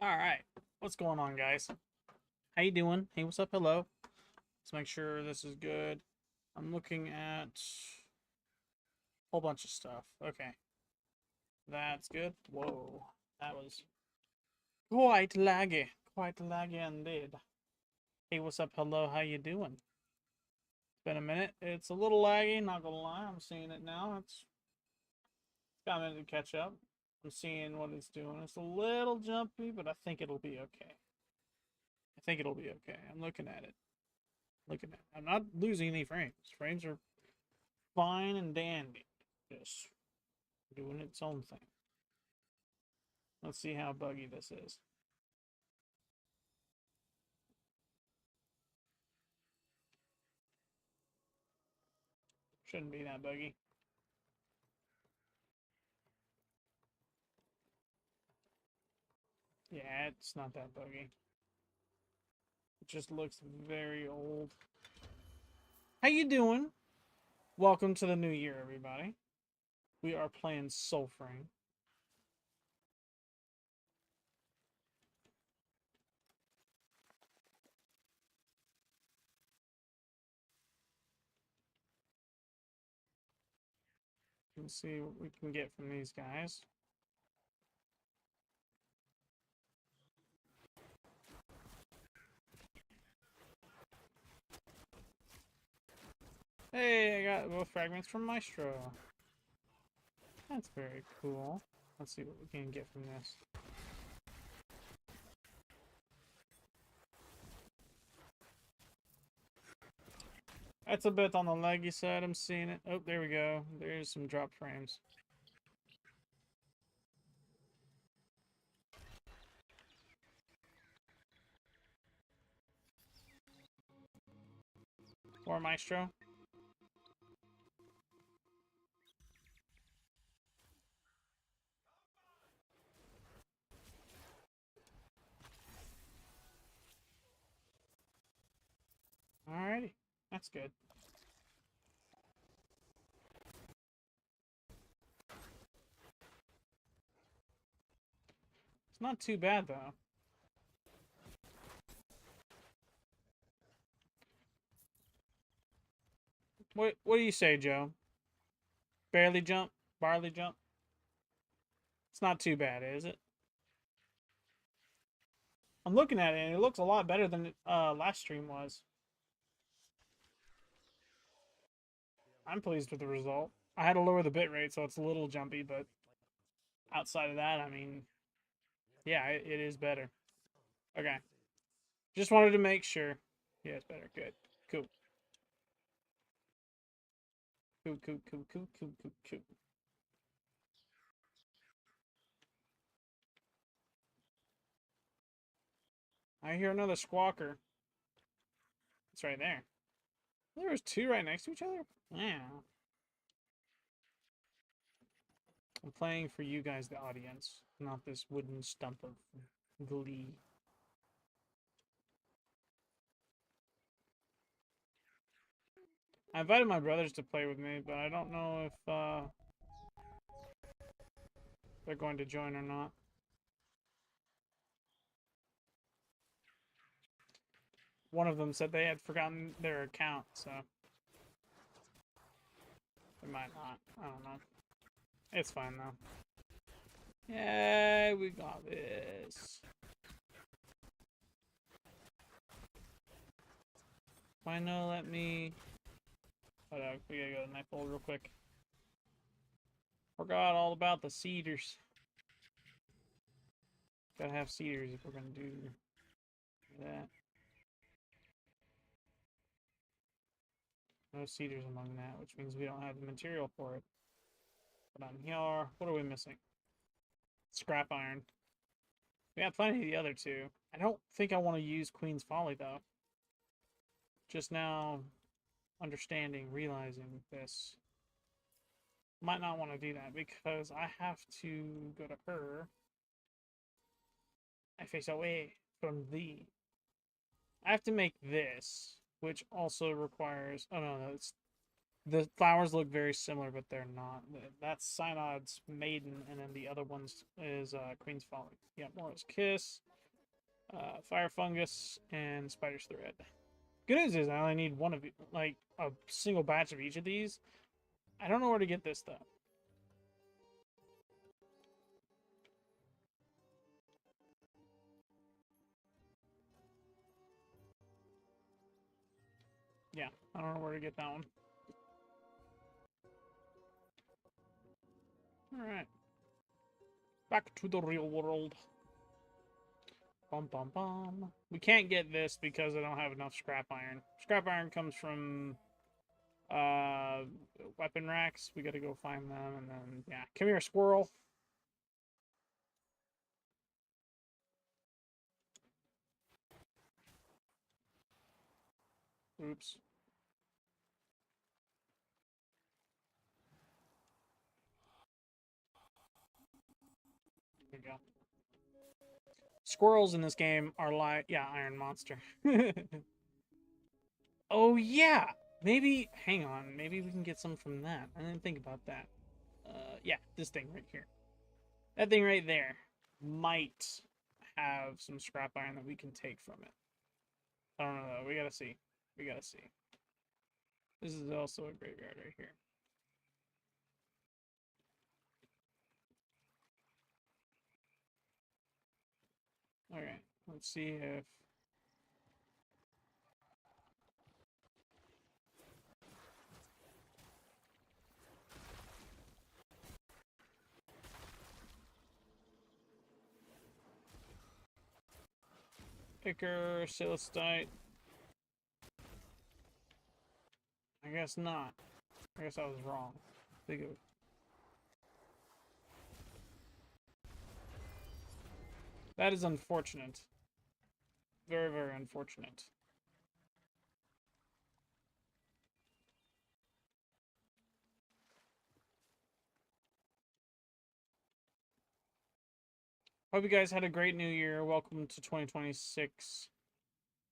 All right, what's going on, guys? How you doing? Hey, what's up? Hello. Let's make sure this is good. I'm looking at a whole bunch of stuff. Okay, that's good. Whoa, that was quite laggy indeed. Hey, what's up? Hello, how you doing? It's been a minute. It's a little laggy, not gonna lie. I'm seeing it now. It's got a minute to catch up. I'm seeing what it's doing. It's a little jumpy, but I think it'll be okay. I think it'll be okay. I'm looking at it. I'm not losing any frames. Frames are fine and dandy. Just doing its own thing. Let's see how buggy this is. Shouldn't be that buggy. Yeah, it's not that buggy. It just looks very old. How you doing? Welcome to the new year, everybody. We are playing Soulframe. Let's see what we can get from these guys. Hey, I got both fragments from Maestro. That's very cool. Let's see what we can get from this. That's a bit on the leggy side. I'm seeing it. Oh, there we go. There's some drop frames. Or Maestro. Alrighty. That's good. It's not too bad, though. What do you say, Joe? Barely jump? Barley jump? It's not too bad, is it? I'm looking at it, and it looks a lot better than last stream was. I'm pleased with the result. I had to lower the bitrate, so it's a little jumpy, but outside of that, I mean, yeah, it is better. Okay. Just wanted to make sure. Yeah, it's better. Good. Cool. Cool, cool, cool, cool, cool, cool, cool. I hear another squawker. It's right there. There was two right next to each other? Yeah. I'm playing for you guys, the audience, not this wooden stump of glee. I invited my brothers to play with me, but I don't know if they're going to join or not. One of them said they had forgotten their account, so they might not. I don't know. It's fine though. Yeah, we got this. Why no? Let me. Hold on, we gotta go to my folder real quick. Forgot all about the cedars. Gotta have cedars if we're gonna do that. No cedars among that, which means we don't have the material for it. But on here, what are we missing? Scrap iron. We have plenty of the other two. I don't think I want to use Queen's Folly, though. Just now understanding, realizing this. Might not want to do that because I have to go to her. I face away from thee. I have to make this, which also requires... Oh, no, it's... The flowers look very similar, but they're not. That's Synod's Maiden, and then the other one's is Queen's Folly. Yeah, Mora's Kiss. Fire fungus and spider's thread. Good news is I only need one of like a single batch of each of these. I don't know where to get this though. Yeah, I don't know where to get that one. Alright. Back to the real world. Bum bum bum. We can't get this because I don't have enough scrap iron. Scrap iron comes from weapon racks. We gotta go find them and then yeah. Come here, squirrel. Oops. There we go. Squirrels in this game are like, yeah, Iron Monster. Oh, yeah. Maybe, hang on. Maybe we can get some from that. I didn't think about that. Yeah, this thing right here. That thing right there might have some scrap iron that we can take from it. I don't know, though. We gotta see. We gotta see. This is also a graveyard right here. Okay, let's see if... Ichor, Celestite. I guess not. I guess I was wrong. Think of... That is unfortunate. Very, very unfortunate. Hope you guys had a great new year. Welcome to 2026.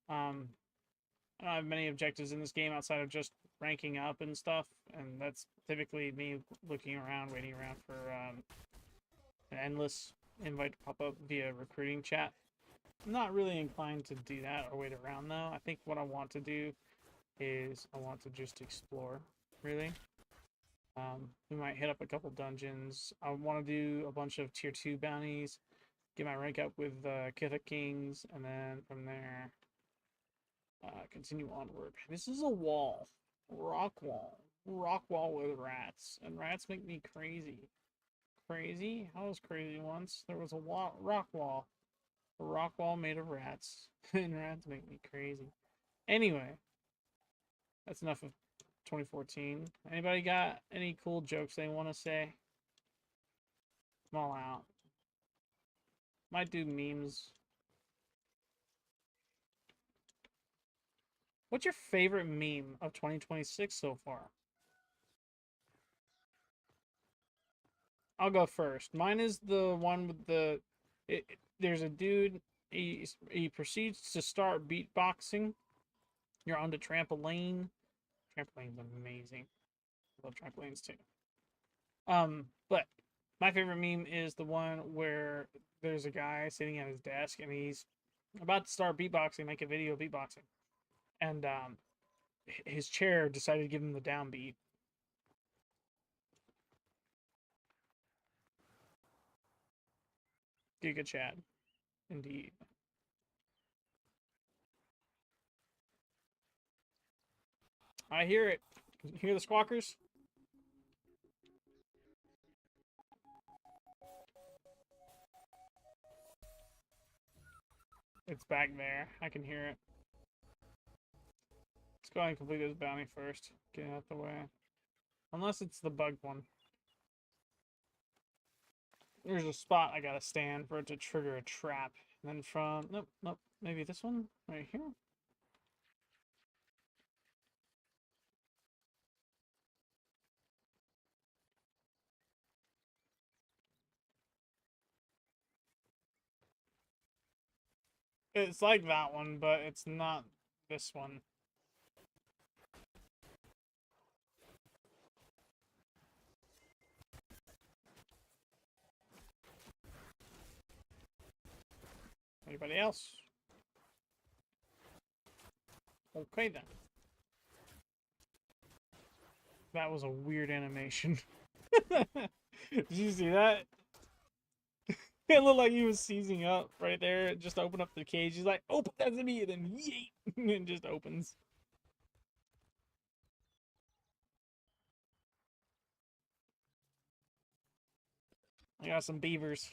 I don't have many objectives in this game outside of just ranking up and stuff, and that's typically me looking around, waiting around for an endless invite to pop up via recruiting chat. I'm not really inclined to do that or wait around though. I think what I want to do is I want to just explore, really. We might hit up a couple dungeons. I want to do a bunch of tier 2 bounties, get my rank up with Kithik Kings, and then from there, continue onward. This is a wall. Rock wall. Rock wall with rats. And rats make me crazy. Crazy? I was crazy once. There was a rock wall. A rock wall made of rats. And rats make me crazy. Anyway, that's enough of 2014. Anybody got any cool jokes they want to say? I'm all out. Might do memes. What's your favorite meme of 2026 so far? I'll go first. Mine is the one with the... there's a dude, he proceeds to start beatboxing. You're on the trampoline. Trampoline's amazing. I love trampolines too. But my favorite meme is the one where there's a guy sitting at his desk and he's about to start beatboxing, make a video of beatboxing. And his chair decided to give him the downbeat. Giga Chad. Indeed. I hear it. You hear the squawkers? It's back there. I can hear it. Let's go ahead and complete this bounty first. Get out the way. Unless it's the bug one. There's a spot I gotta stand for it to trigger a trap. And then from... Nope, nope. Maybe this one? Right here? It's like that one, but it's not this one. Anybody else? Okay then. That was a weird animation. Did you see that? It looked like he was seizing up right there. Just open up the cage. He's like, "Open that's me," and then yeet, and it just opens. I got some beavers.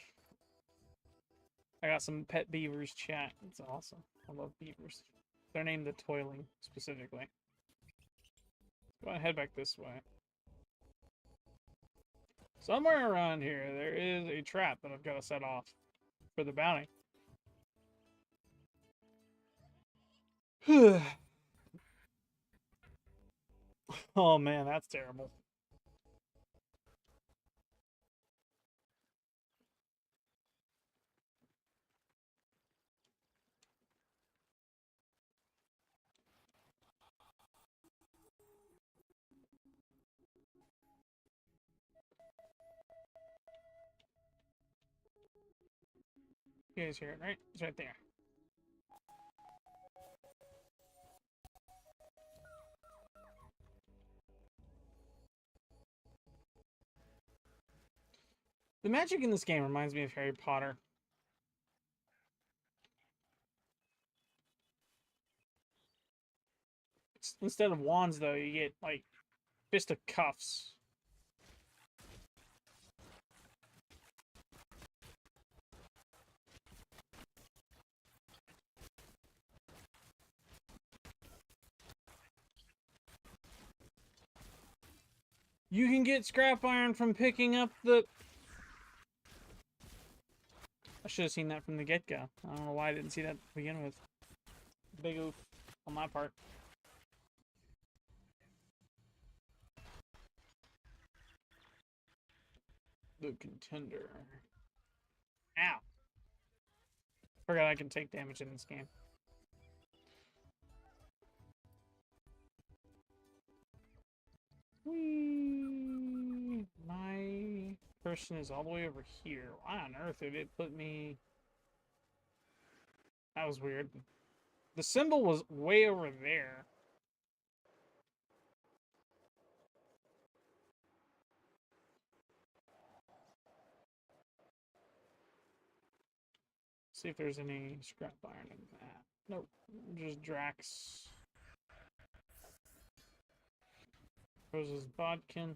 I got some pet beavers. Chat. It's awesome. I love beavers. They're named the Toiling specifically. Go ahead, head back this way. Somewhere around here, there is a trap that I've got to set off for the bounty. Oh man, that's terrible. You guys hear it, right? It's right there. The magic in this game reminds me of Harry Potter. Instead of wands, though, you get, like, fisticuffs. You can get scrap iron from picking up the... I should have seen that from the get-go. I don't know why I didn't see that to begin with. Big oof on my part. The contender. Ow. Forgot I can take damage in this game. Whee! My person is all the way over here. Why on earth did it put me... That was weird. The symbol was way over there. See if there's any scrap iron in that. Nope. Just Drax. Rose's Bodkin.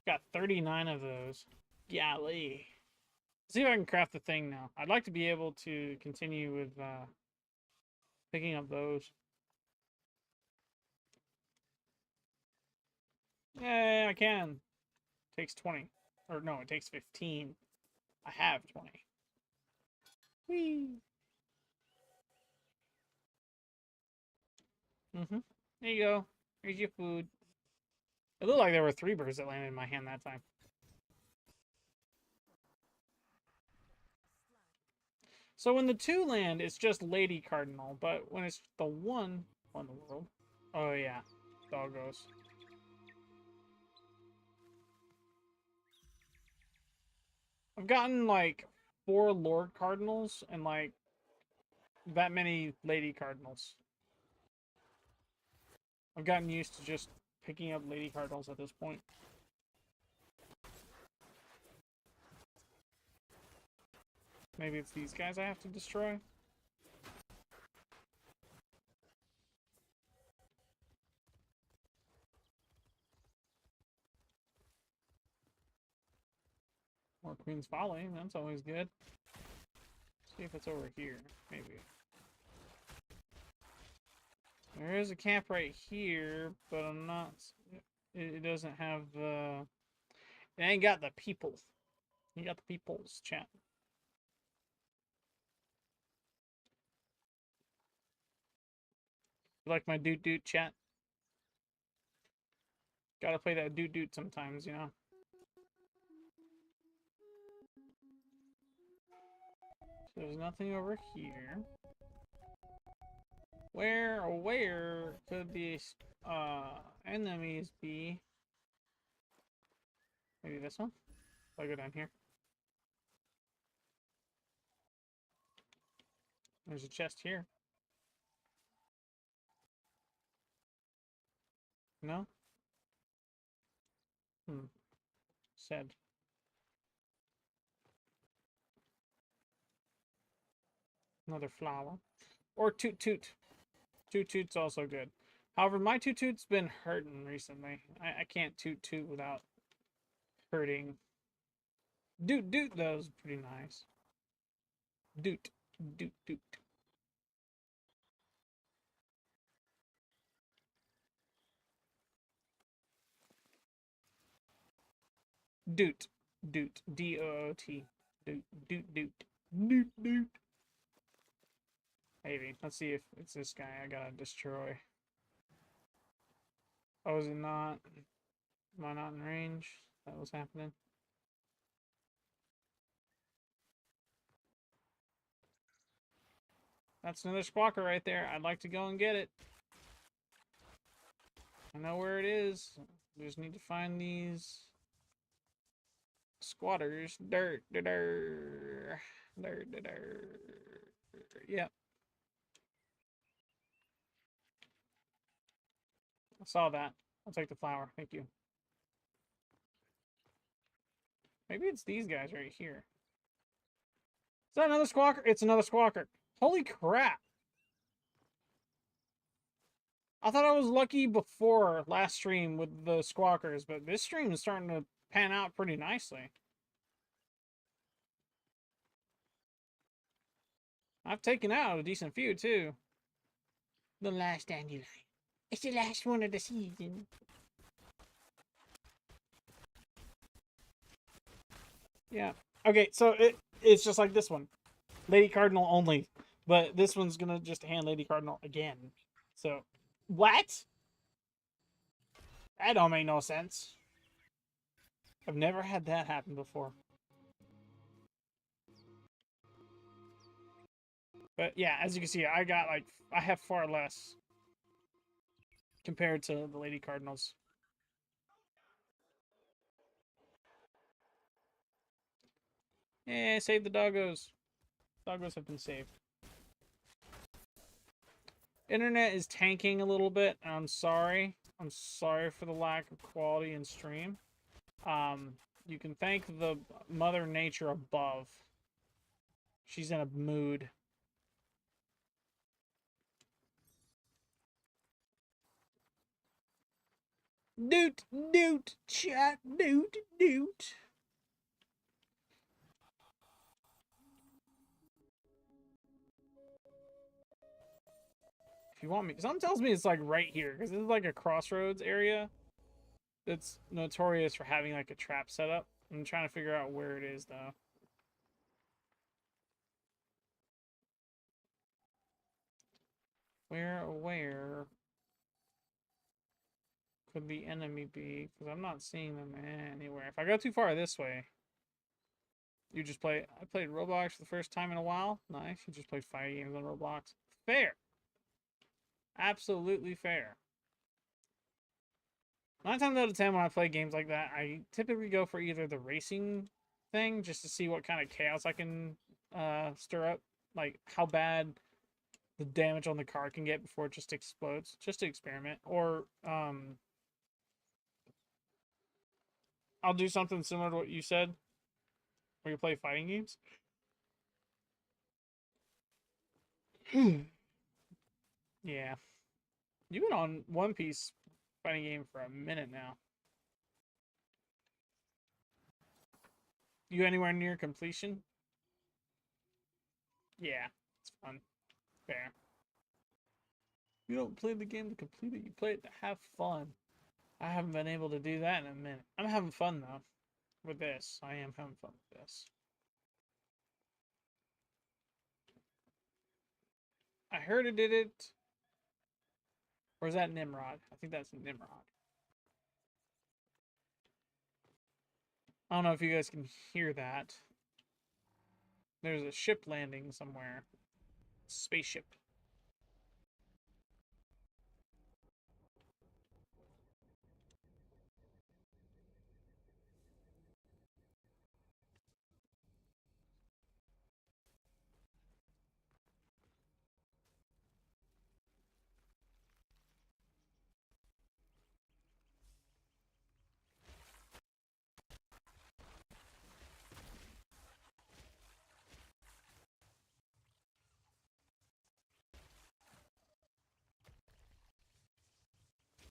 Got 39 of those. Golly. Let's see if I can craft the thing now. I'd like to be able to continue with picking up those. Yeah, I can. Takes 20. Or no, it takes 15. I have 20. Whee! Mm-hmm. There you go. Here's your food. It looked like there were 3 birds that landed in my hand that time. So when the 2 land, it's just Lady Cardinal, but when it's the 1 on the world... Oh yeah, doggos. I've gotten like 4 Lord Cardinals and like that many Lady Cardinals. I've gotten used to just picking up Lady Cardinals at this point. Maybe it's these guys I have to destroy? Or Queen's Folly, that's always good. See if it's over here, maybe. There is a camp right here, but I'm not... It doesn't have the... It ain't got the people. You got the people's chat. You like my doot doot chat? Gotta play that doot doot sometimes, you know? So there's nothing over here. Where could these enemies be? Maybe this one? If I go down here. There's a chest here. No? Said. Another flower. Or Toot Toot. Toot Toot's also good. However, my Toot Toot's been hurting recently. I can't Toot Toot without hurting. Doot Doot, though, is pretty nice. Doot. Doot Doot. Doot. Doot. D-O-O-T. Doot. Doot Doot. Doot Doot. Maybe. Let's see if it's this guy I gotta destroy. Oh, is it not? Am I not in range? That was happening. That's another squawker right there. I'd like to go and get it. I know where it is. We just need to find these squatters. Dirt, dirt, dirt, dirt, dirt, dirt. Yep. I saw that. I'll take the flower. Thank you. Maybe it's these guys right here. Is that another squawker? It's another squawker. Holy crap. I thought I was lucky before last stream with the squawkers, but this stream is starting to pan out pretty nicely. I've taken out a decent few, too. The last dandelion. It's the last one of the season. Yeah. Okay, so it's just like this one. Lady Cardinal only. But this one's gonna just hand Lady Cardinal again. So, what? That don't make no sense. I've never had that happen before. But yeah, as you can see, I have far less compared to the Lady Cardinals. Yeah, save the doggos. Doggos have been saved. Internet is tanking a little bit, and I'm sorry. I'm sorry for the lack of quality in stream. You can thank the Mother Nature above. She's in a mood. Doot, doot, chat, doot, doot. If you want me, something tells me it's like right here, because this is like a crossroads area that's notorious for having like a trap set up. I'm trying to figure out where it is though. Where could the enemy be? Because I'm not seeing them anywhere. If I go too far this way, you just play. I played Roblox for the first time in a while. Nice. You just played 5 games on Roblox. Fair. Absolutely fair. 9 times out of 10 when I play games like that, I typically go for either the racing thing just to see what kind of chaos I can stir up. Like how bad the damage on the car can get before it just explodes. Just to experiment. Or I'll do something similar to what you said, where you play fighting games. Yeah. You've been on One Piece fighting game for a minute now. You anywhere near completion? Yeah, it's fun. Fair. You don't play the game to complete it, you play it to have fun. I haven't been able to do that in a minute. I'm having fun though with this. I am having fun with this. I heard it did it. Or is that Nimrod? I think that's Nimrod. I don't know if you guys can hear that. There's a ship landing somewhere. Spaceship.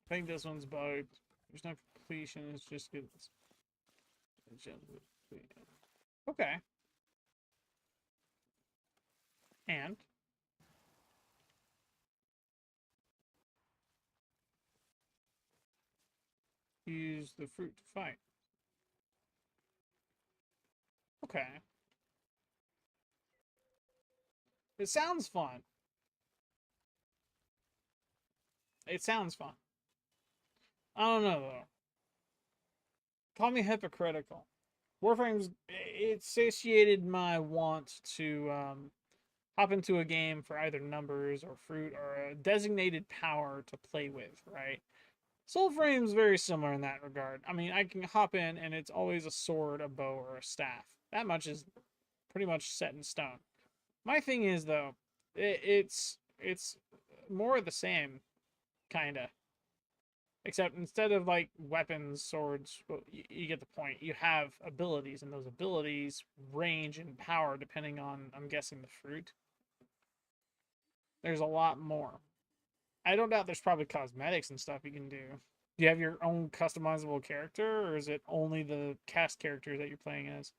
I think this one's bugged. There's no completion. It's just good. Okay. And use the fruit to fight. Okay. It sounds fun. It sounds fun. I don't know though. Call me hypocritical. Warframe's it satiated my want to hop into a game for either numbers or fruit or a designated power to play with, right? Soulframe's very similar in that regard. I mean, I can hop in and it's always a sword, a bow, or a staff. That much is pretty much set in stone. My thing is though, it's more of the same, kinda. Except instead of like weapons, swords, well, you get the point. You have abilities, and those abilities range in power depending on, I'm guessing, the fruit. There's a lot more. I don't doubt there's probably cosmetics and stuff you can do. Do you have your own customizable character, or is it only the cast characters that you're playing as?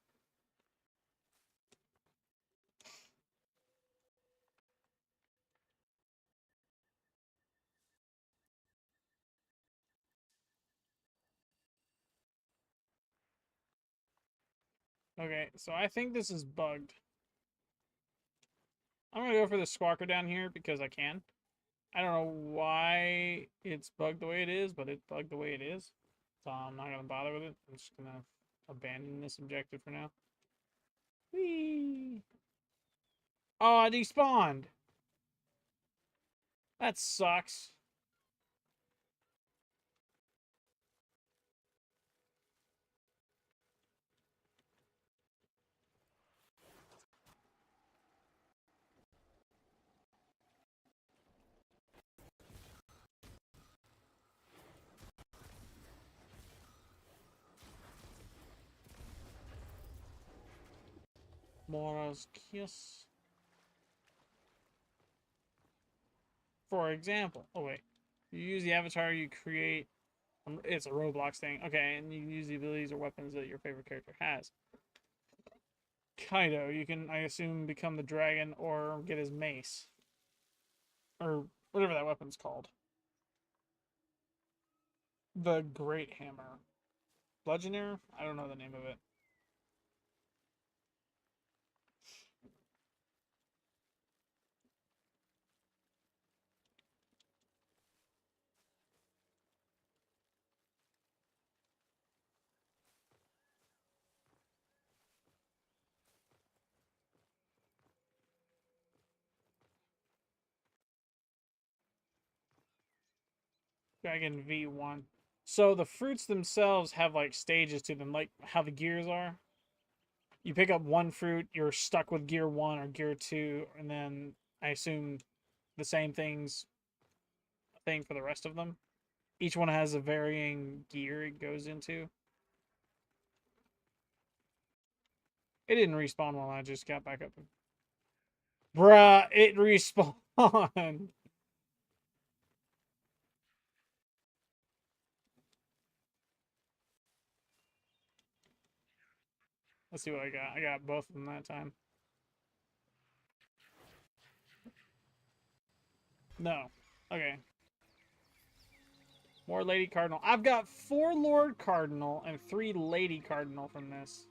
Okay, so I think this is bugged. I'm gonna go for the Squawker down here because I can. I don't know why it's bugged the way it is, but it's bugged the way it is. So I'm not gonna bother with it. I'm just gonna abandon this objective for now. Whee! Oh, I despawned. That sucks. Mora's Kiss. For example. Oh, wait. You use the avatar you create. It's a Roblox thing. Okay, and you can use the abilities or weapons that your favorite character has. Kaido, you can, I assume, become the dragon or get his mace. Or whatever that weapon's called. The Great Hammer. Bludgeoner? I don't know the name of it. Dragon V1. So the fruits themselves have like stages to them, like how the gears are. You pick up one fruit, you're stuck with gear 1 or gear 2, and then I assume the same thing for the rest of them. Each one has a varying gear it goes into. It didn't respawn while I just got back up. Bruh, it respawned. Let's see what I got. I got both of them that time. No. Okay. More Lady Cardinal. I've got 4 Lord Cardinal and 3 Lady Cardinal from this.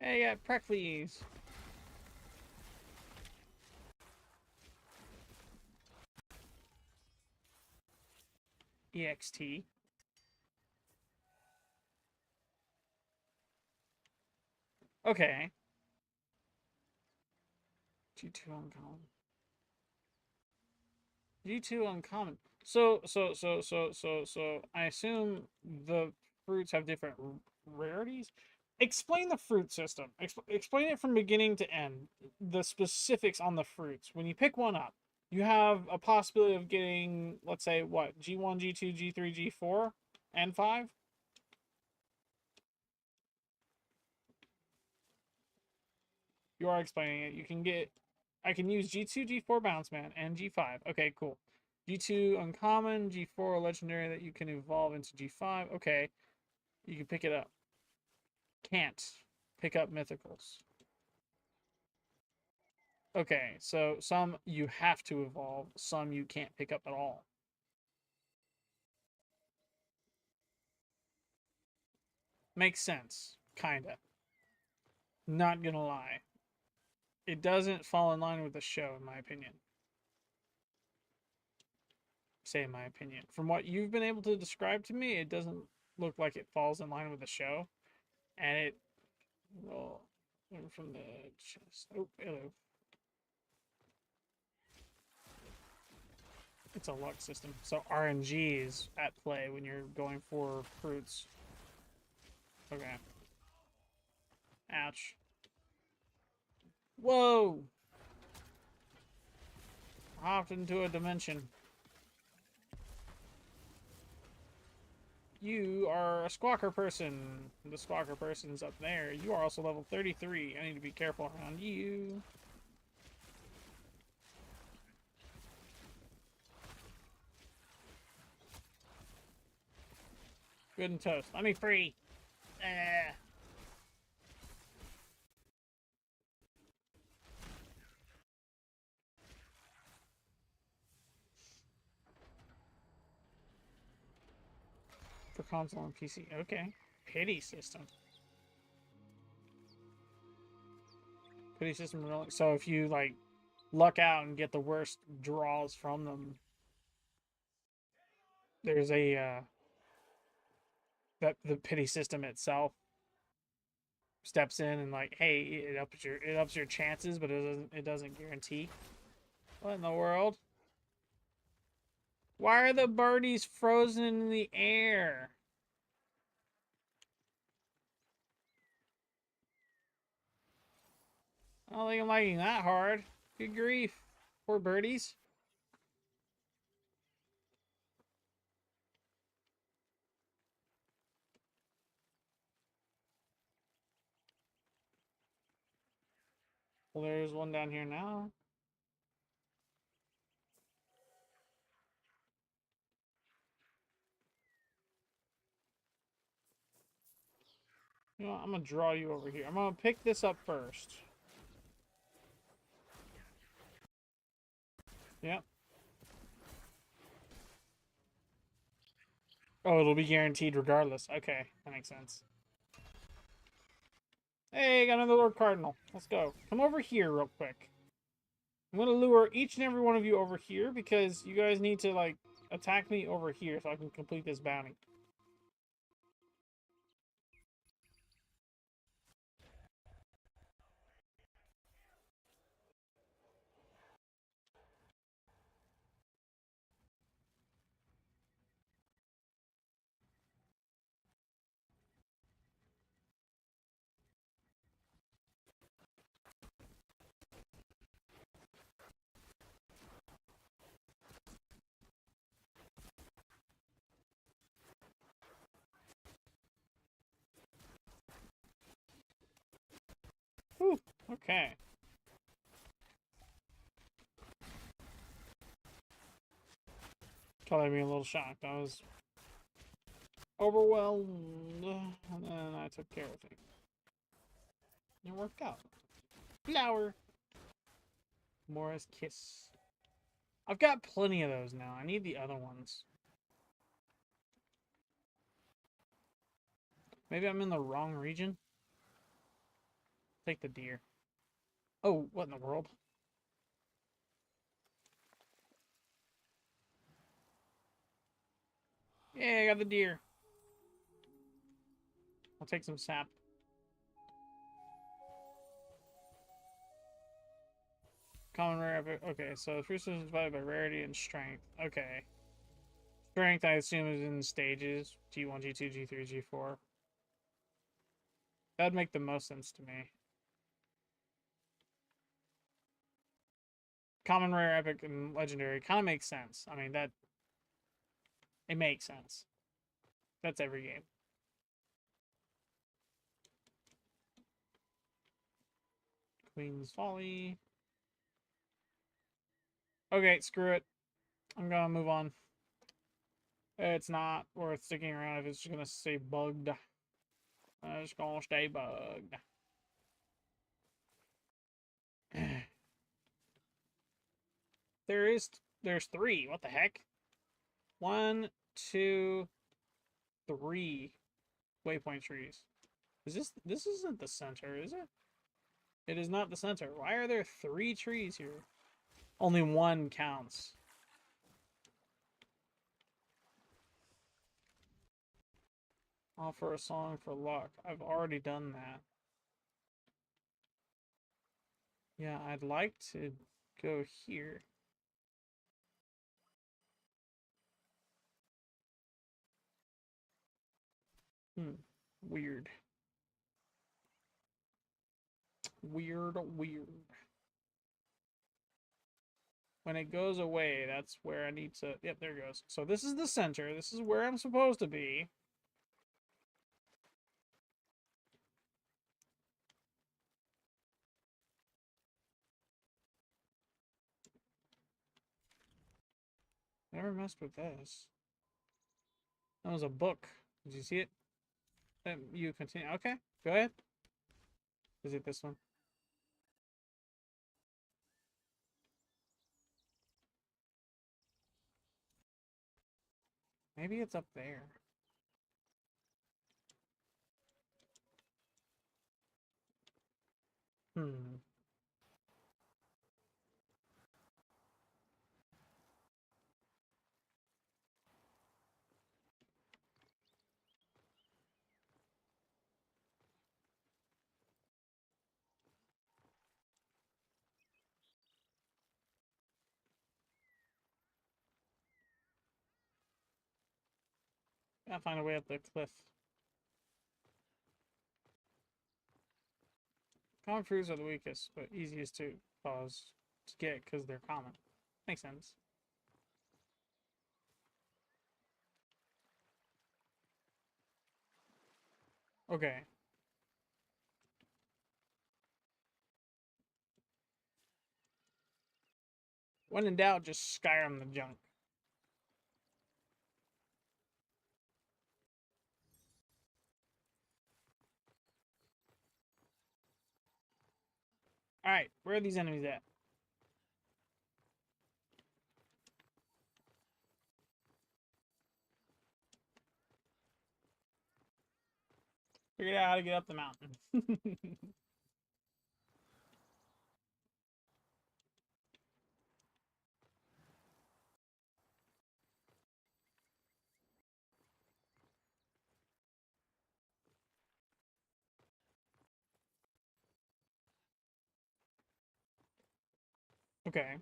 Hey, yeah, Precles. EXT. Okay. G2 on column. G2 uncommon. So I assume the fruits have different rarities. Explain the fruit system. Explain it from beginning to end. The specifics on the fruits. When you pick one up, you have a possibility of getting, let's say, what, G1, G2, G3, G4, and 5? You are explaining it. You can get, I can use G2, G4 Bounce Man, and G5. Okay, cool. G2 uncommon, G4 legendary that you can evolve into G5. Okay, you can pick it up. Can't pick up mythicals. Okay, so some you have to evolve, some you can't pick up at all. Makes sense, kinda. Not gonna lie. It doesn't fall in line with the show, in my opinion. Say in my opinion. From what you've been able to describe to me, it doesn't look like it falls in line with the show. And it will from the chest. Oh, hello. It's a luck system. So RNG is at play when you're going for fruits. Okay. Ouch. Whoa! Hopped into a dimension. You are a squawker person. The squawker person's up there. You are also level 33. I need to be careful around you. Good and toast. Let me free. For console and PC. Okay. Pity system. Pity system. So if you like luck out and get the worst draws from them, there's a that the pity system itself steps in and like, hey, it ups your chances, but it doesn't guarantee. What in the world? Why are the birdies frozen in the air? I don't think I'm liking that hard. Good grief. Poor birdies. Well, there's one down here now. You know what? I'm going to draw you over here. I'm going to pick this up first. Yep. Oh, it'll be guaranteed regardless. Okay, that makes sense. Hey, got another Lord Cardinal. Let's go. Come over here real quick. I'm going to lure each and every one of you over here because you guys need to, like, attack me over here so I can complete this bounty. Whew, okay. Color me a little shocked. I was overwhelmed, and then I took care of things. It worked out. Flower. Mora's Kiss. I've got plenty of those now. I need the other ones. Maybe I'm in the wrong region. Take the deer. Oh, what in the world? Yeah, I got the deer. I'll take some sap. Common rare epic. Okay, so the first is divided by rarity and strength. Okay. Strength, I assume, is in stages. G1, G2, G3, G4. That'd make the most sense to me. Common, rare, epic, and legendary kind of makes sense. I mean, that... It makes sense. That's every game. Queen's Folly. Okay, screw it. I'm gonna move on. It's not worth sticking around if it's just gonna stay bugged. It's gonna stay bugged. There's three. What the heck? 1, 2, 3 waypoint trees. This isn't the center, is it? It is not the center. Why are there 3 trees here? Only one counts. Offer a song for luck. I've already done that. Yeah, I'd like to go here. Weird. Weird. When it goes away, that's where I need to... Yep, there it goes. So this is the center. This is where I'm supposed to be. Never messed with this. That was a book. Did you see it? You continue. Okay, go ahead. Is it this one? Maybe it's up there. Hmm. Gotta find a way up the cliff. Common fruits are the weakest, but easiest to get because they're common. Makes sense. Okay. When in doubt, just Skyrim the junk. Alright, where are these enemies at? Figured out how to get up the mountain. Okay.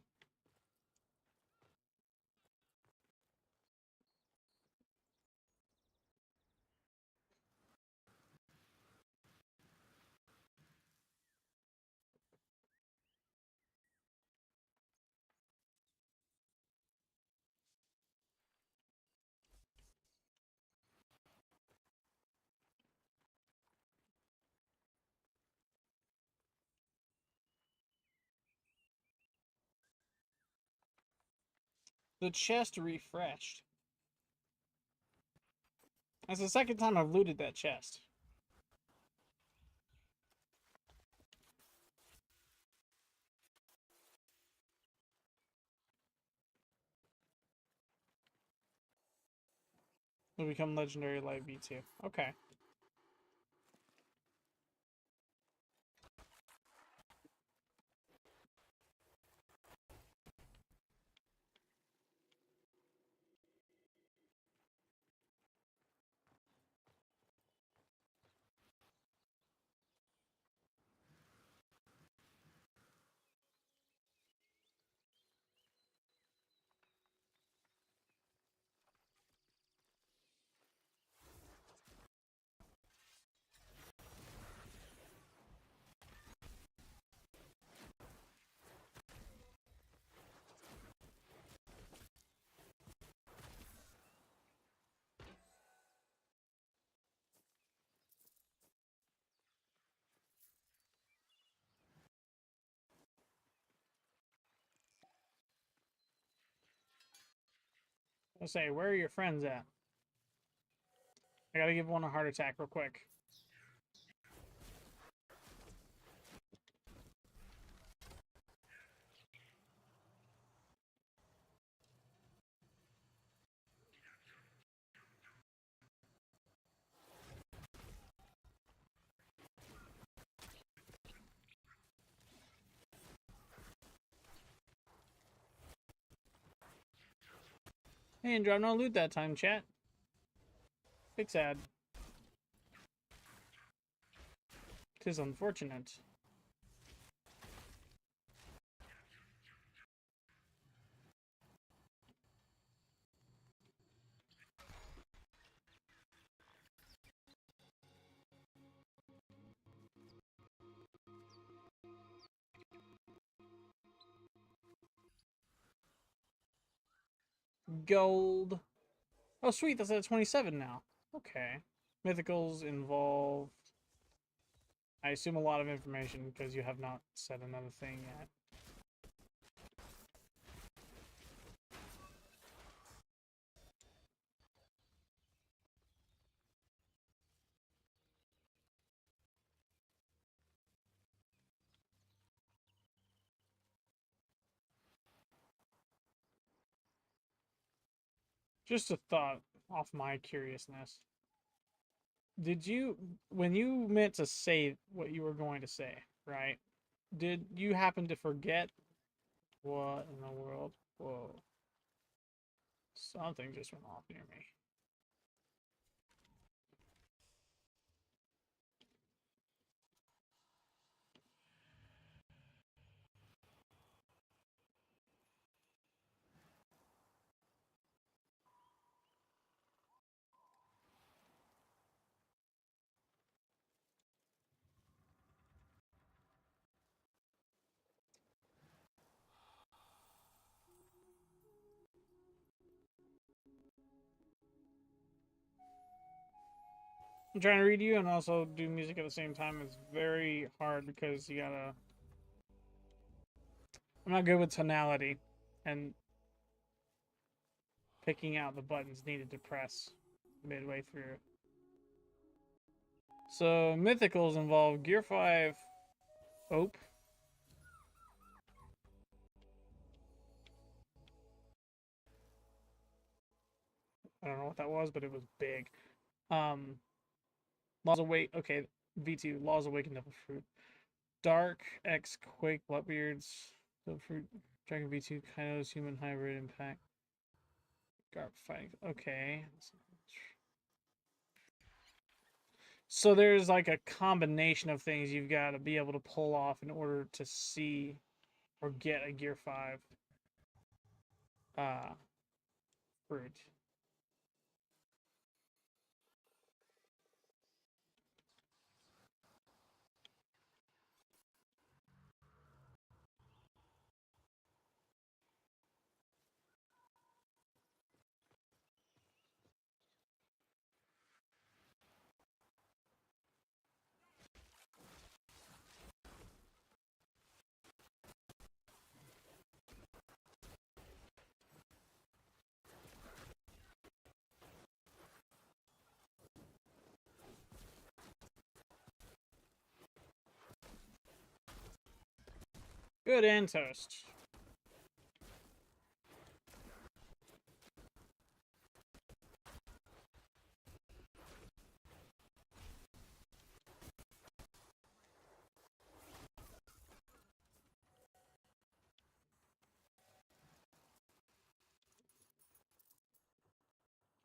The chest refreshed. That's the second time I've looted that chest. Will become legendary light V2. Okay. I say, where are your friends at? I gotta give one a heart attack real quick. Hey, and drop no loot that time, chat. Big sad. 'Tis unfortunate. Gold. Oh, sweet. That's at 27 now. Okay. Mythicals involve, I assume, a lot of information because you have not said another thing yet. Just a thought off my curiousness. Did you, when you meant to say what you were going to say, right? Did you happen to forget what in the world? Whoa. Something just went off near me. I'm trying to read you and also do music at the same time. It's very hard because you gotta. I'm not good with tonality and picking out the buttons needed to press midway through. So mythicals involve Gear 5 Ope. I don't know what that was, but it was big. Laws Awake. Okay, V2. Laws Awaken Devil Fruit. Dark X Quake Bloodbeards. Devil Fruit. Dragon V2. Kainos Human Hybrid Impact. Garp Fighting. Okay. So there's like a combination of things you've got to be able to pull off in order to see or get a Gear 5 fruit. Good and toast.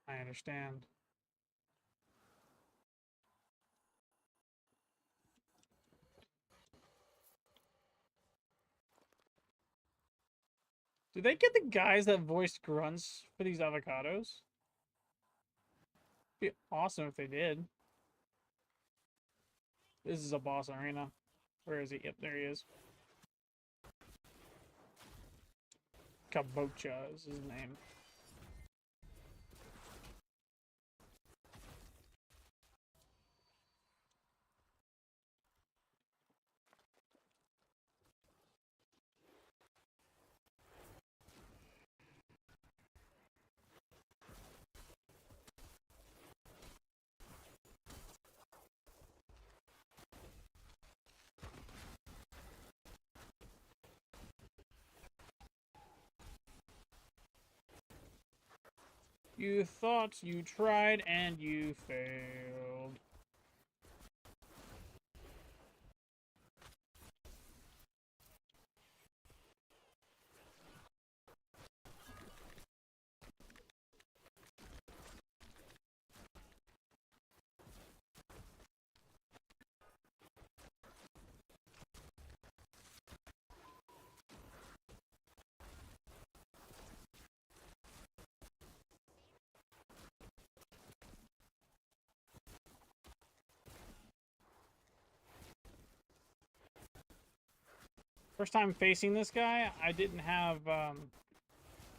I understand. Did they get the guys that voiced grunts for these avocados? It'd be awesome if they did. This is a boss arena. Where is he? Yep, there he is. Kabocha is his name. You thought you tried and you failed. First time facing this guy, I didn't have,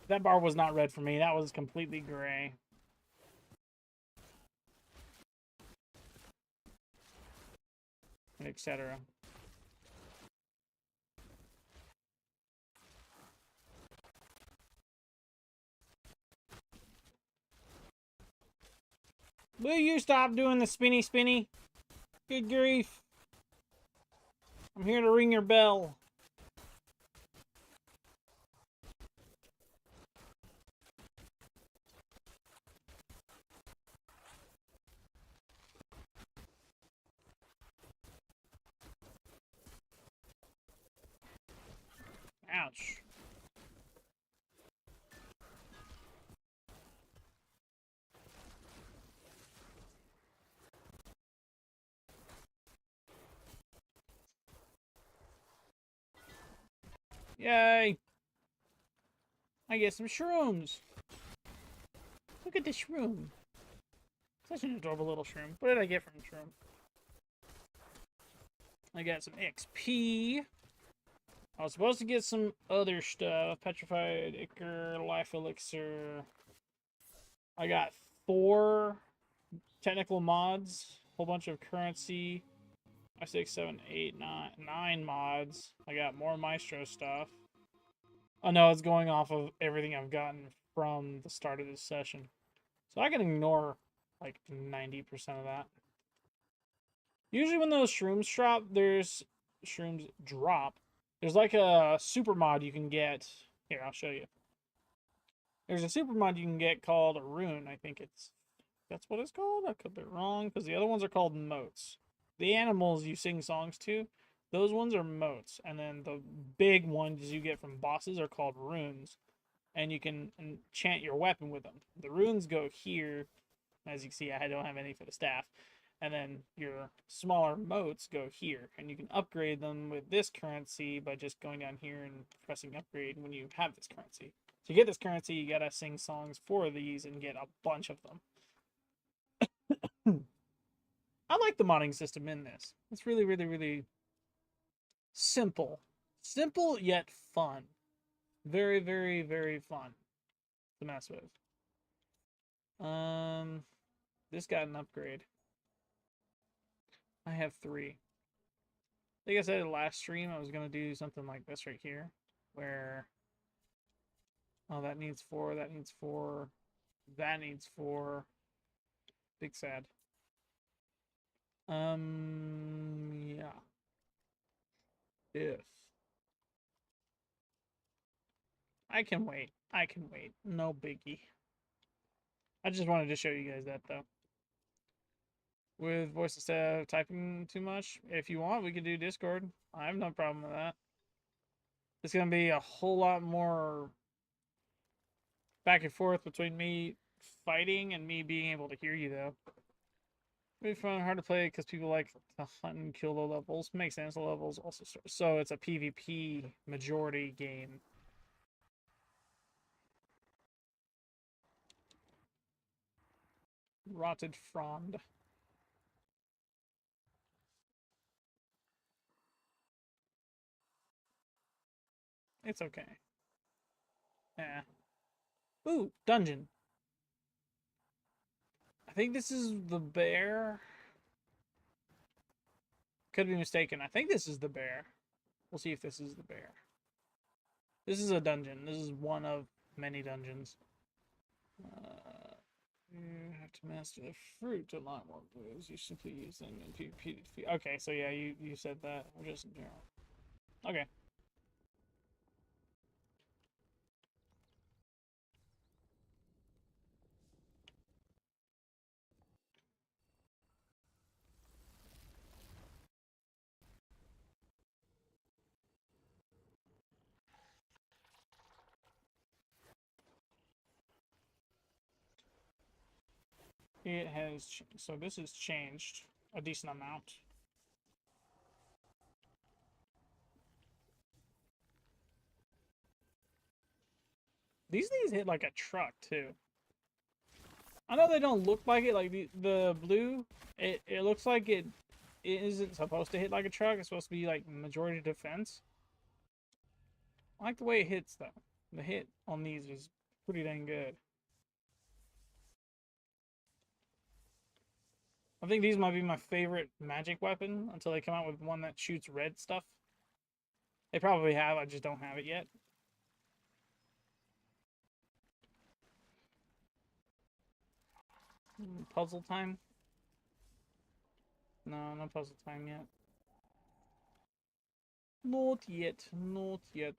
that bar was not red for me. That was completely gray. Etc. Will you stop doing the spinny spinny? Good grief. I'm here to ring your bell. Ouch. Yay. I get some shrooms. Look at this shroom. Such an adorable little shroom. What did I get from the shroom? I got some XP. I was supposed to get some other stuff. Petrified Ichor, Life Elixir. I got 4 technical mods. Whole bunch of currency. 5, 6, 7, 8, 9 mods. I got more Maestro stuff. Oh no, it's going off of everything I've gotten from the start of this session. So I can ignore like 90% of that. Usually when those shrooms drop, there's like a super mod you can get. Here, I'll show you. There's a super mod you can get called a rune. I think that's what it's called. I could be wrong because the other ones are called motes. The animals you sing songs to, those ones are motes. And then the big ones you get from bosses are called runes. And you can enchant your weapon with them. The runes go here. As you can see, I don't have any for the staff. And then your smaller motes go here. And you can upgrade them with this currency by just going down here and pressing upgrade when you have this currency. To get this currency, you gotta sing songs for these and get a bunch of them. I like the modding system in this. It's really, really, really simple. Simple yet fun. Very, very, very fun to mess with. This got an upgrade. I have 3. I think I said last stream I was gonna do something like this right here, where that needs 4, that needs 4, that needs 4. Big sad. Yeah. If I can wait. I can wait. No biggie. I just wanted to show you guys that though. With voice instead of typing too much. If you want, we can do Discord. I have no problem with that. It's gonna be a whole lot more back and forth between me fighting and me being able to hear you though. It'll be fun, hard to play because people like to hunt and kill low levels. Makes sense. Low levels also start. So it's a PvP majority game. Rotted Frond. It's okay. Yeah. Ooh, dungeon. I think this is the bear. Could be mistaken. I think this is the bear. We'll see if this is the bear. This is a dungeon. This is one of many dungeons. You have to master the fruit to unlock more blues. You simply use them in PvP. Okay, so yeah, you said that. Or just in general. Okay. It has, so this has changed a decent amount. These things hit like a truck too. I know they don't look like it, like the blue, it looks like it isn't supposed to hit like a truck. It's supposed to be like majority defense. I like the way it hits though. The hit on these is pretty dang good. I think these might be my favorite magic weapon until they come out with one that shoots red stuff. They probably have, I just don't have it yet. Puzzle time? No, no puzzle time yet. Not yet, not yet.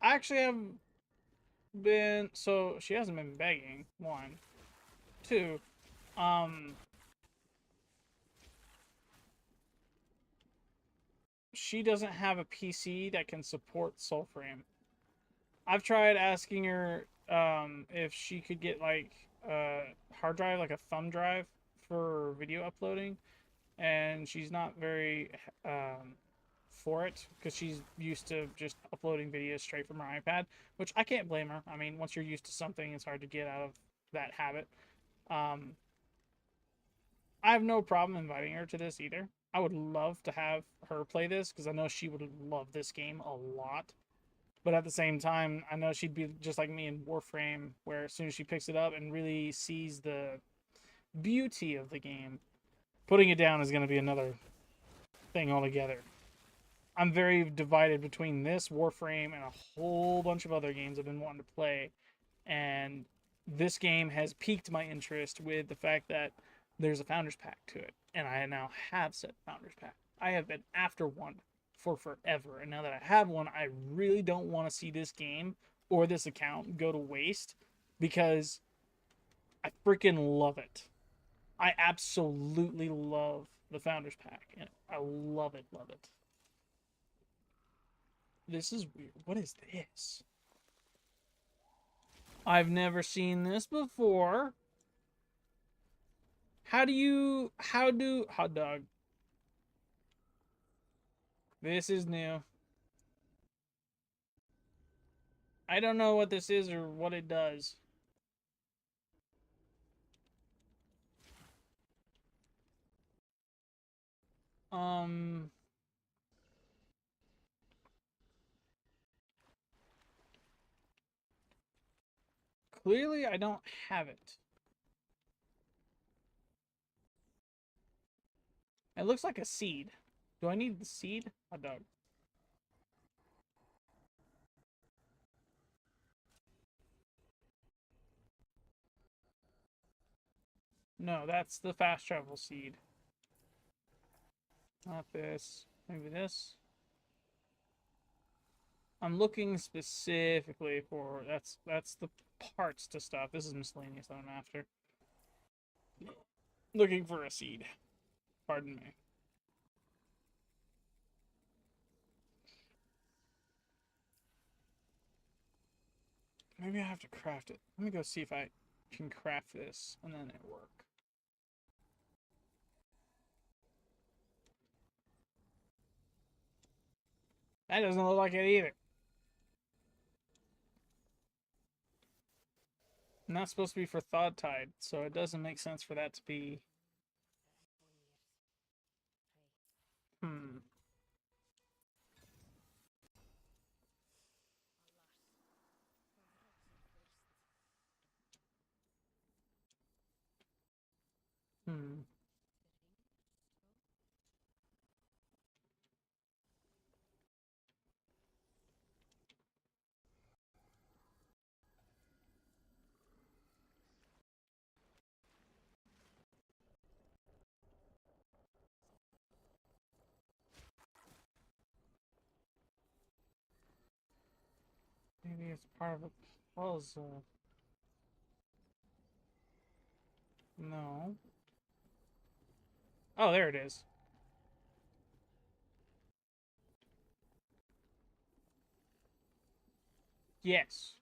I actually have been, so she hasn't been begging, one. Two, she doesn't have a PC that can support Soulframe. I've tried asking her if she could get like a hard drive, like a thumb drive for video uploading, and she's not very for it because she's used to just uploading videos straight from her iPad, which I can't blame her. I mean, once you're used to something, it's hard to get out of that habit. I have no problem inviting her to this either. I would love to have her play this because I know she would love this game a lot. But at the same time, I know she'd be just like me in Warframe, where as soon as she picks it up and really sees the beauty of the game, putting it down is going to be another thing altogether. I'm very divided between this, Warframe, and a whole bunch of other games I've been wanting to play. And this game has piqued my interest with the fact that there's a Founders Pack to it. And I now have said Founders Pack. I have been after one for forever. And now that I have one, I really don't want to see this game or this account go to waste because I freaking love it. I absolutely love the Founders Pack. And I love it, love it. This is weird. What is this? I've never seen this before. Hot dog. This is new. I don't know what this is or what it does. Um, Clearly I don't have it. It looks like a seed. Do I need the seed? Hot dog. No, that's the fast travel seed. Not this. Maybe this. I'm looking specifically for that's the parts to stuff. This is miscellaneous that I'm after. Looking for a seed. Pardon me. Maybe I have to craft it. Let me go see if I can craft this and then it work. That doesn't look like it either. Not supposed to be for Thawed Tide, so it doesn't make sense for that to be. Hmm. Hmm. Maybe it's part of a puzzle. No. Oh, there it is. Yes.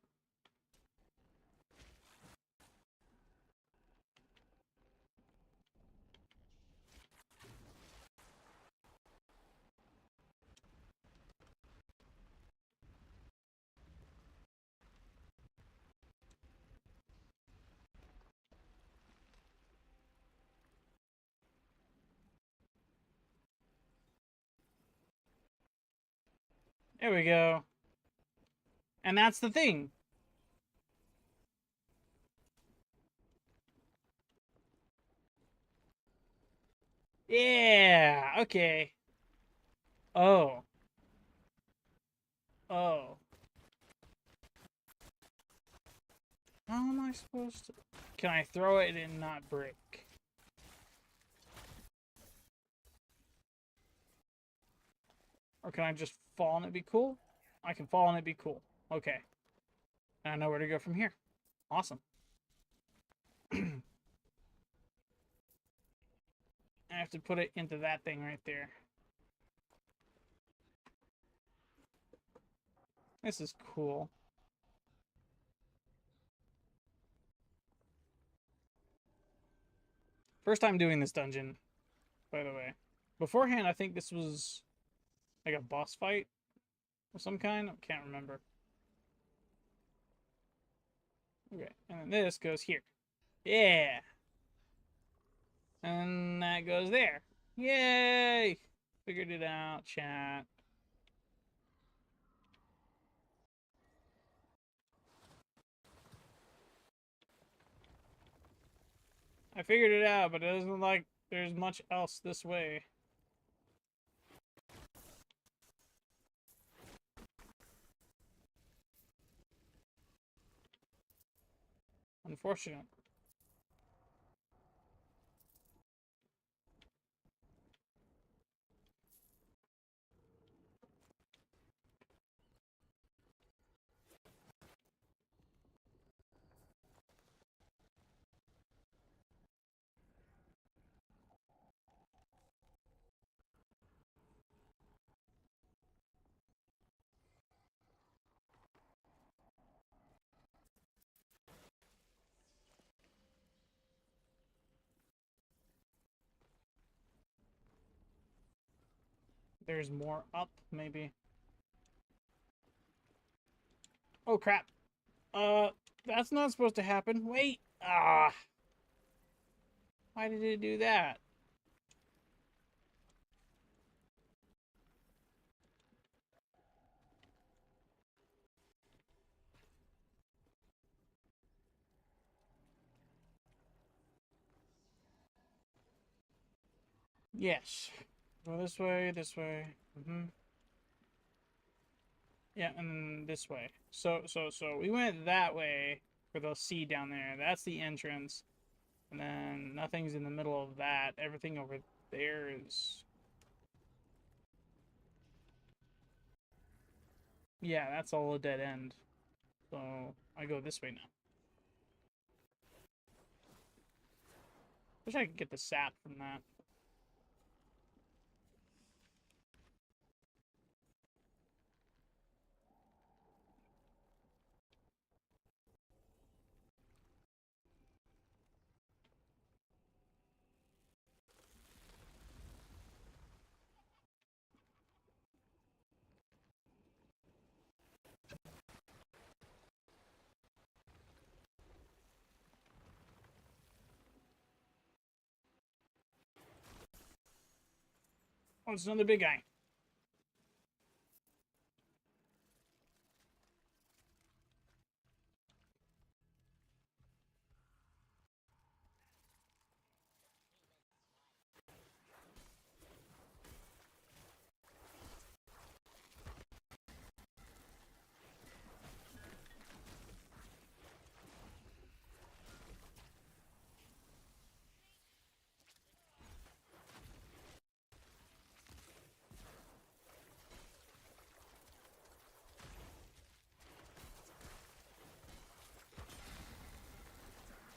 There we go. And that's the thing. Yeah, okay. Oh. Oh. How am I supposed to... Can I throw it and not break? Or can I just fall and it be cool? I can fall and it be cool. Okay. And I know where to go from here. Awesome. I have to put it into that thing right there. This is cool. First time doing this dungeon, by the way. Beforehand, I think this was like a boss fight of some kind. I can't remember. Okay, and then this goes here. Yeah. And that goes there. Yay! Figured it out, chat. I figured it out, but it doesn't look like there's much else this way. Unfortunate. There's more up, maybe. Oh, crap. That's not supposed to happen. Wait. Ah. Why did it do that? Yes. Go this way, this way. Yeah, and then this way. So we went that way for the sea down there. That's the entrance. And then nothing's in the middle of that. Everything over there is... Yeah, that's all a dead end. So I go this way now. Wish I could get the sap from that. Oh, it's another big guy.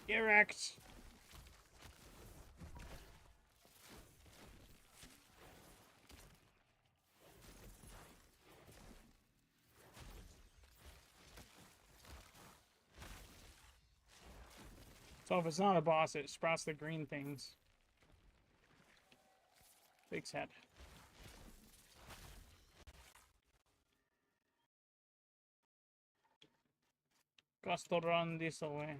Get wrecked. So if it's not a boss, it sprouts the green things. Big's head. Got to run this away.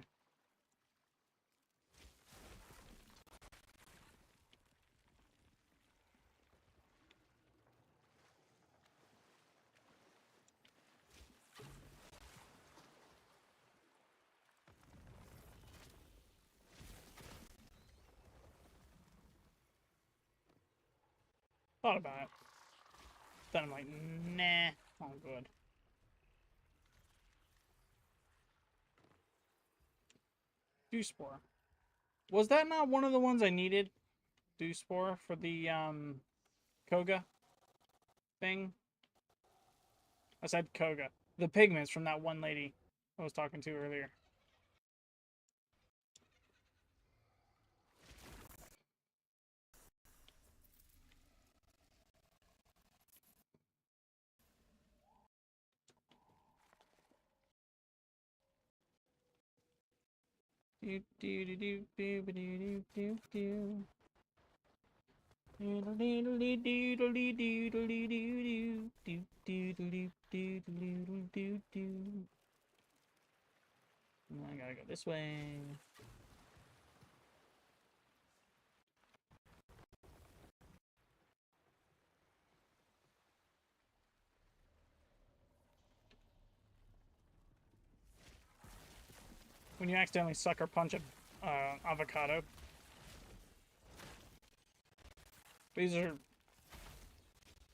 Thought about it. Then I'm like, nah, all good. Dew Spore. Was that not one of the ones I needed? Dew Spore for the Koga thing? I said Koga. The pigments from that one lady I was talking to earlier. Do do do do do do do do do. I gotta go this way. When you accidentally sucker punch a avocado. These are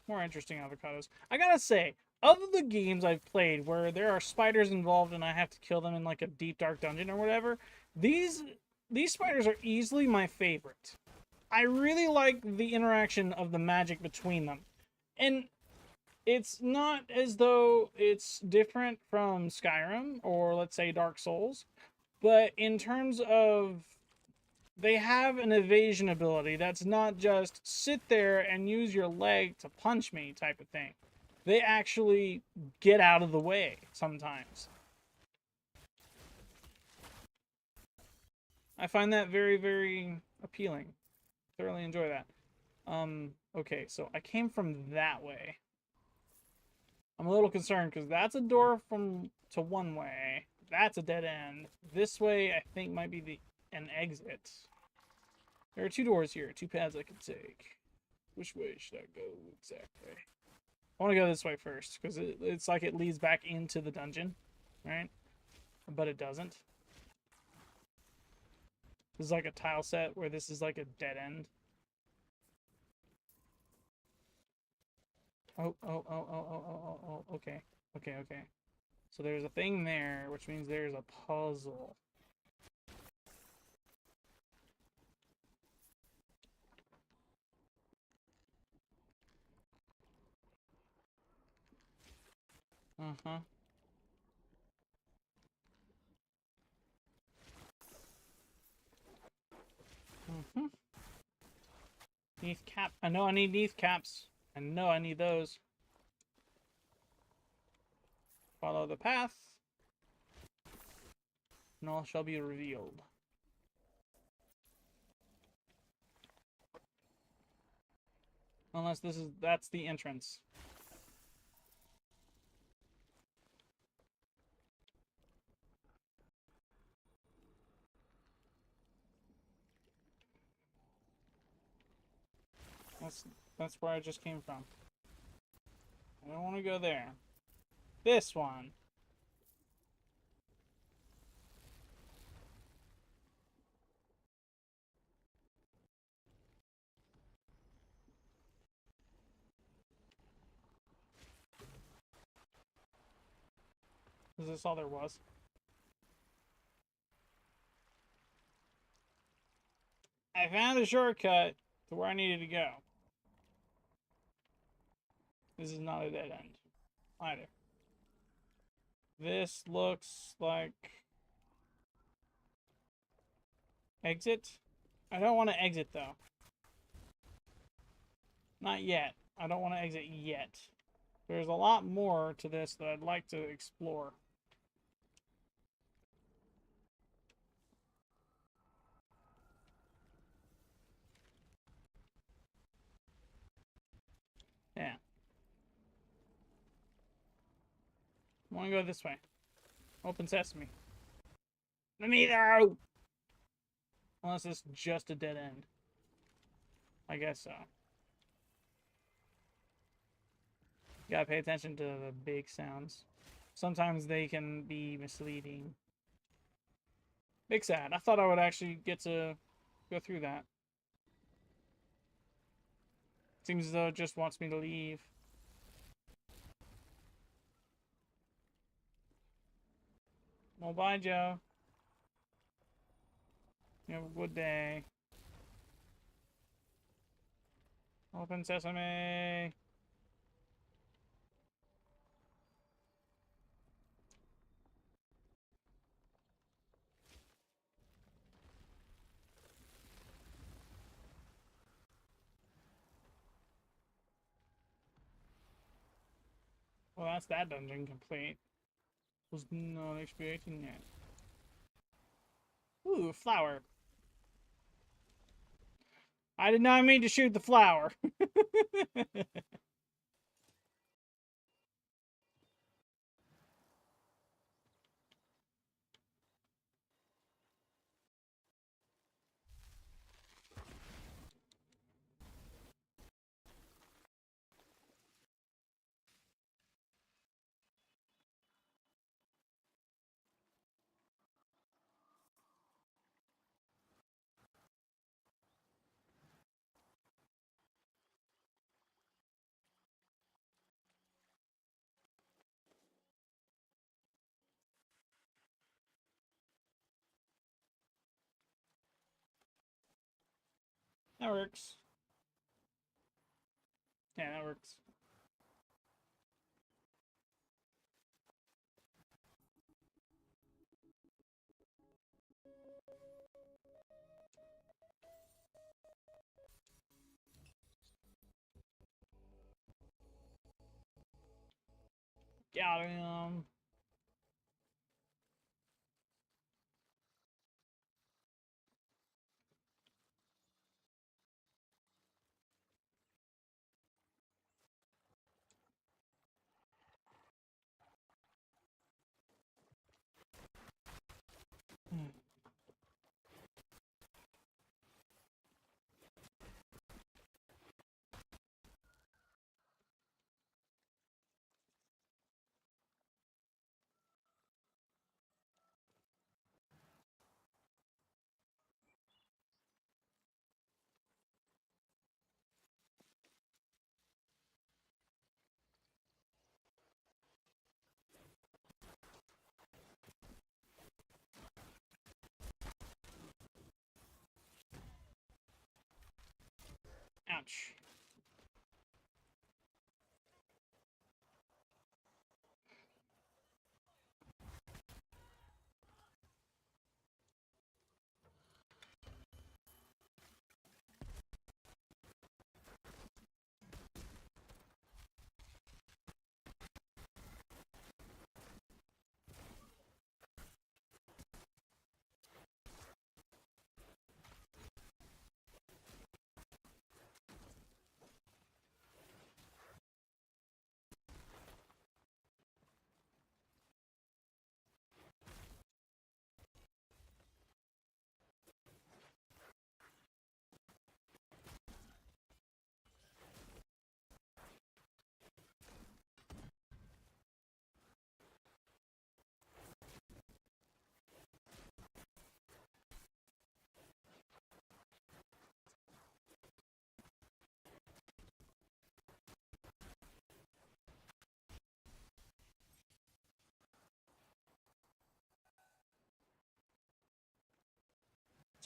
more interesting avocados. I gotta say, of the games I've played where there are spiders involved and I have to kill them in like a deep dark dungeon or whatever, these spiders are easily my favorite. I really like the interaction of the magic between them. And it's not as though it's different from Skyrim or let's say Dark Souls, but in terms of they have an evasion ability that's not just sit there and use your leg to punch me type of thing. They actually get out of the way sometimes. I find that very, very appealing. Thoroughly enjoy that. Okay, so I came from that way. I'm a little concerned because that's a door to one way. That's a dead end. This way, I think, might be an exit. There are two doors here, two paths I can take. Which way should I go exactly? I want to go this way first, because it's like it leads back into the dungeon, right? But it doesn't. This is like a tile set where this is like a dead end. Oh, okay. Okay. So there's a thing there, which means there's a puzzle. Uh-huh. Mm-hmm. Neath cap. I know I need Neath caps. I know I need those. Follow the path. And all shall be revealed. Unless that's the entrance. That's where I just came from. I don't want to go there. This one. Is this all there was? I found a shortcut to where I needed to go. This is not a dead end either. This looks like exit. I don't want to exit though. Not yet. I don't want to exit yet. There's a lot more to this that I'd like to explore. want to go this way. Open sesame. Neither! Unless it's just a dead end. I guess so. Gotta pay attention to the big sounds. Sometimes they can be misleading. Big sad. I thought I would actually get to go through that. Seems as though it just wants me to leave. Well, bye, Joe. You have a good day. Open sesame. Well, that's that dungeon complete. Was not expecting that. Ooh, flower. I did not mean to shoot the flower. That works. Yeah, that works. Got him. Ouch.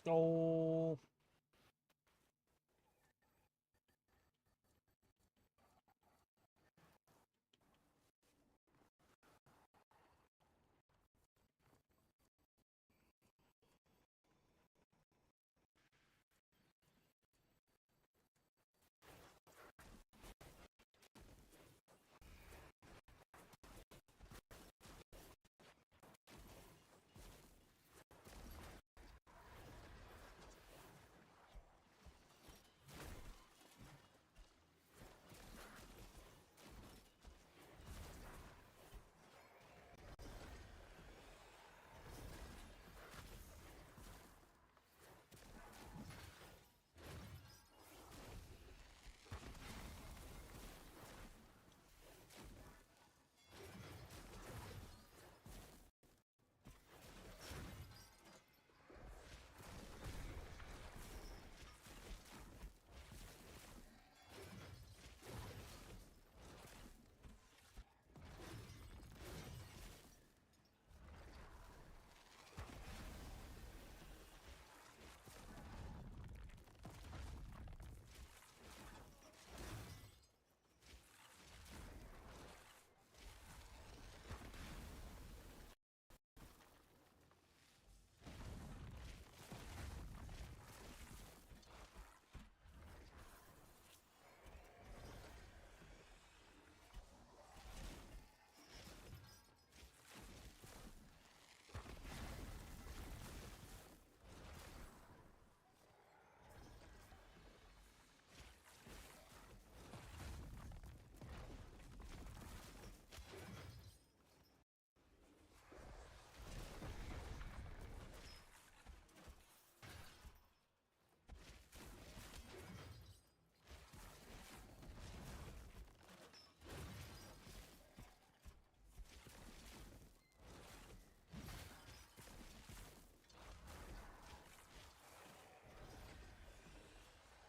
Let's go.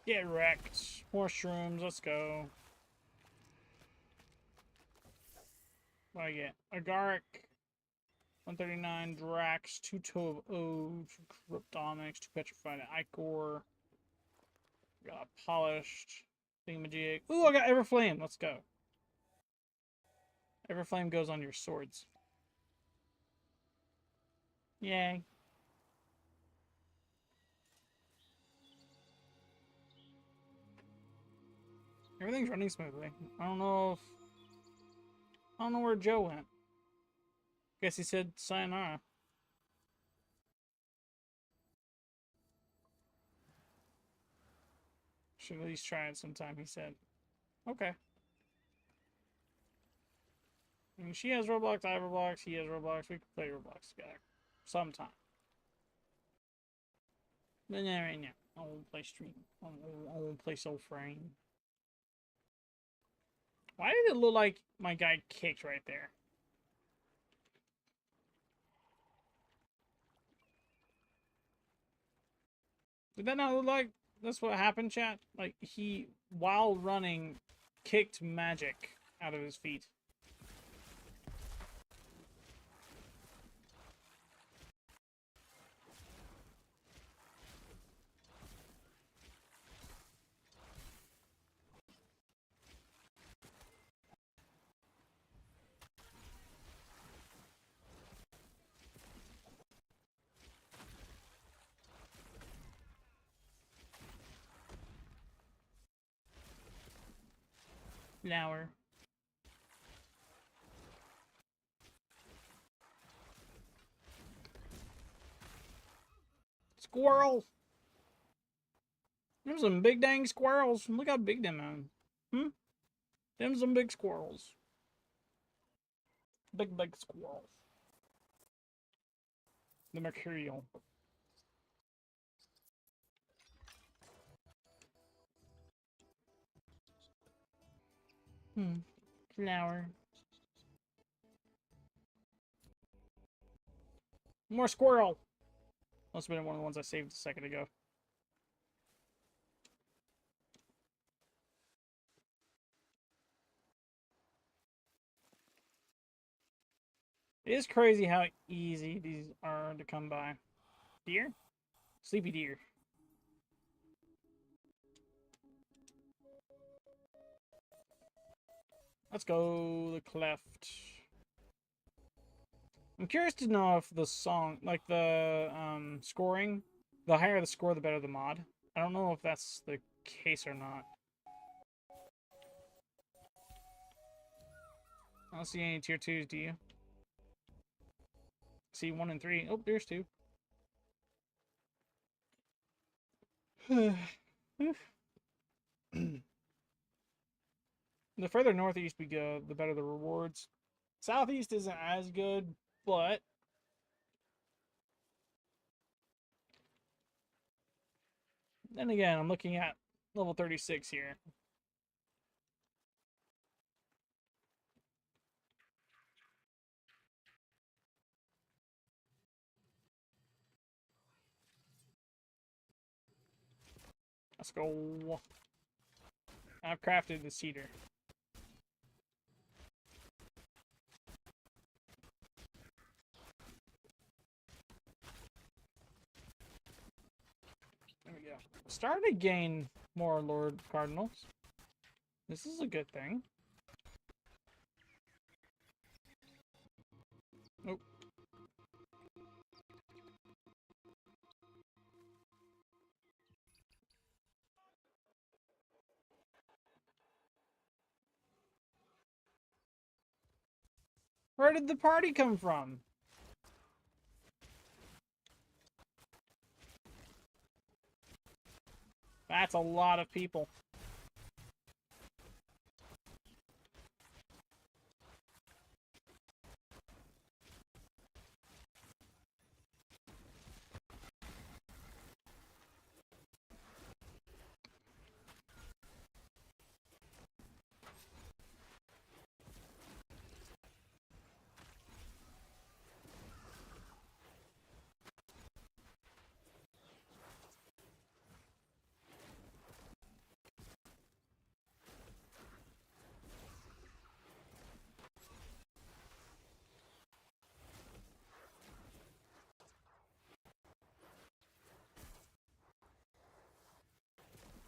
Get wrecked. More shrooms. Let's go. What do I get? Agaric. 139 Drax. 2 Tove O. 2 Cryptomics. 2 Petrified Icor. Got Polished. Thingamajig. Ooh, I got Everflame. Let's go. Everflame goes on your swords. Yay. Everything's running smoothly. I don't know where Joe went. Guess he said sayonara. Should at least try it sometime, he said. Okay. I mean, she has Roblox, I have Roblox, he has Roblox. We can play Roblox together. Sometime. But not right now. I won't play stream. I won't play Soul Frame. Why did it look like my guy kicked right there? Did that not look like that's what happened, chat? Like, he, while running, kicked magic out of his feet. Flower. Squirrel! Them some big dang squirrels. Look how big them are. Them some big squirrels. Big squirrels. The Mercurial. Flower. More squirrel! Must have been one of the ones I saved a second ago. It is crazy how easy these are to come by. Deer? Sleepy deer. Let's go the cleft. I'm curious to know if the song, like the scoring, the higher the score, the better the mod. I don't know if that's the case or not. I don't see any tier 2s, do you? See 1 and 3. Oh, there's 2. The further northeast we go, the better the rewards. Southeast isn't as good, but then again, I'm looking at level 36 here. Let's go. I've crafted the cedar. There we go. Starting to gain more Lord Cardinals. This is a good thing. Nope. Where did the party come from? That's a lot of people.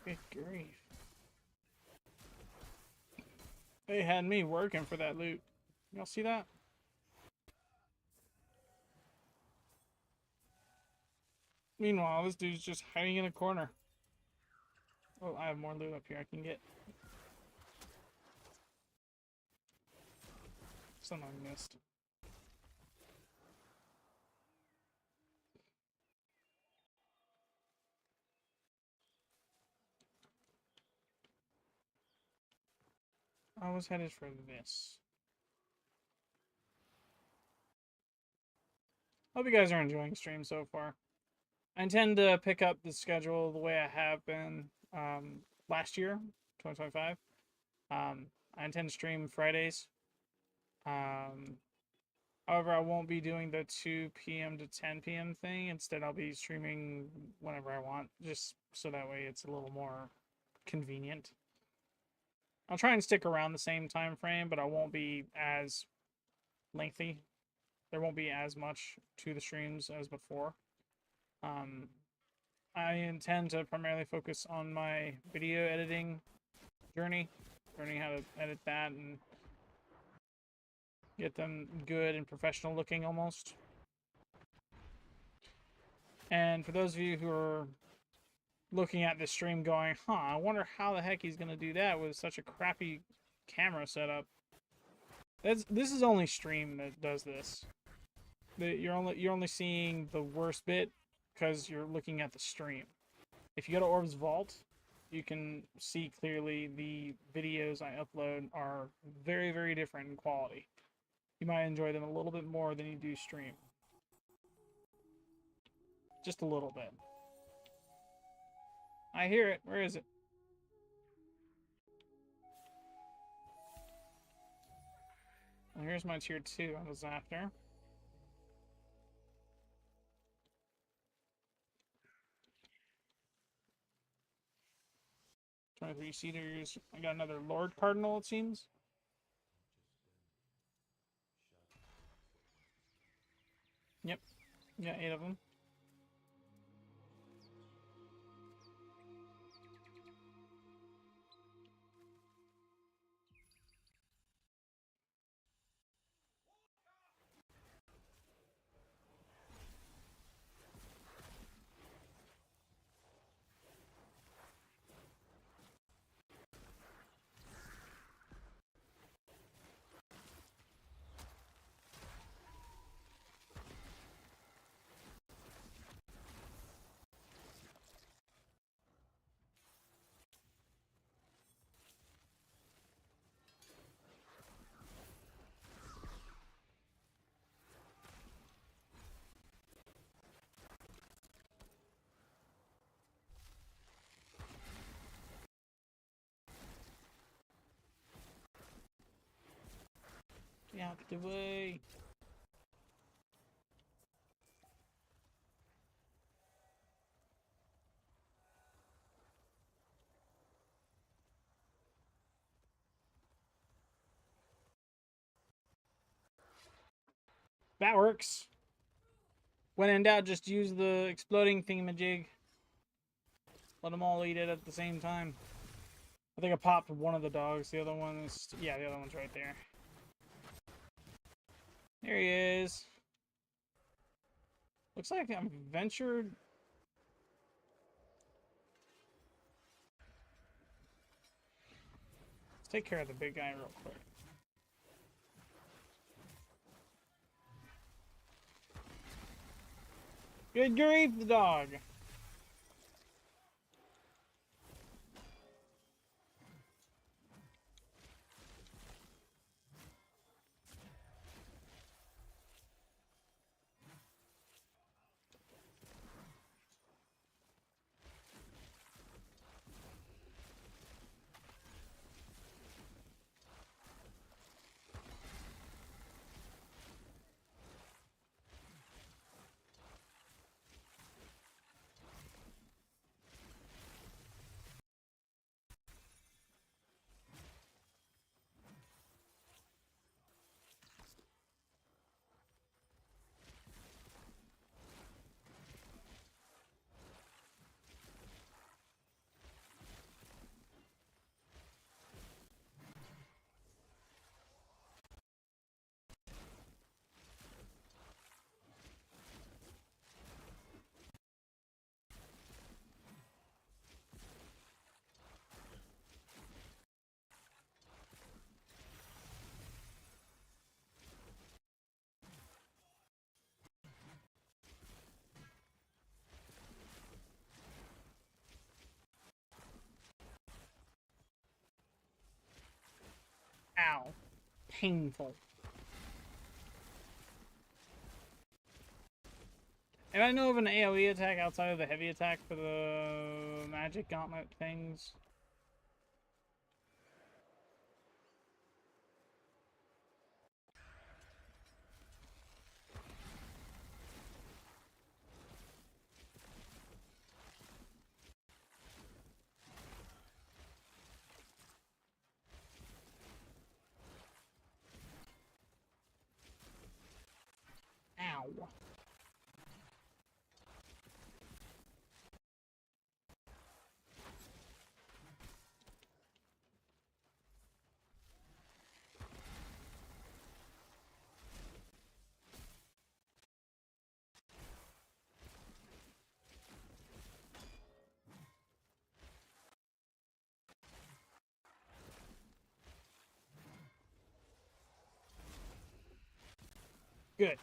Good grief. They had me working for that loot. Y'all see that? Meanwhile, this dude's just hiding in a corner. Oh, I have more loot up here I can get. Something I missed. I was headed for this. Hope you guys are enjoying the stream so far. I intend to pick up the schedule the way I have been last year, 2025. I intend to stream Fridays. However, I won't be doing the 2 p.m. to 10 p.m. thing. Instead, I'll be streaming whenever I want, just so that way it's a little more convenient. I'll try and stick around the same time frame, but I won't be as lengthy. There won't be as much to the streams as before. I intend to primarily focus on my video editing journey, learning how to edit that and get them good and professional looking almost. And for those of you who are looking at this stream going, I wonder how the heck he's going to do that with such a crappy camera setup. This is only stream that does this. You're only seeing the worst bit because you're looking at the stream. If you go to Orb's Vault, you can see clearly the videos I upload are very, very different in quality. You might enjoy them a little bit more than you do stream. Just a little bit. I hear it. Where is it? Well, here's my tier 2 I was after. Three seaters. I got another Lord Cardinal, it seems. Yep. Yeah, 8 of them. Get out the way. That works. When in doubt, just use the exploding thingamajig. Let them all eat it at the same time. I think I popped one of the dogs. The other one is... yeah, the other one's right there. There he is. Looks like I'm ventured... Let's take care of the big guy real quick. Good grief, the dog! Ow. Painful. And I know of an AoE attack outside of the heavy attack for the magic gauntlet things. Ow. Good.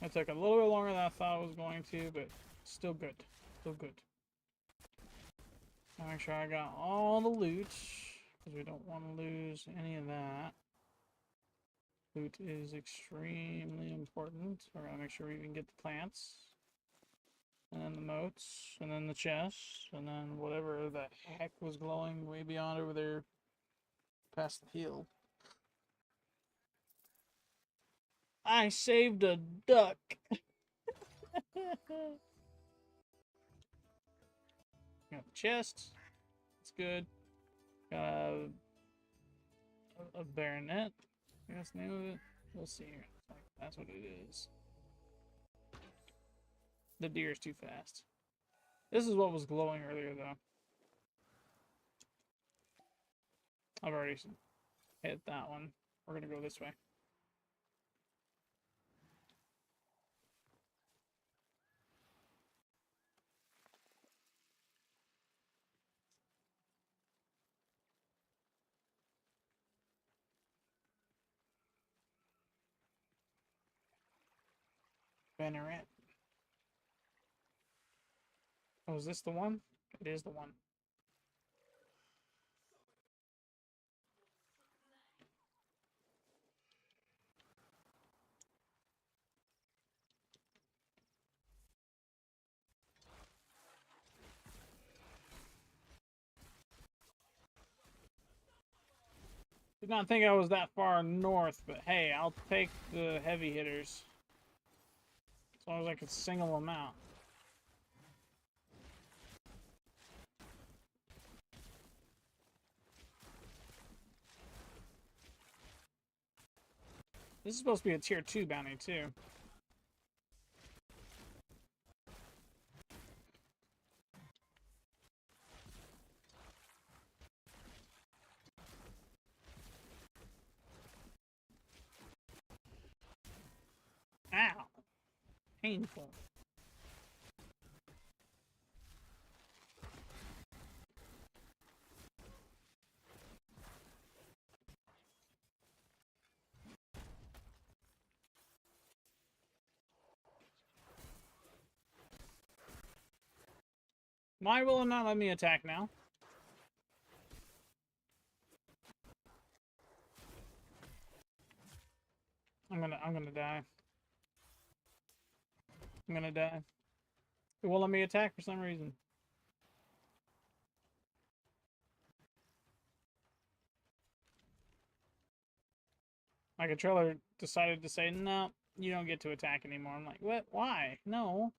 That took a little bit longer than I thought it was going to, but still good. Still good. I'll make sure I got all the loot, because we don't want to lose any of that. Loot is extremely important. We're going to make sure we can get the plants. And then the moats, and then the chests, and then whatever the heck was glowing way beyond over there past the hill. I saved a duck! Got the chest. That's good. Got a baronet. I guess the name of it. We'll see here. That's what it is. The deer's too fast. This is what was glowing earlier, though. I've already hit that one. We're gonna go this way. Banneret. Oh, is this the one? It is the one. Did not think I was that far north, but hey, I'll take the heavy hitters. As long as I can single them out. This is supposed to be a tier 2 bounty, too. Ow. Painful. Why will it not let me attack now? I'm gonna die. I'm gonna die. It won't let me attack for some reason. My controller decided to say, no, you don't get to attack anymore. I'm like, what? Why? No.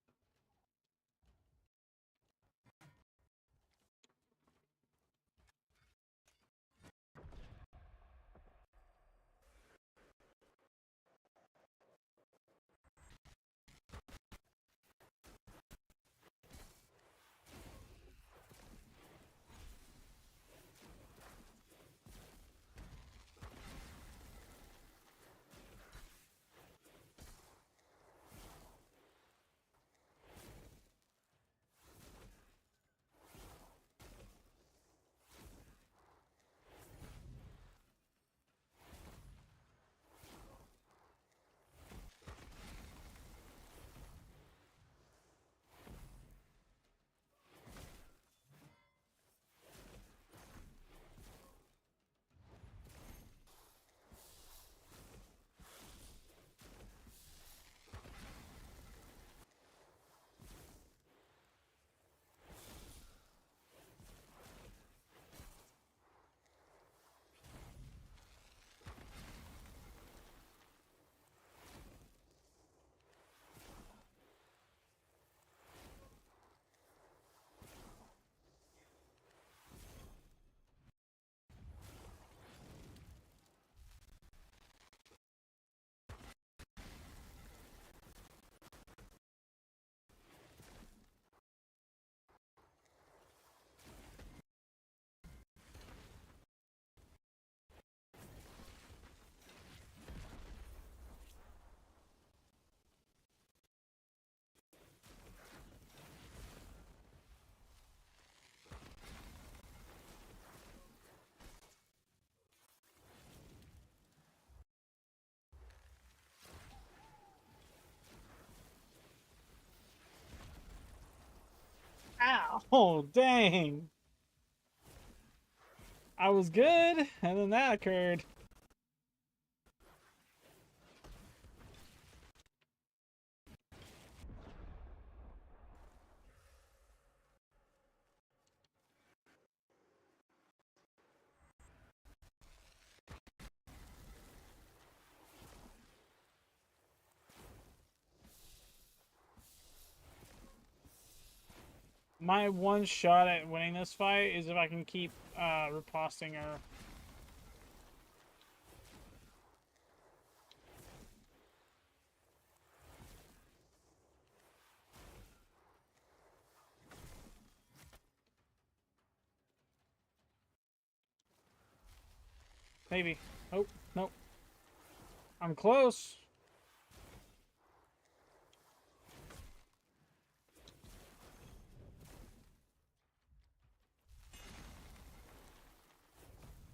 Oh, dang. I was good, and then that occurred. My one shot at winning this fight is if I can keep riposting her. Maybe. Oh, nope. I'm close.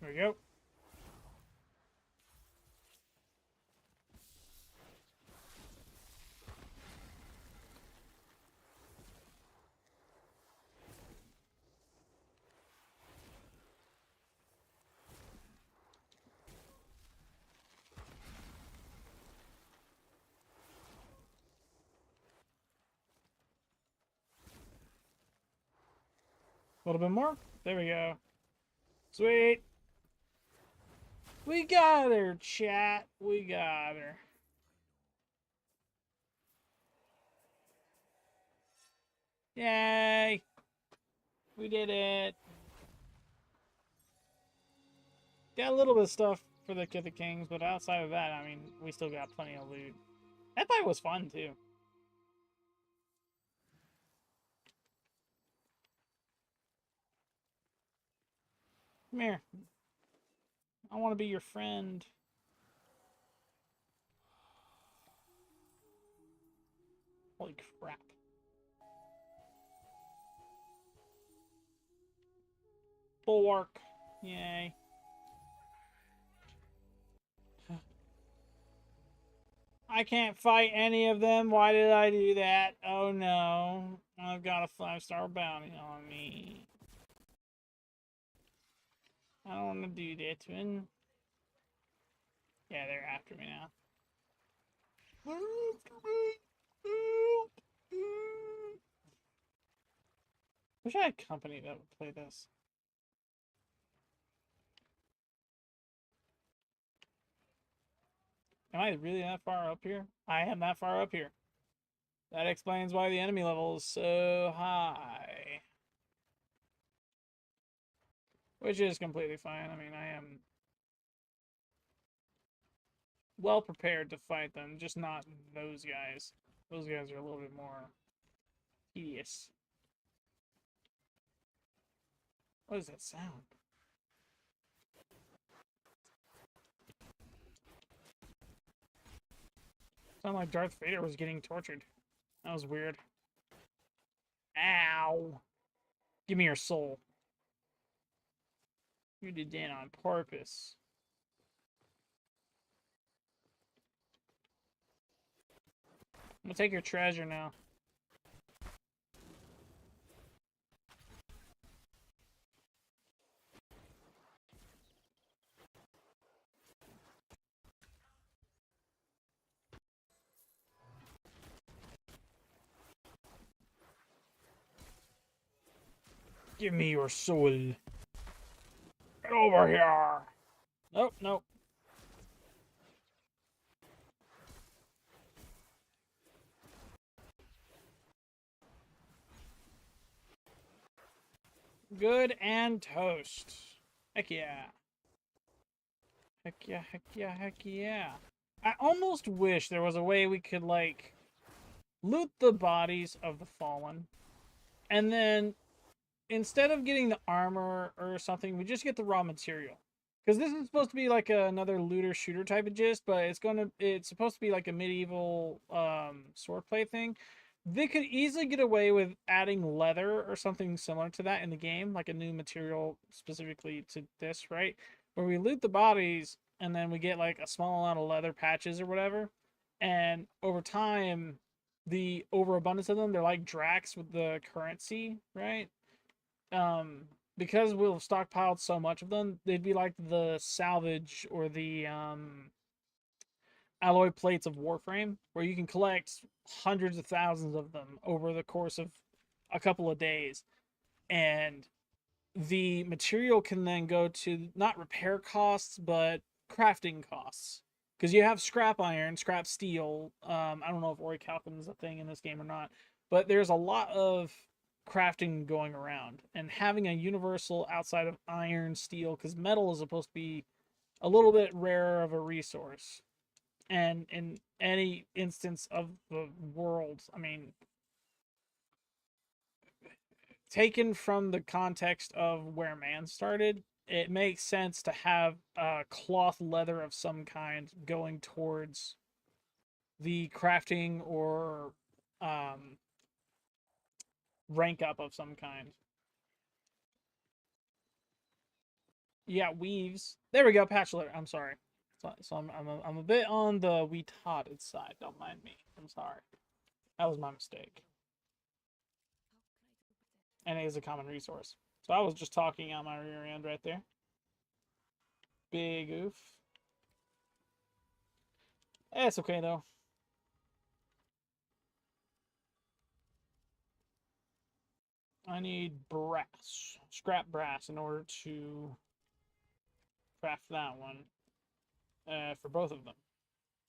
There we go. A little bit more. There we go. Sweet. We got her, chat. We got her. Yay. We did it. Got a little bit of stuff for the Kith of Kings, but outside of that, I mean, we still got plenty of loot. That fight was fun, too. Come here. I want to be your friend. Holy crap. Bulwark. Yay. I can't fight any of them. Why did I do that? Oh no. I've got a 5-star bounty on me. I don't want to do that, twin. Yeah, they're after me now. Wish I had company that would play this. Am I really that far up here? I am that far up here. That explains why the enemy level is so high. Which is completely fine. I mean, I am well prepared to fight them, just not those guys. Those guys are a little bit more tedious. What is that sound? Sound like Darth Vader was getting tortured. That was weird. Ow! Give me your soul. You did that on purpose. I'm gonna take your treasure now. Give me your soul. Get over here. Nope, nope. Good and toast. Heck yeah. Heck yeah, heck yeah, heck yeah. I almost wish there was a way we could, like, loot the bodies of the fallen. And then, instead of getting the armor or something, we just get the raw material. Because this is supposed to be like another looter shooter type of gist, but it's supposed to be like a medieval swordplay thing. They could easily get away with adding leather or something similar to that in the game, like a new material specifically to this, right? Where we loot the bodies and then we get like a small amount of leather patches or whatever. And over time, the overabundance of them. They're like Drax with the currency, right? Um, because we'll have stockpiled so much of them, they'd be like the salvage or the alloy plates of Warframe, where you can collect hundreds of thousands of them over the course of a couple of days. And the material can then go to not repair costs, but crafting costs. Because you have scrap iron, scrap steel. I don't know if orichalcum is a thing in this game or not, but there's a lot of crafting going around. And having a universal outside of iron, steel, because metal is supposed to be a little bit rarer of a resource. And in any instance of the world, I mean, taken from the context of where man started, it makes sense to have cloth leather of some kind going towards the crafting or um, rank up of some kind. Yeah, weaves. There we go, patch leather. I'm sorry. So I'm a bit on the we totted side. Don't mind me. I'm sorry. That was my mistake. And it is a common resource. So I was just talking on my rear end right there. Big oof. It's okay though. I need brass, scrap brass, in order to craft that one for both of them,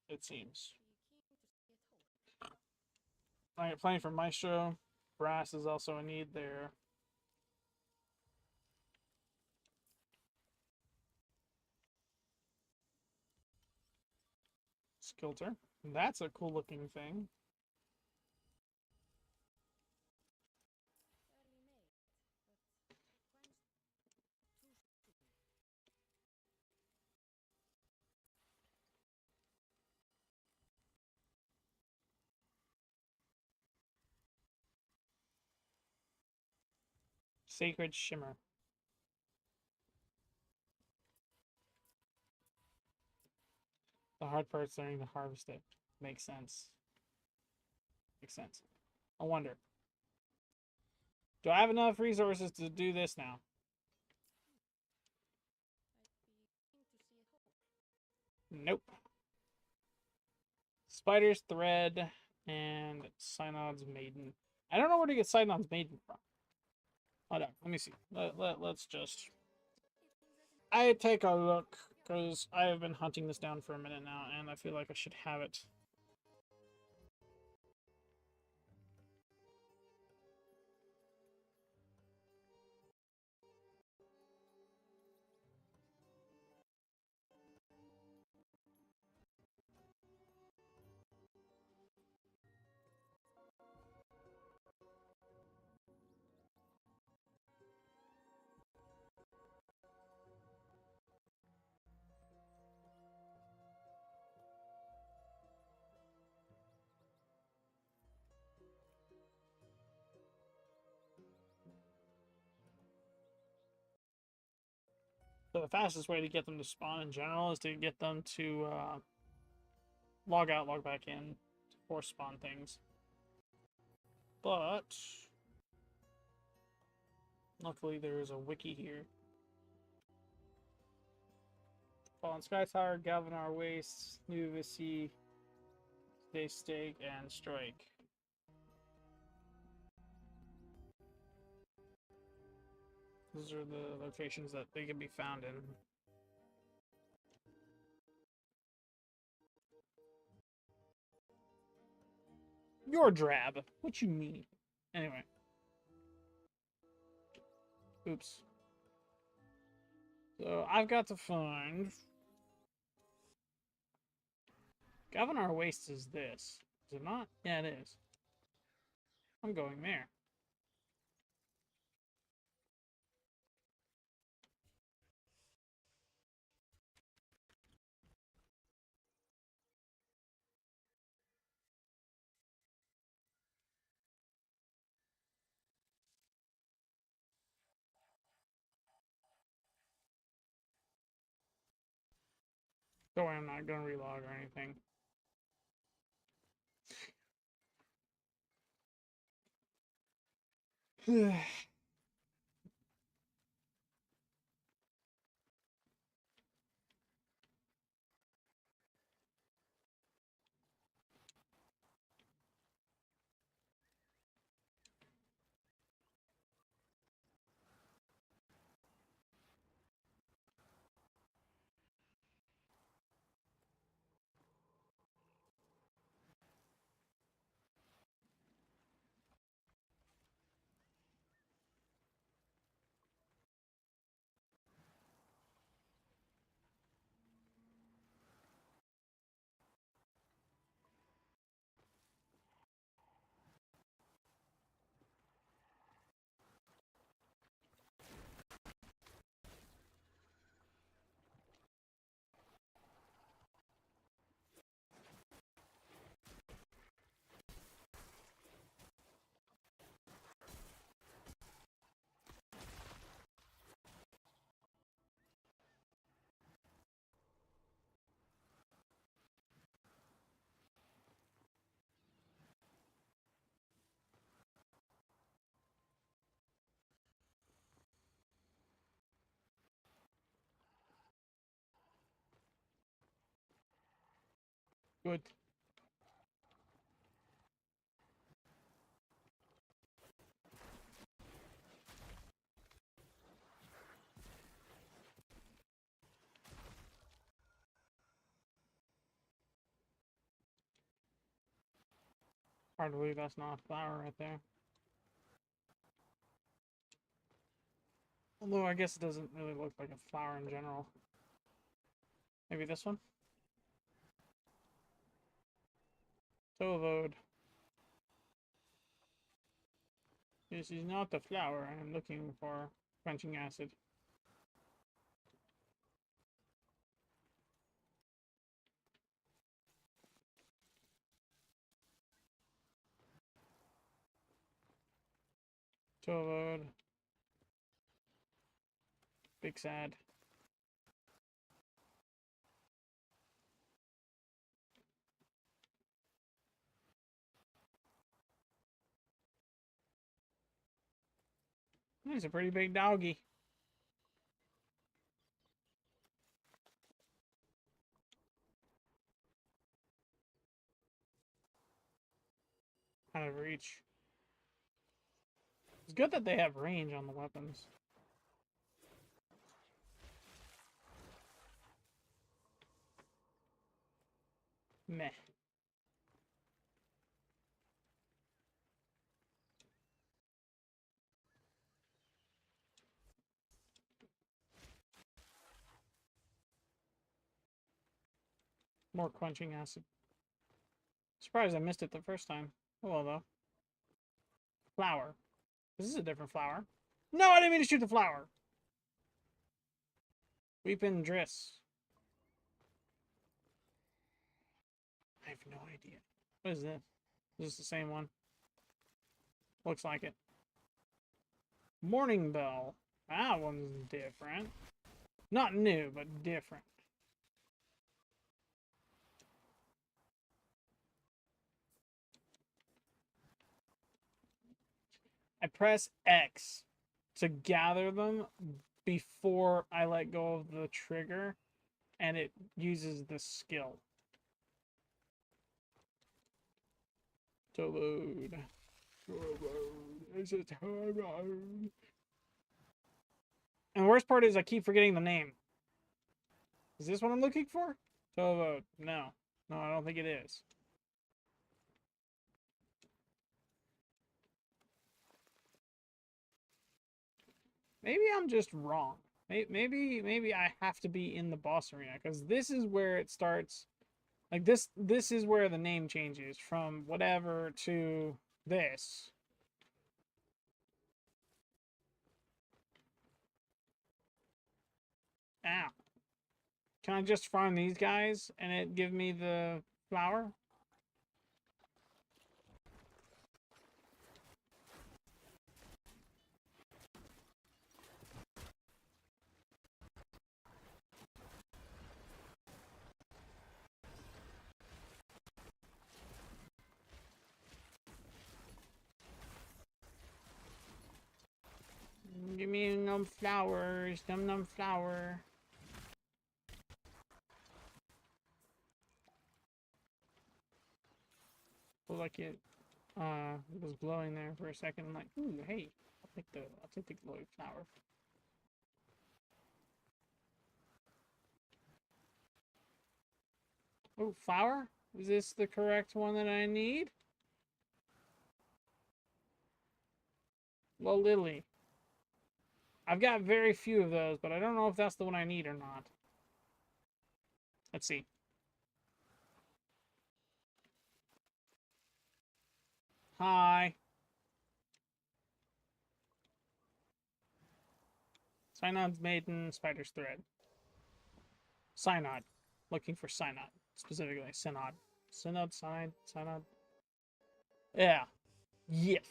it seems. Alright, playing for Maestro. Brass is also a need there. Skilter. That's a cool looking thing. Sacred Shimmer. The hard part's learning to harvest it. Makes sense. Makes sense. I wonder. Do I have enough resources to do this now? Nope. Spider's Thread and Synod's Maiden. I don't know where to get Synod's Maiden from. Hold on, let me see. Let's just... I take a look, because I have been hunting this down for a minute now, and I feel like I should have it. So the fastest way to get them to spawn in general is to get them to log out, log back in, to force spawn things. But luckily there is a wiki here. Fallen Sky Tower, Galvanar Waste, New Vissi, Stay Stake, and Strike. Those are the locations that they can be found in. You're drab. What you mean? Anyway. Oops. So I've got to find... Galvanar Waste is this. Is it not? Yeah, it is. I'm going there. Don't worry, I'm not going to relog or anything. Good. Hard to believe that's not a flower right there. Although I guess it doesn't really look like a flower in general. Maybe this one? Tovode. This is not the flower I am looking for. Quenching acid. Tovode. Big sad. He's a pretty big doggy. Out of reach. It's good that they have range on the weapons. Meh. More quenching acid. Surprised I missed it the first time. Oh well, though. Flower. This is a different flower. No, I didn't mean to shoot the flower. Weeping Driss. I have no idea. What is this? Is this the same one? Looks like it. Morning Bell. That one's different. Not new, but different. I press X to gather them before I let go of the trigger, and it uses the skill to load. It's a turbo. And the worst part is I keep forgetting the name. Is this what I'm looking for? Tovo. No. No, I don't think it is. Maybe I'm just wrong. Maybe I have to be in the boss arena, because this is where it starts. Like this is where the name changes from whatever to this. Ow. Can I just farm these guys and it give me the flower? num flowers. Num num flower. Looked like it was glowing there for a second. I'm like, ooh, hey, I'll take the glowing flower. Oh, flower? Is this the correct one that I need? Well, lily. I've got very few of those, but I don't know if that's the one I need or not. Let's see. Hi. Synod's maiden, spider's thread. Synod. Looking for synod. Specifically, synod. Synod, synod. Yeah. Yes.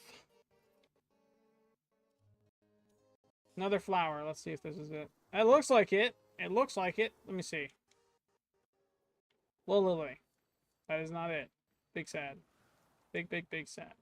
Another flower. Let's see if this is it. It looks like it. It looks like it. Let me see. Little lily. That is not it. Big sad. Big, big, big sad.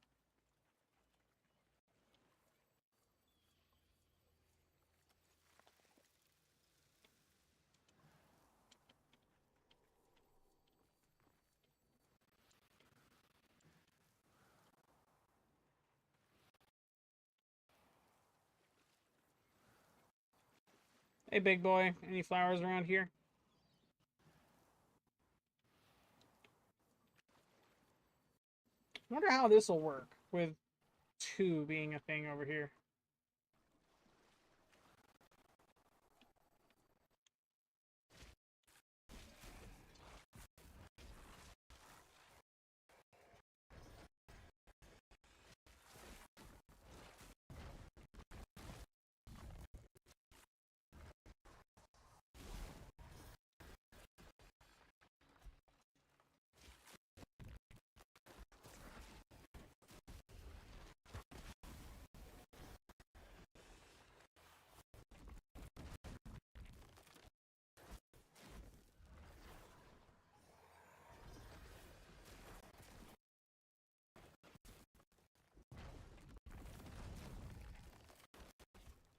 Hey, big boy. Any flowers around here? I wonder how this will work with 2 being a thing over here.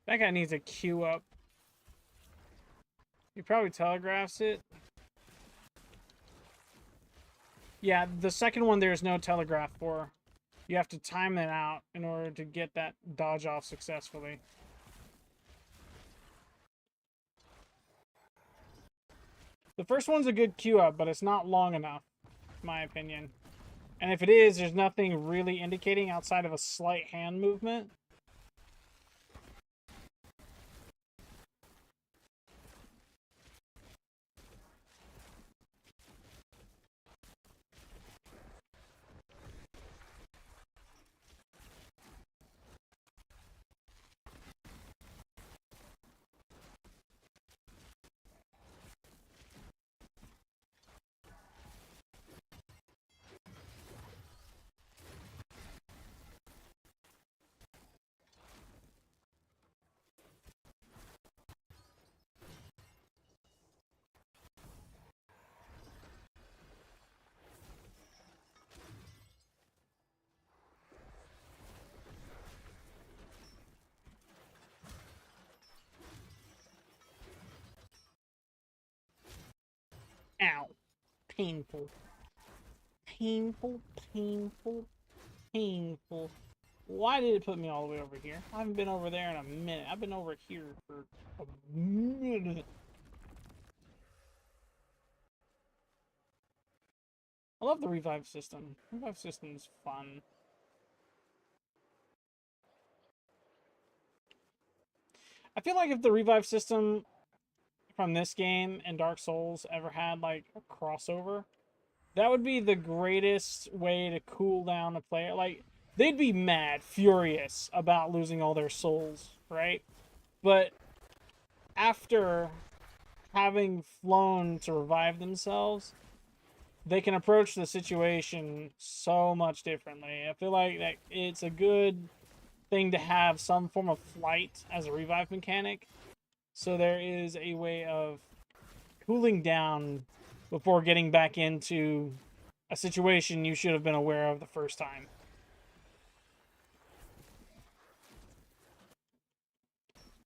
That guy needs a queue up. He probably telegraphs it. Yeah, the second one there's no telegraph for. You have to time it out in order to get that dodge off successfully. The first one's a good queue up, but it's not long enough, in my opinion. And if it is, there's nothing really indicating outside of a slight hand movement. Ow. Painful. Painful, painful, painful. Why did it put me all the way over here? I haven't been over there in a minute. I've been over here for a minute. I love the revive system. Revive system's fun. I feel like if the revive system from this game and Dark Souls ever had like a crossover, that would be the greatest way to cool down a player. Like, they'd be mad, furious about losing all their souls, right? But after having flown to revive themselves, they can approach the situation so much differently. I feel like that it's a good thing to have some form of flight as a revive mechanic. So there is a way of cooling down before getting back into a situation you should have been aware of the first time.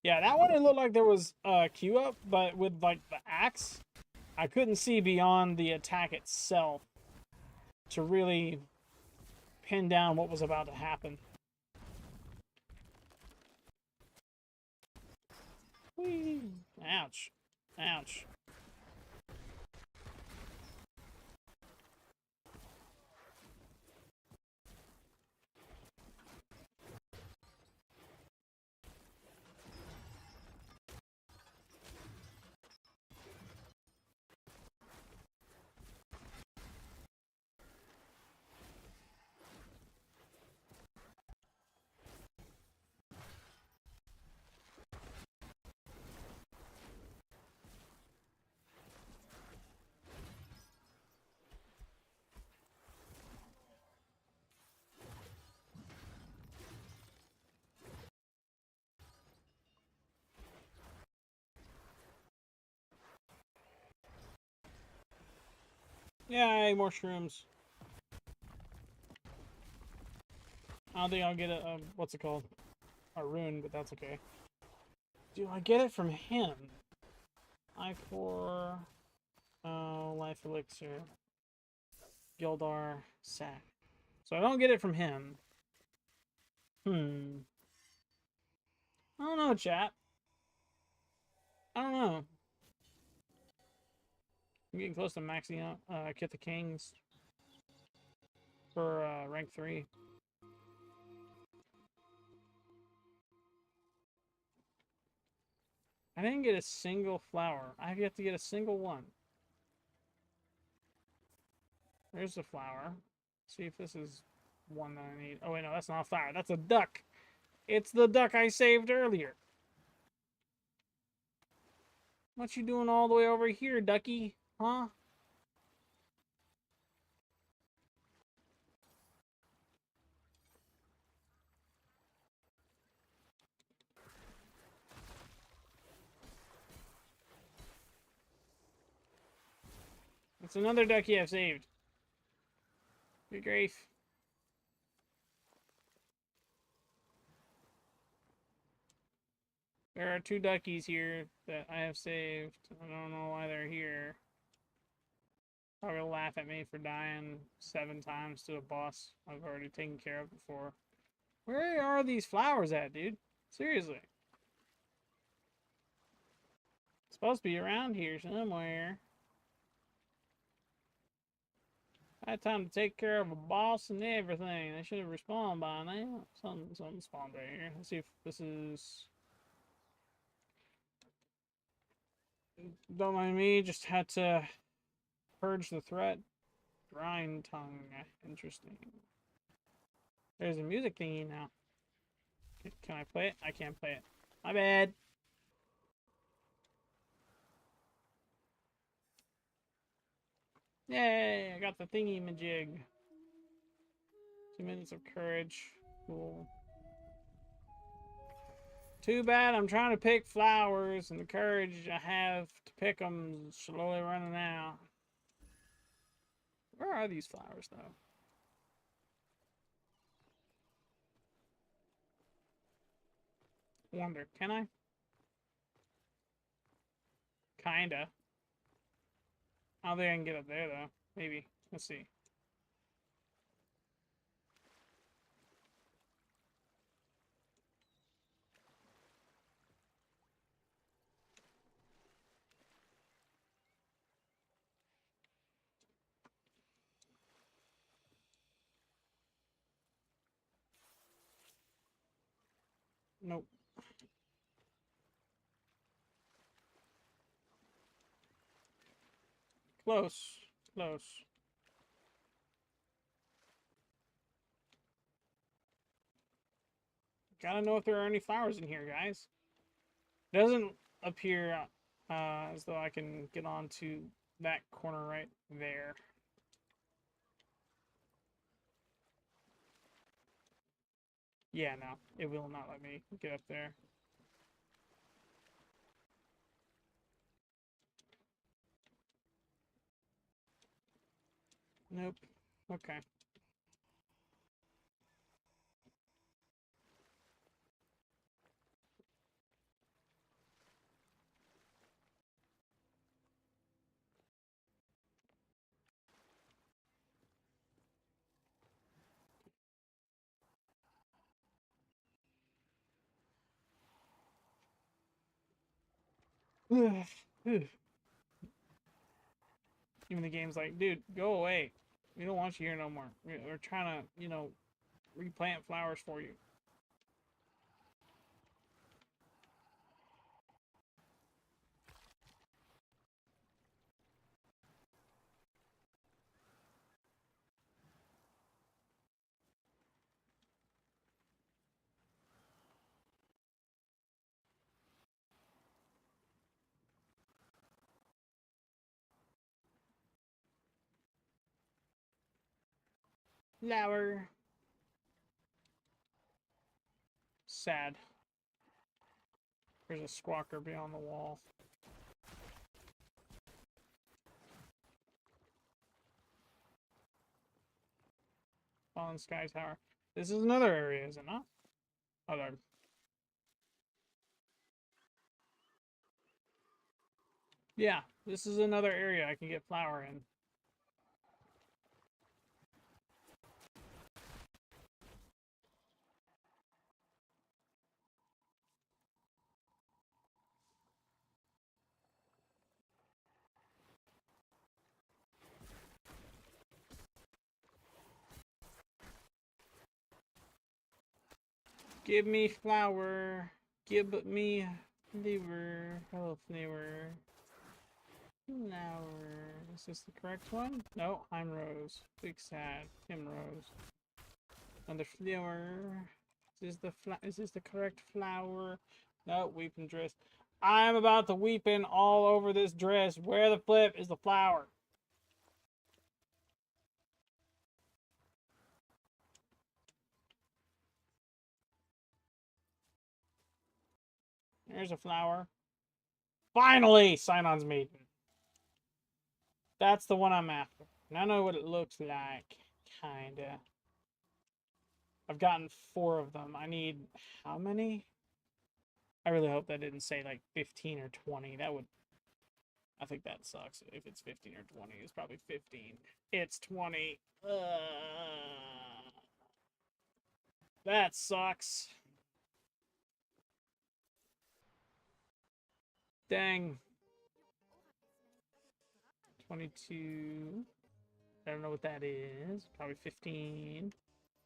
Yeah, that one it looked like there was a queue up, but with like the axe, I couldn't see beyond the attack itself to really pin down what was about to happen. Whee! Ouch. Ouch. Yay, more shrooms. I don't think I'll get a, what's it called? A rune, but that's okay. Do I get it from him? I4, Life Elixir, Gildar, Sack. So I don't get it from him. I don't know, chat. I don't know. I'm getting close to maxing out Kit the Kings for rank 3. I didn't get a single flower. I have yet to get a single one. There's the flower. See if this is one that I need. Oh, wait, no, that's not a flower. That's a duck. It's the duck I saved earlier. What you doing all the way over here, ducky? Huh? It's another ducky I've saved. Good grief. There are 2 duckies here that I have saved. I don't know why they're here. Probably laugh at me for dying 7 times to a boss I've already taken care of before. Where are these flowers at, dude? Seriously. It's supposed to be around here somewhere. I had time to take care of a boss and everything. They should have respawned by now. Something spawned right here. Let's see if this is... Don't mind me, just had to purge the threat. Grind tongue. Interesting. There's a music thingy now. Can I play it? I can't play it. My bad. Yay, I got the thingy majig. 2 minutes of courage. Cool. Too bad I'm trying to pick flowers and the courage I have to pick them is slowly running out. Where are these flowers, though? Wonder, can I? Kinda. I don't think I can get up there, though. Maybe. Let's see. Nope. Close. Close. Gotta know if there are any flowers in here, guys. Doesn't appear as though I can get onto that corner right there. Yeah, no. It will not let me get up there. Nope. Okay. Even the game's like, dude, go away. We don't want you here no more. We're trying to, replant flowers for you. Flower. Sad. There's a squawker beyond the wall. Fallen Sky Tower. This is another area, is it not? Other. Yeah, this is another area I can get flour in. Give me flour. Give me flavor. Hello, flavor. Flour. Is this the correct one? No, I'm Rose. Big sad. Tim Rose. Another flower. Is this the correct flower? No, weeping dress. I'm about to weeping all over this dress. Where the flip is the flower? There's a flower. Finally! Sinon's Maiden. That's the one I'm after. And I know what it looks like. Kinda. I've gotten 4 of them. I need... how many? I really hope that didn't say like 15 or 20. That would... I think that sucks. If it's 15 or 20, it's probably 15. It's 20. That sucks. Dang. 22. I don't know what that is. Probably 15.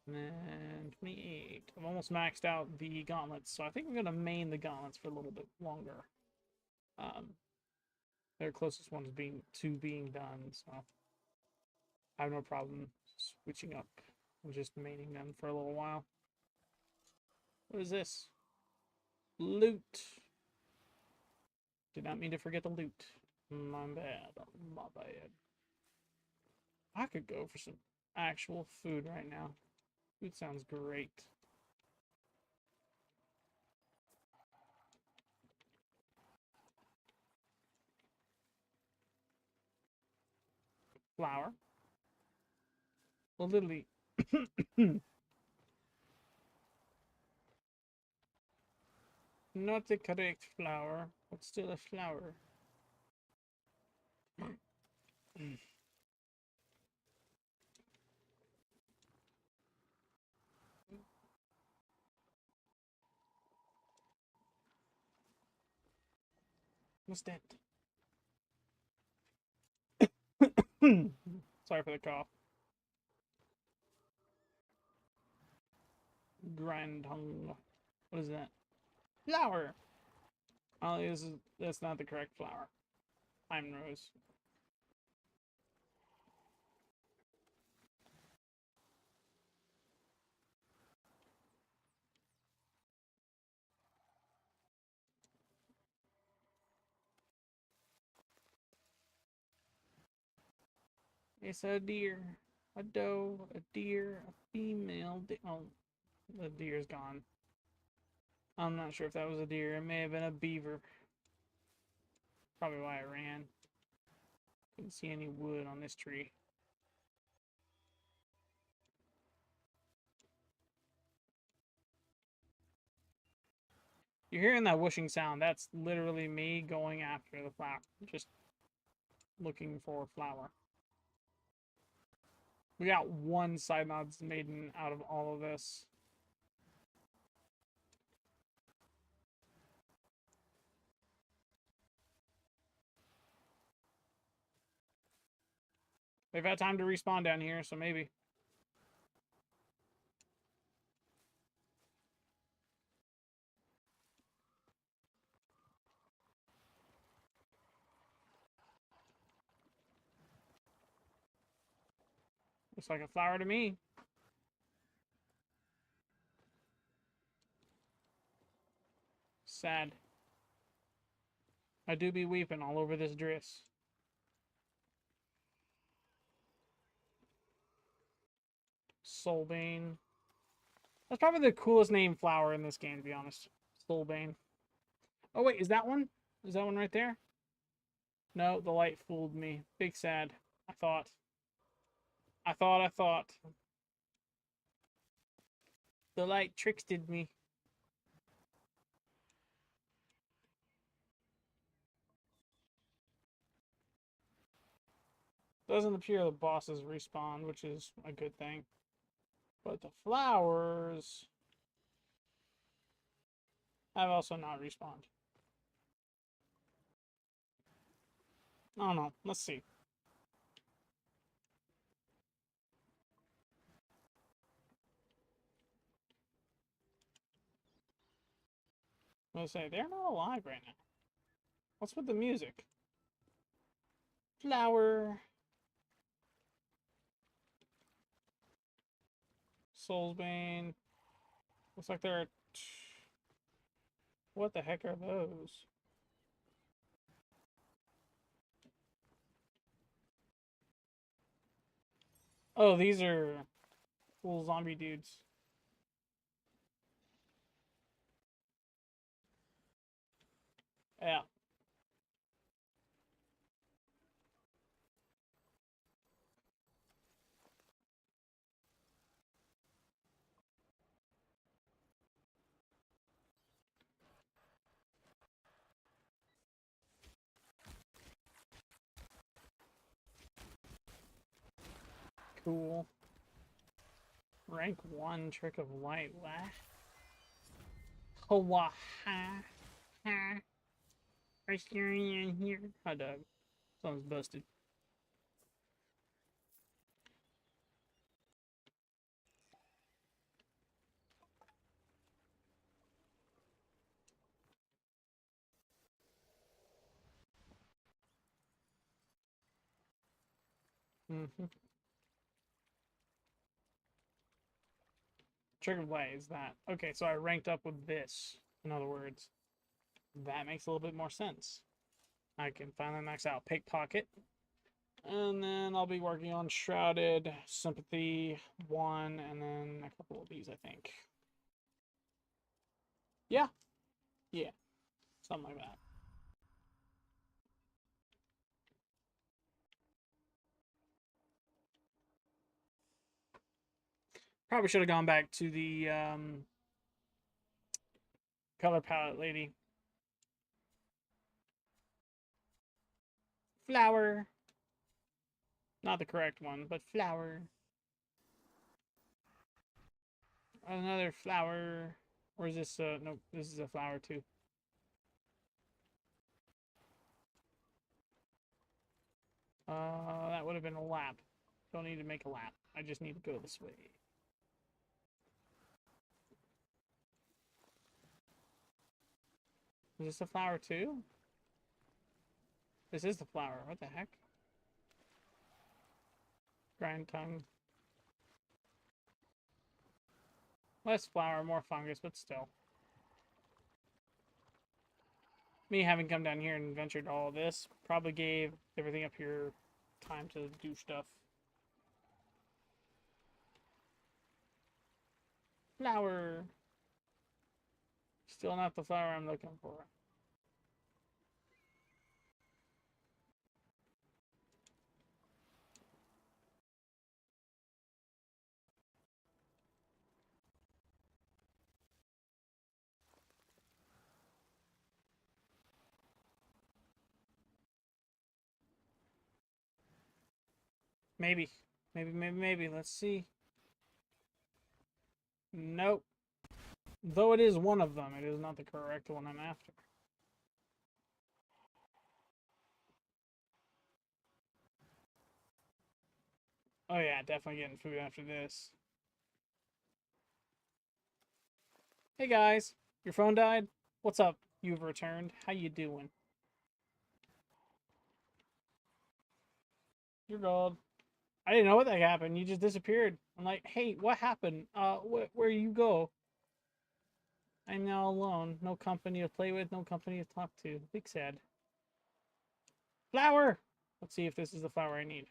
And then 28. I've almost maxed out the gauntlets, so I think I'm going to main the gauntlets for a little bit longer. Their closest ones being done, so I have no problem switching up and just maining them for a little while. What is this? Loot. Did not mean to forget the loot. My bad. My bad. I could go for some actual food right now. Food sounds great. Flour. Well, literally. Not the correct flour, but still a flower. What's that? Sorry for the cough. Grind hung. What is that? Flour. Oh, that's not the correct flour. I'm Rose. It's a deer, a doe, a deer, a female. Oh, the deer's gone. I'm not sure if that was a deer. It may have been a beaver. Probably why I ran. Couldn't see any wood on this tree. You're hearing that whooshing sound. That's literally me going after the flower. Just looking for flower. We got 1 Synod's Maiden out of all of this. They've had time to respawn down here, so maybe. Looks like a flower to me. Sad. I do be weeping all over this dress. Soulbane. That's probably the coolest name flower in this game, to be honest. Soulbane. Oh, wait, is that one? Is that one right there? No, the light fooled me. Big sad. I thought. The light tricksted me. Doesn't appear the bosses respawn, which is a good thing. But the flowers have also not respawned. I don't know. Let's see. I'm gonna say they're not alive right now. What's with the music? Flower. Soulsbane. Looks like there are... What the heck are those? Oh, these are little zombie dudes. Yeah. Cool. Rank 1 Trick of Light. What? Hawa ha ha. Are you in here? Hot dog. Someone's busted. Trick of Light is that. Okay, so I ranked up with this. In other words, that makes a little bit more sense. I can finally max out Pickpocket. And then I'll be working on Shrouded, Sympathy 1, and then a couple of these, I think. Yeah. Yeah. Something like that. Probably should have gone back to the color palette lady. Flower. Not the correct one, but flower. Another flower. Or is this, nope, this is a flower too. That would have been a lap. Don't need to make a lap. I just need to go this way. Is this a flower too? This is the flower. What the heck? Grind tongue. Less flower, more fungus, but still. Me having come down here and ventured all this probably gave everything up here time to do stuff. Flower. Still not the flower I'm looking for. Maybe. Maybe. Let's see. Nope. Though it is one of them, it is not the correct one I'm after. Oh yeah, definitely getting food after this. Hey guys, your phone died? What's up? You've returned. How you doing? You're gold. I didn't know what that happened. You just disappeared. I'm like, hey, what happened? Where you go? I'm now alone. No company to play with. No company to talk to. Big sad. Flower. Let's see if this is the flower I need.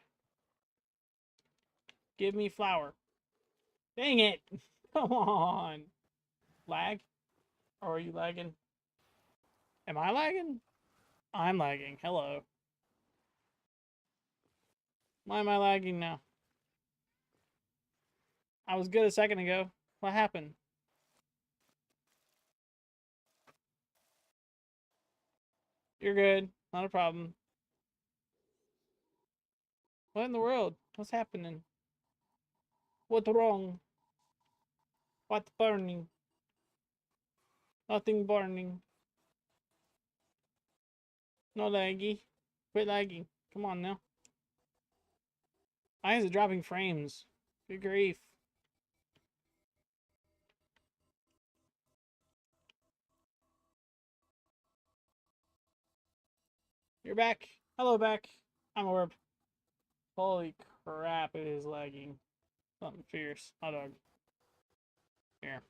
Give me flower. Dang it! Come on. Lag? Or are you lagging? Am I lagging? I'm lagging. Hello. Why am I lagging now? I was good a second ago. What happened? You're good. Not a problem. What in the world? What's happening? What's wrong? What's burning? Nothing burning. No laggy. Quit lagging. Come on now. Why is it dropping frames? Good grief. You're back. Hello, back. I'm Orb. Holy crap, it is lagging. Something fierce. Hot dog. Here.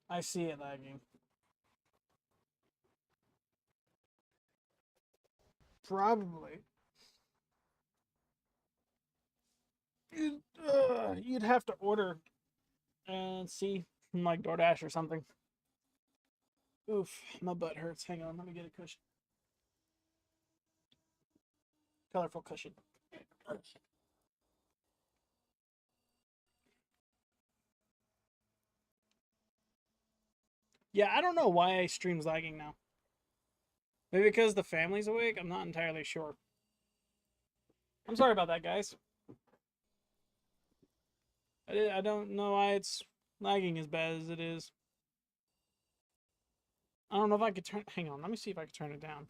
I see it lagging. Probably. You'd have to order and see from like DoorDash or something. Oof, my butt hurts. Hang on, let me get a cushion. Colorful cushion. Yeah, I don't know why stream's lagging now. Maybe because the family's awake? I'm not entirely sure. I'm sorry about that, guys. I don't know why it's lagging as bad as it is. I don't know if I could turn... Hang on, let me see if I can turn it down.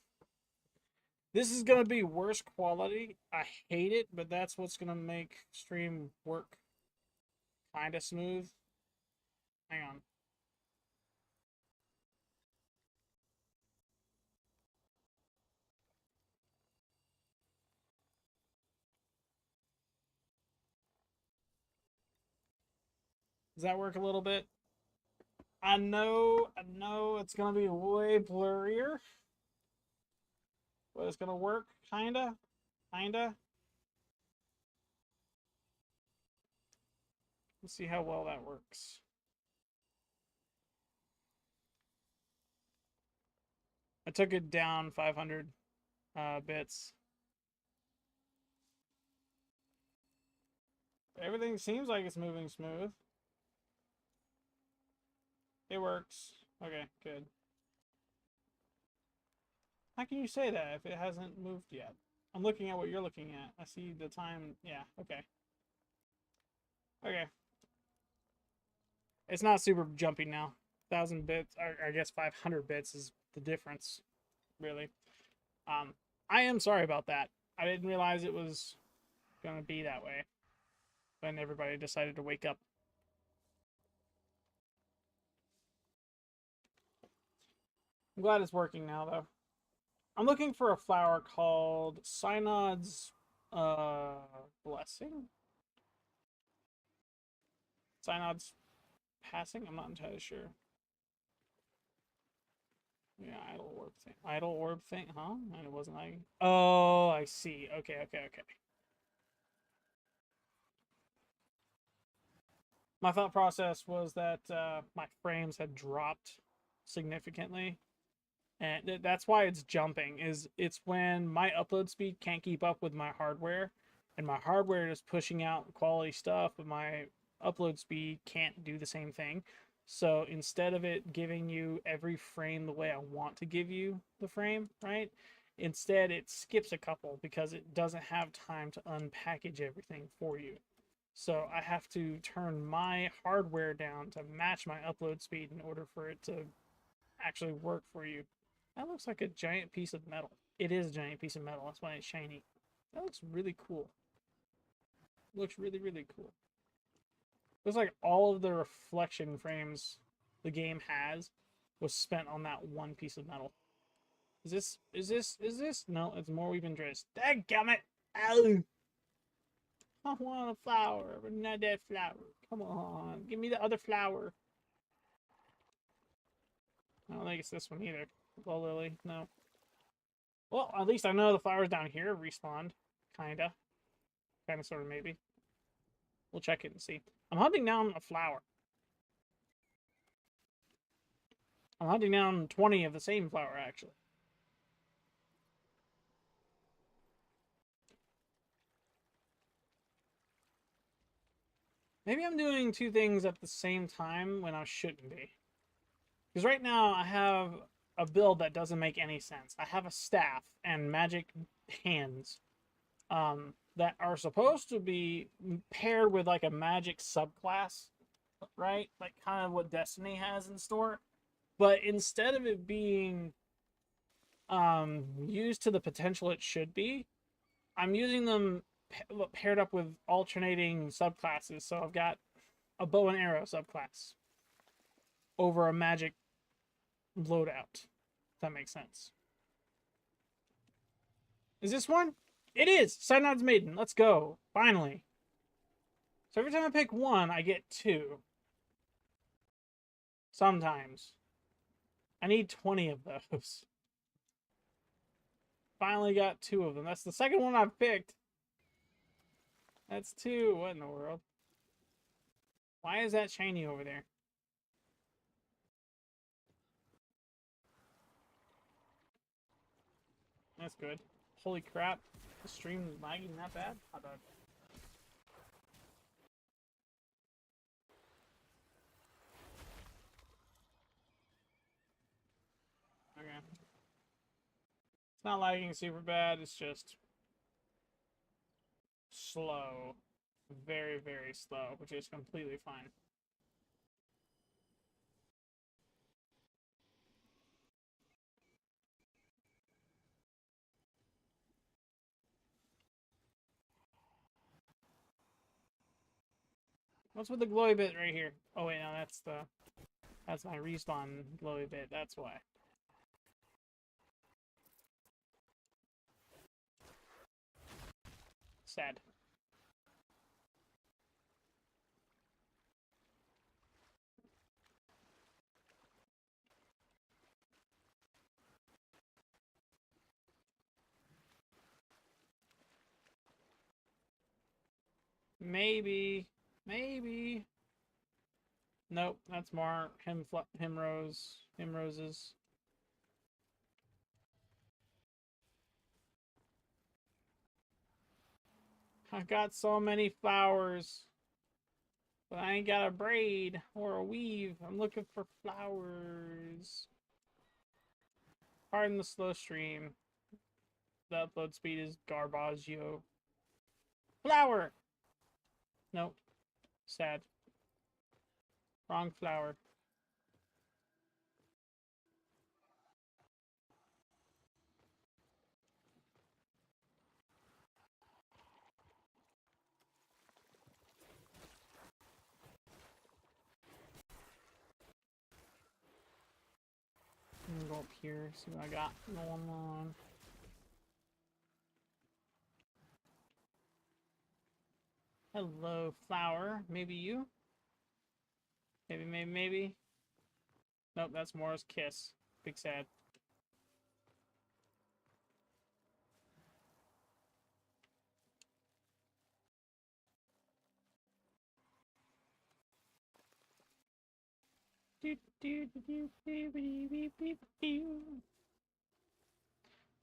This is going to be worse quality. I hate it, but that's what's going to make stream work kind of smooth. Hang on. Does that work a little bit? I know it's going to be way blurrier. But it's going to work, kinda. Let's see how well that works. I took it down 500 bits. Everything seems like it's moving smooth. It works. Okay, good. How can you say that if it hasn't moved yet? I'm looking at what you're looking at. I see the time. Yeah, okay. Okay. It's not super jumpy now. 1,000 bits, or I guess 500 bits is the difference, really. I am sorry about that. I didn't realize it was going to be that way when everybody decided to wake up. I'm glad it's working now, though. I'm looking for a flower called Synod's Blessing? Synod's Passing? I'm not entirely sure. Yeah, idle orb thing. Idle orb thing, huh? And it wasn't like. Oh, I see. Okay. My thought process was that my frames had dropped significantly, and that's why it's jumping. It's when my upload speed can't keep up with my hardware, and my hardware is pushing out quality stuff, but my upload speed can't do the same thing. So instead of it giving you every frame the way I want to give you the frame, right? Instead, it skips a couple because it doesn't have time to unpackage everything for you. So I have to turn my hardware down to match my upload speed in order for it to actually work for you. That looks like a giant piece of metal. It is a giant piece of metal. That's why it's shiny. That looks really cool. Looks really, really cool. Looks like all of the reflection frames the game has was spent on that one piece of metal. Is this? No, it's more we've been dressed. Dadgummit! Ow! I want a flower, but not that flower. Come on, give me the other flower. I don't think it's this one either. Well, Lily, no. Well, at least I know the flowers down here respawned. Kinda. Kinda, sort of, maybe. We'll check it and see. I'm hunting down a flower. I'm hunting down 20 of the same flower, actually. Maybe I'm doing two things at the same time when I shouldn't be. Because right now I have a build that doesn't make any sense. I have a staff and magic hands that are supposed to be paired with like a magic subclass, right? Like kind of what Destiny has in store. But instead of it being used to the potential it should be, I'm using them paired up with alternating subclasses. So I've got a bow and arrow subclass over a magic loadout. If that makes sense. Is this one? It is! Synod's Maiden. Let's go. Finally. So every time I pick one, I get two. Sometimes. I need 20 of those. Finally got two of them. That's the second one I've picked. That's two. What in the world? Why is that shiny over there? That's good. Holy crap. The stream is lagging that bad? How about... Okay. It's not lagging super bad, it's just slow. Very, very slow, which is completely fine. What's with the glowy bit right here? Oh wait, no, that's my respawn glowy bit, that's why. Sad. Maybe. Maybe. Nope, that's more him roses. I've got so many flowers, but I ain't got a braid or a weave. I'm looking for flowers. Pardon the slow stream. The upload speed is garbaggio. Flower! Nope. Sad. Wrong flower. I'm gonna go up here, see what I got going on. Hello, flower. Maybe you? Maybe. Nope, that's Mora's kiss. Big sad. I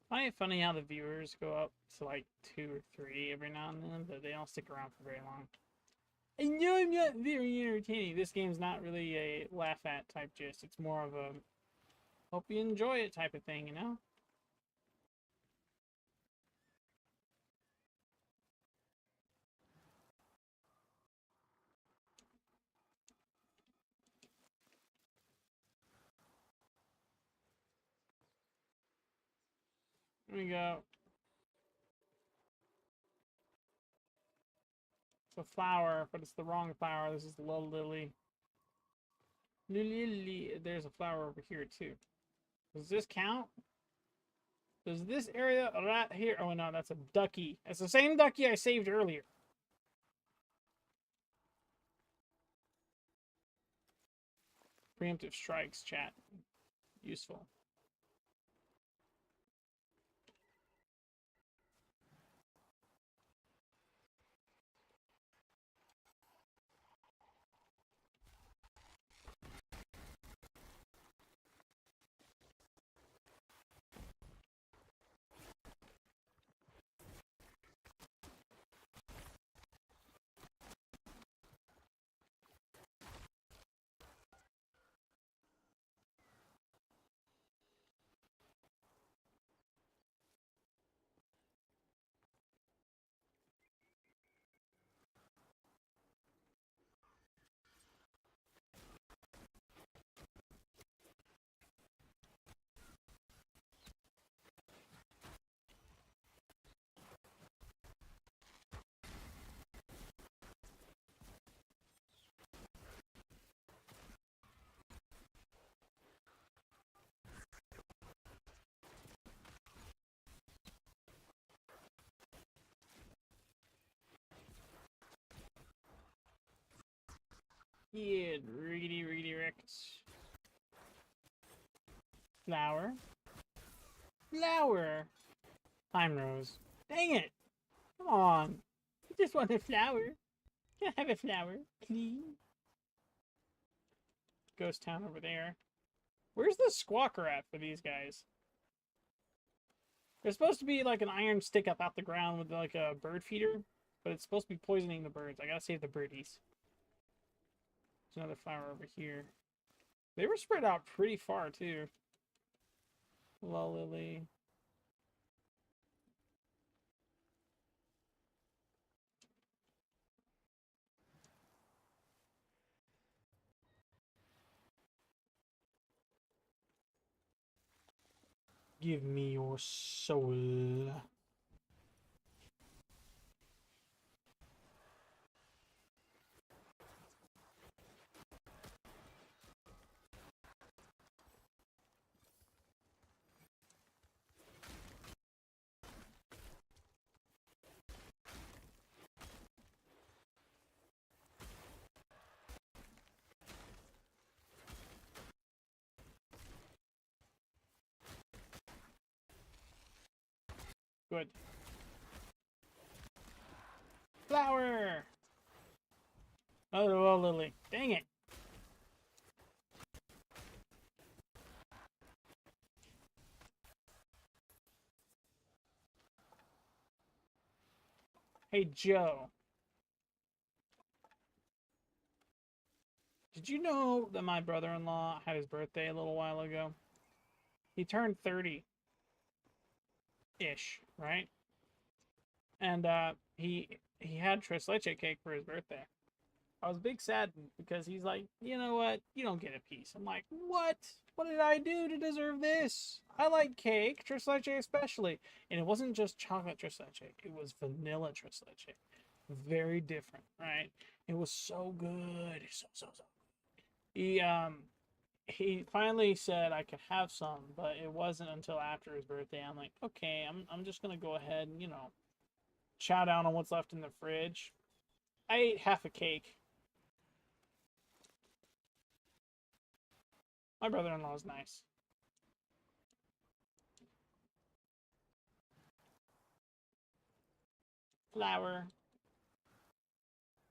find it funny how the viewers go up to like 2 or 3 every now and then, but they don't stick around for very long. I know I'm not very entertaining. This game's not really a laugh at type gist. It's more of a hope you enjoy it type of thing, you know? There we go. It's a flower, but it's the wrong flower. This is the little lily. Lily. There's a flower over here too. Does this count? Does this area right here? Oh no, that's a ducky. It's the same ducky I saved earlier. Preemptive strikes, chat. Useful. Yeah, riggedy wrecked. Flower. Flower. Time Rose. Dang it! Come on. I just want a flower. Can I have a flower, please? Ghost town over there. Where's the squawker at for these guys? There's supposed to be like an iron stick up out the ground with like a bird feeder, but it's supposed to be poisoning the birds. I gotta save the birdies. There's another flower over here. They were spread out pretty far too. Lily. Give me your soul. Good. Flower! Oh, Lily. Dang it. Hey, Joe. Did you know that my brother-in-law had his birthday a little while ago? He turned 30-ish, right? And he had tres leche cake for his birthday. I was big saddened because he's like, you know what? You don't get a piece. I'm like, what? What did I do to deserve this? I like cake, tres leche especially. And it wasn't just chocolate tres leche. It was vanilla tres leche. Very different, right? It was so good. So. He finally said I could have some, but it wasn't until after his birthday. I'm like, okay, I'm just gonna go ahead and, chow down on what's left in the fridge. I ate half a cake. My brother-in-law is nice. Flour.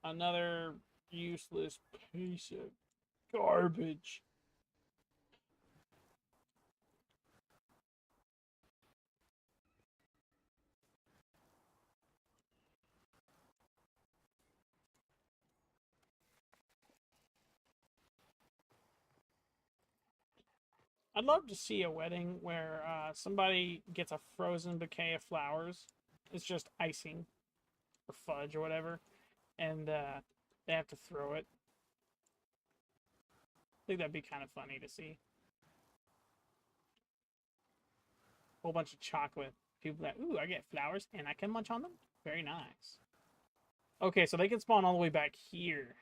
Another useless piece of garbage. I'd love to see a wedding where somebody gets a frozen bouquet of flowers. It's just icing or fudge or whatever, and they have to throw it. I think that'd be kind of funny to see. Whole bunch of chocolate people that, ooh, I get flowers and I can munch on them. Very nice. Okay, so they can spawn all the way back here.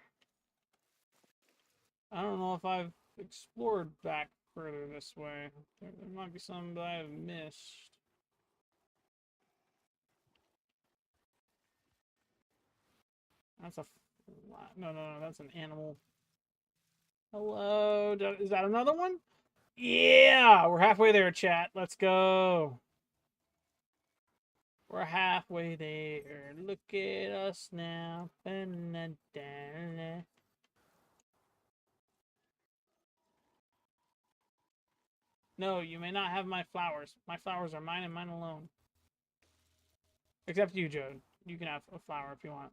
I don't know if I've explored back further this way. There might be some that I have missed. That's a... No, that's an animal. Hello, is that another one? Yeah, we're halfway there, chat. Let's go. We're halfway there. Look at us now. No, you may not have my flowers. My flowers are mine and mine alone. Except you, Joe. You can have a flower if you want.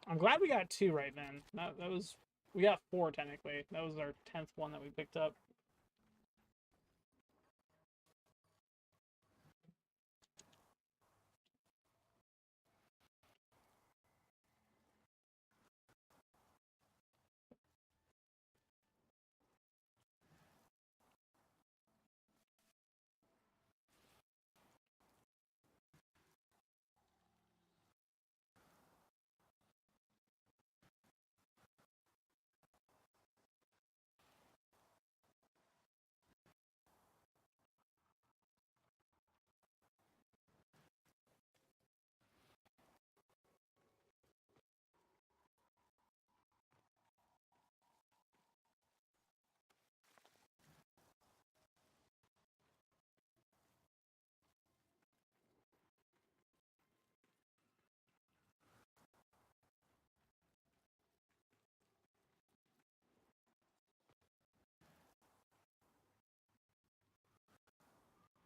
I'm glad we got 2 right then. That was... We got 4, technically. That was our 10th one that we picked up.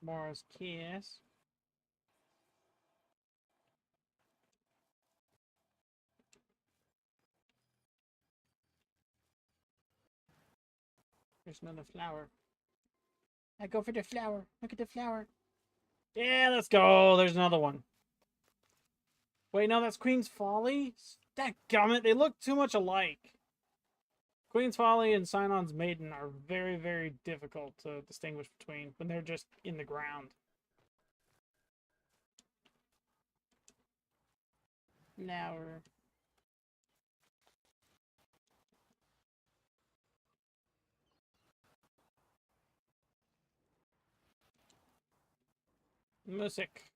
Mars Kiss. There's another flower. I go for the flower. Look at the flower. Yeah, let's go. There's another one. Wait, no, that's Queen's Folly? Dadgummit, they look too much alike. Queen's Folly and Sinon's Maiden are very, very difficult to distinguish between when they're just in the ground. Flower. Music.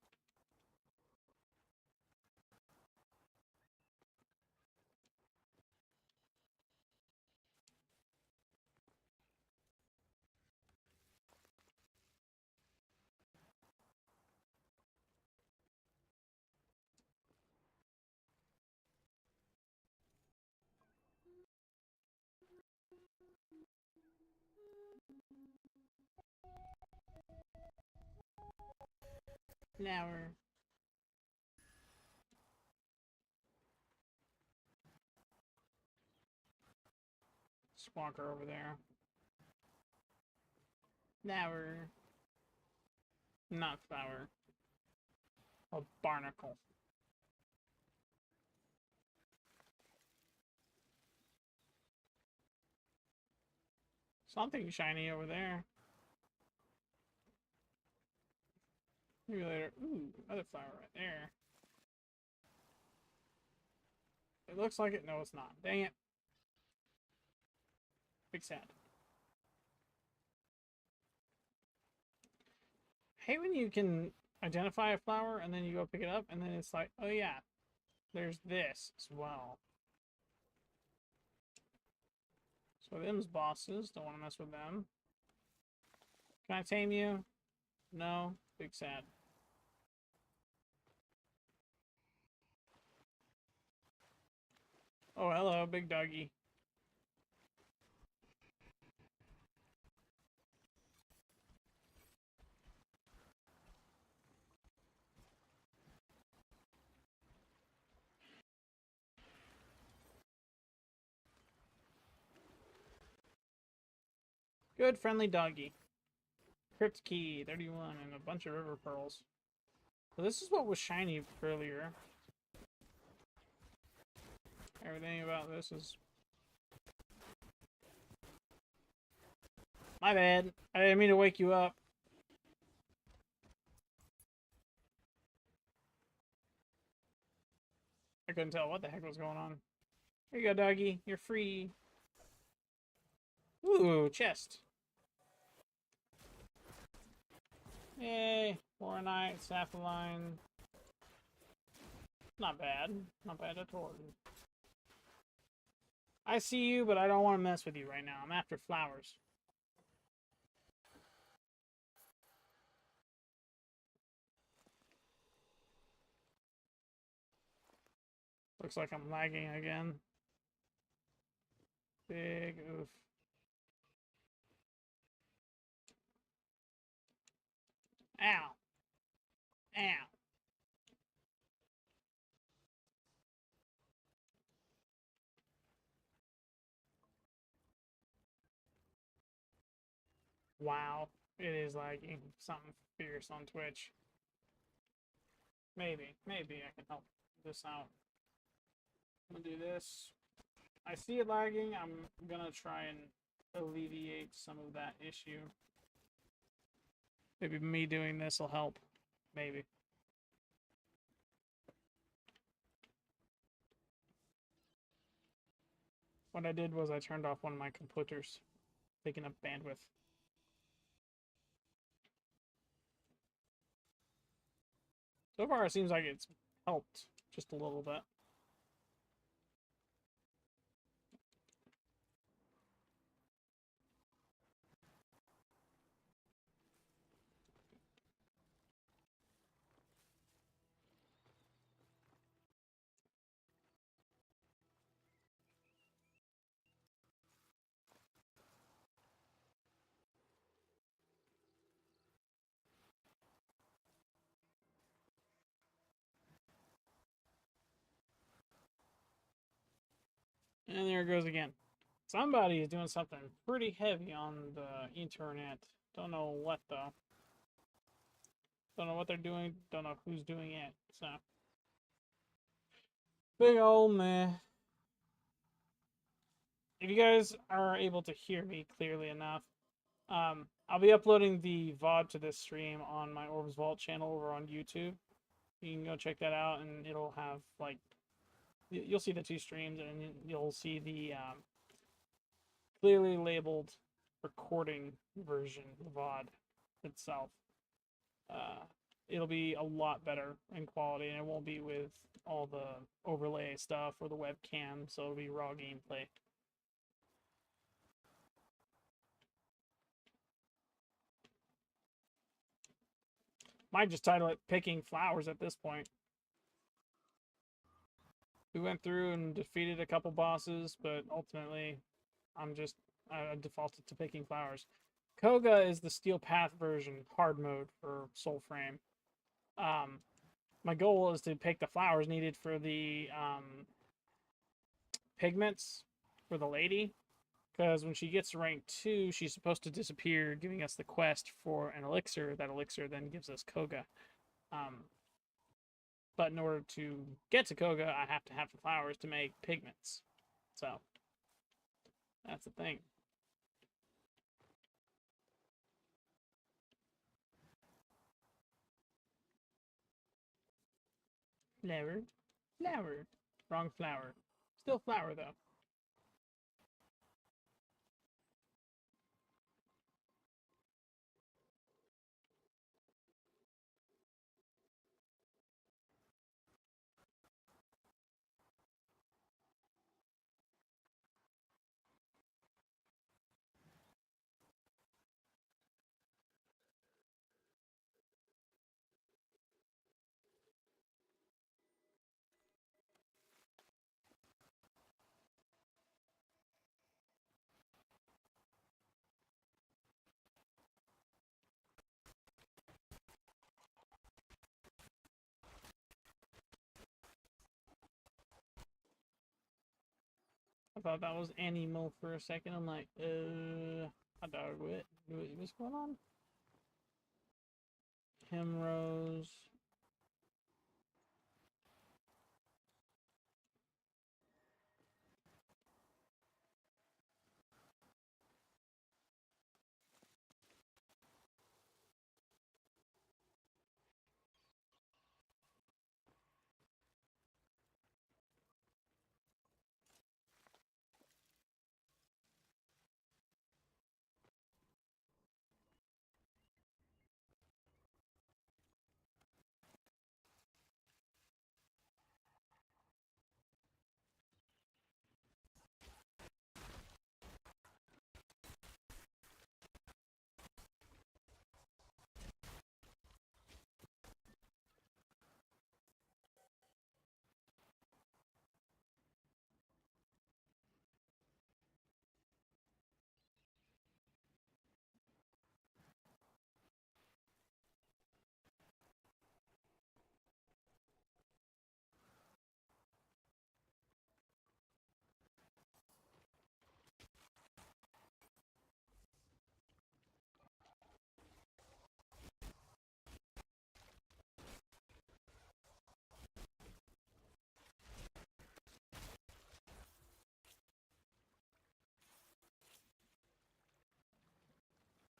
Flower. Squawker over there. Flower. Not flower. A barnacle. Something shiny over there. Maybe later. Ooh, another flower right there. It looks like it. No, it's not. Dang it. Big sad. I hate when you can identify a flower and then you go pick it up and then it's like, oh yeah, there's this as well. So them's bosses. Don't want to mess with them. Can I tame you? No. Big sad. Oh, hello, big doggy. Good, friendly doggy. Crypt key, 31, and a bunch of river pearls. So this is what was shiny earlier. Everything about this is My bad. I didn't mean to wake you up. I couldn't tell what the heck was going on. Here you go, doggy. You're free. Ooh, chest. Yay. Florinite, sapphire. Not bad. Not bad at all. I see you, but I don't want to mess with you right now. I'm after flowers. Looks like I'm lagging again. Big oof. Ow. Ow. Wow. It is lagging. Something fierce on Twitch. Maybe I can help this out. I'm gonna do this. I see it lagging. I'm gonna try and alleviate some of that issue. Maybe me doing this will help. Maybe. What I did was I turned off one of my computers, taking up bandwidth. So far, it seems like it's helped just a little bit. And there it goes again. Somebody is doing something pretty heavy on the internet. Don't know what though. Don't know what they're doing. Don't know who's doing it. So big old meh. If you guys are able to hear me clearly enough, I'll be uploading the VOD to this stream on my Orbs Vault channel over on YouTube. You can go check that out, and it'll have like you'll see the two streams, and you'll see the clearly labeled recording version, the VOD itself. It'll be a lot better in quality, and it won't be with all the overlay stuff or the webcam, so it'll be raw gameplay. Might just title it Picking Flowers at this point. We went through and defeated a couple bosses, but ultimately I defaulted to picking flowers. Koga is the Steel Path version, hard mode for Soulframe. My goal is to pick the flowers needed for the pigments for the lady, because when she gets to rank 2, she's supposed to disappear, giving us the quest for an elixir. That elixir then gives us Koga. But in order to get to Koga, I have to have the flowers to make pigments. So that's the thing. Flower. Flower. Wrong flower. Still flower, though. I thought that was animal for a second. I'm like, hot dog, what's going on? Hemrose.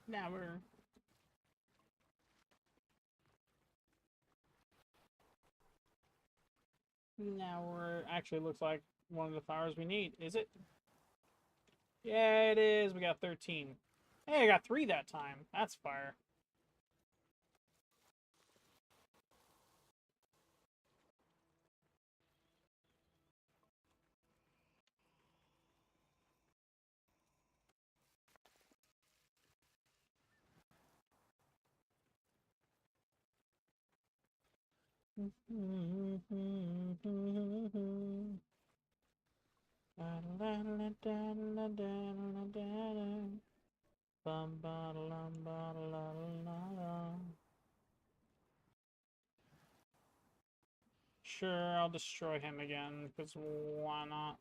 Now we're... Actually, looks like one of the flowers we need. Is it? Yeah, it is. We got 13. Hey, I got 3 that time. That's fire. Sure, I'll destroy him again, because why not?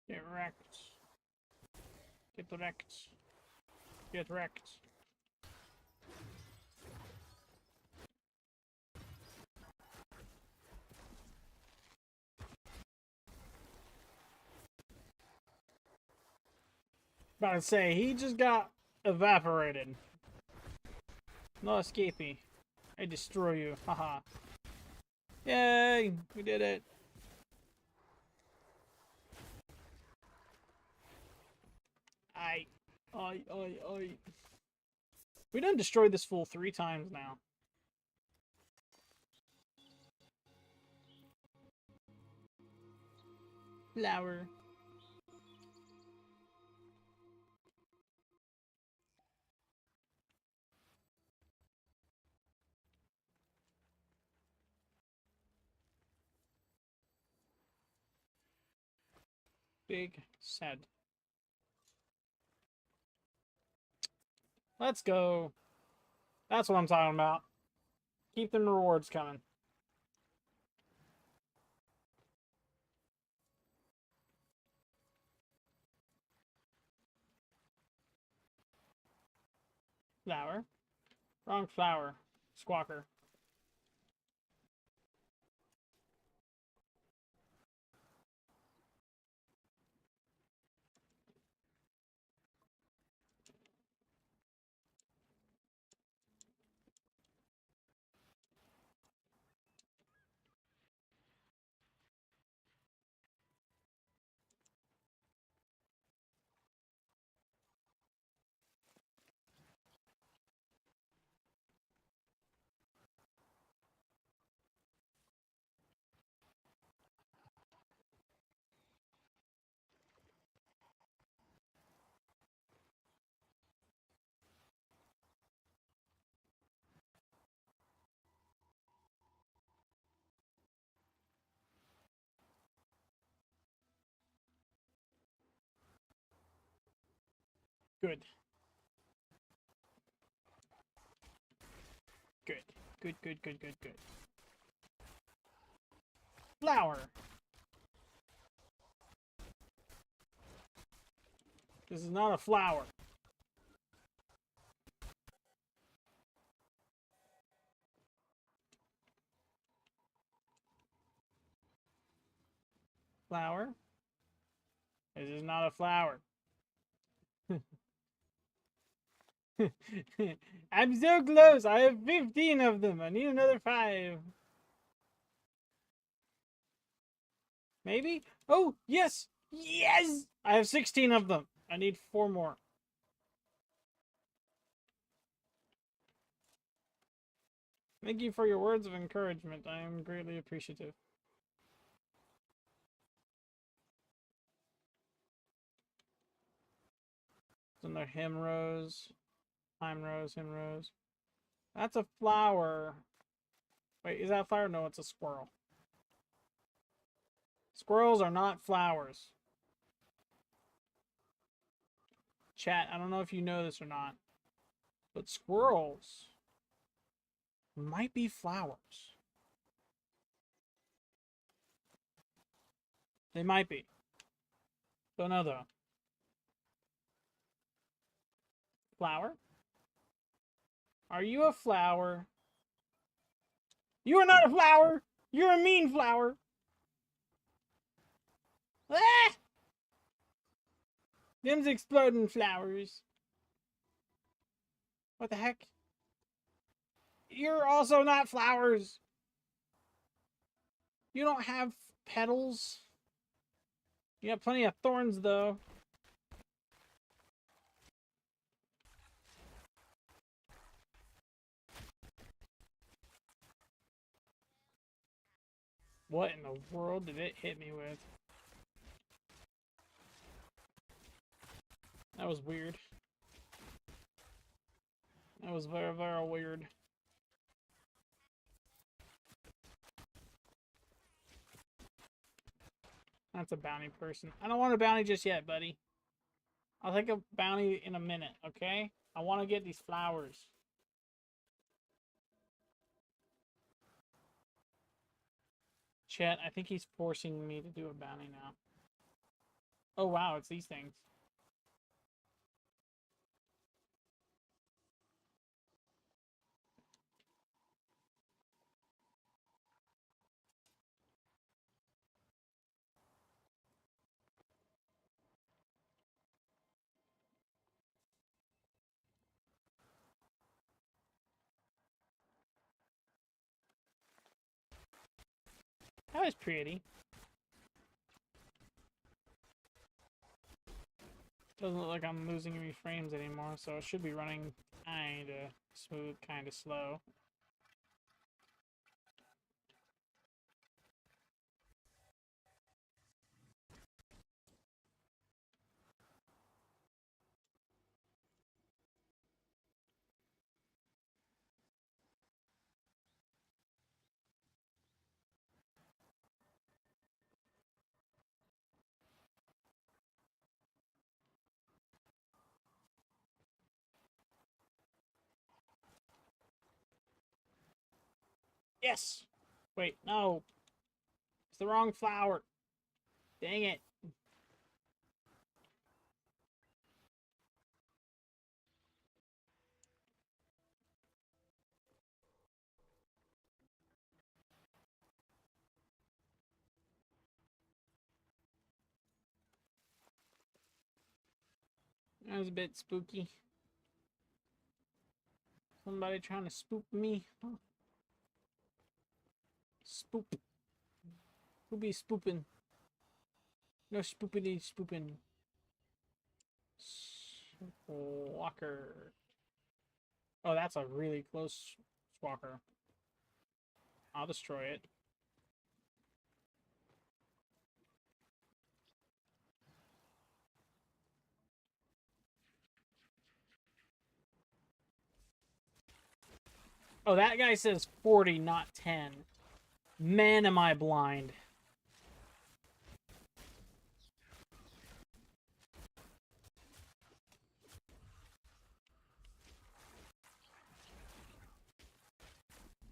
Get wrecked. Get wrecked. Get wrecked. About to say, he just got evaporated. No escaping. I destroy you. Haha. Yay! We did it. I. We done destroyed this fool 3 times now. Flower. Big sad. Let's go. That's what I'm talking about. Keep them rewards coming. Flower. Wrong flower. Squawker. Good. Good. Good, good, good, good, good. Flower. This is not a flower. Flower. This is not a flower. I'm so close. I have 15 of them. I need another 5. Maybe? Oh, yes! Yes! I have 16 of them. I need 4 more. Thank you for your words of encouragement. I am greatly appreciative. Then there him rose. Time rose, him rose. That's a flower. Wait, is that a flower? No, it's a squirrel. Squirrels are not flowers. Chat, I don't know if you know this or not, but squirrels might be flowers. They might be. Don't know though. Flower? Are you a flower? You are not a flower! You're a mean flower! Ah! Them's exploding flowers. What the heck? You're also not flowers! You don't have petals. You have plenty of thorns, though. What in the world did it hit me with? That was weird. That was very, very weird. That's a bounty person. I don't want a bounty just yet, buddy. I'll take a bounty in a minute, okay? I want to get these flowers. Chet, I think he's forcing me to do a bounty now. Oh, wow, it's these things. That was pretty. Doesn't look like I'm losing any frames anymore, so it should be running kinda smooth, kinda slow. Yes! Wait, no. It's the wrong flower. Dang it. That was a bit spooky. Somebody trying to spook me. Huh? Spoop. Who be spooping? No spoopity spooping. Walker. Oh, that's a really close Walker. I'll destroy it. Oh, that guy says 40, not 10. Man, am I blind.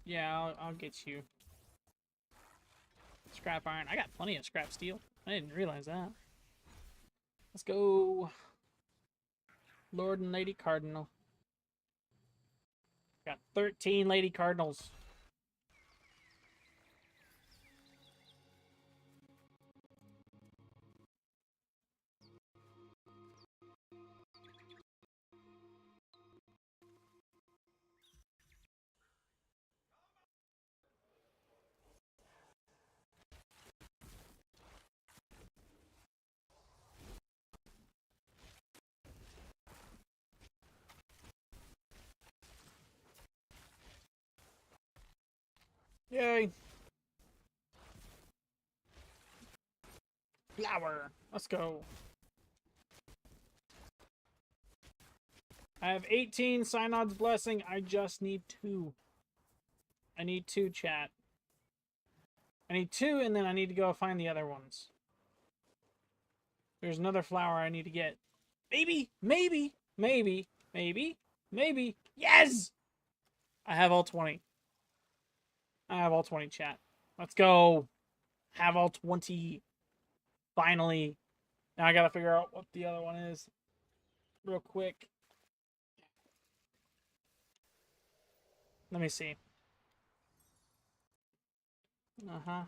Yeah, I'll get you. Scrap iron. I got plenty of scrap steel. I didn't realize that. Let's go. Lord and Lady Cardinal. Got 13 Lady Cardinals. Yay. Flower. Let's go. I have 18 Synod's Blessing. I just need 2. I need 2, chat. I need 2, and then I need to go find the other ones. There's another flower I need to get. Maybe, maybe, maybe, maybe, maybe. Yes! I have all 20. I have all 20, chat. Let's go. Have all 20. Finally. Now I gotta figure out what the other one is. Real quick. Let me see. Uh-huh.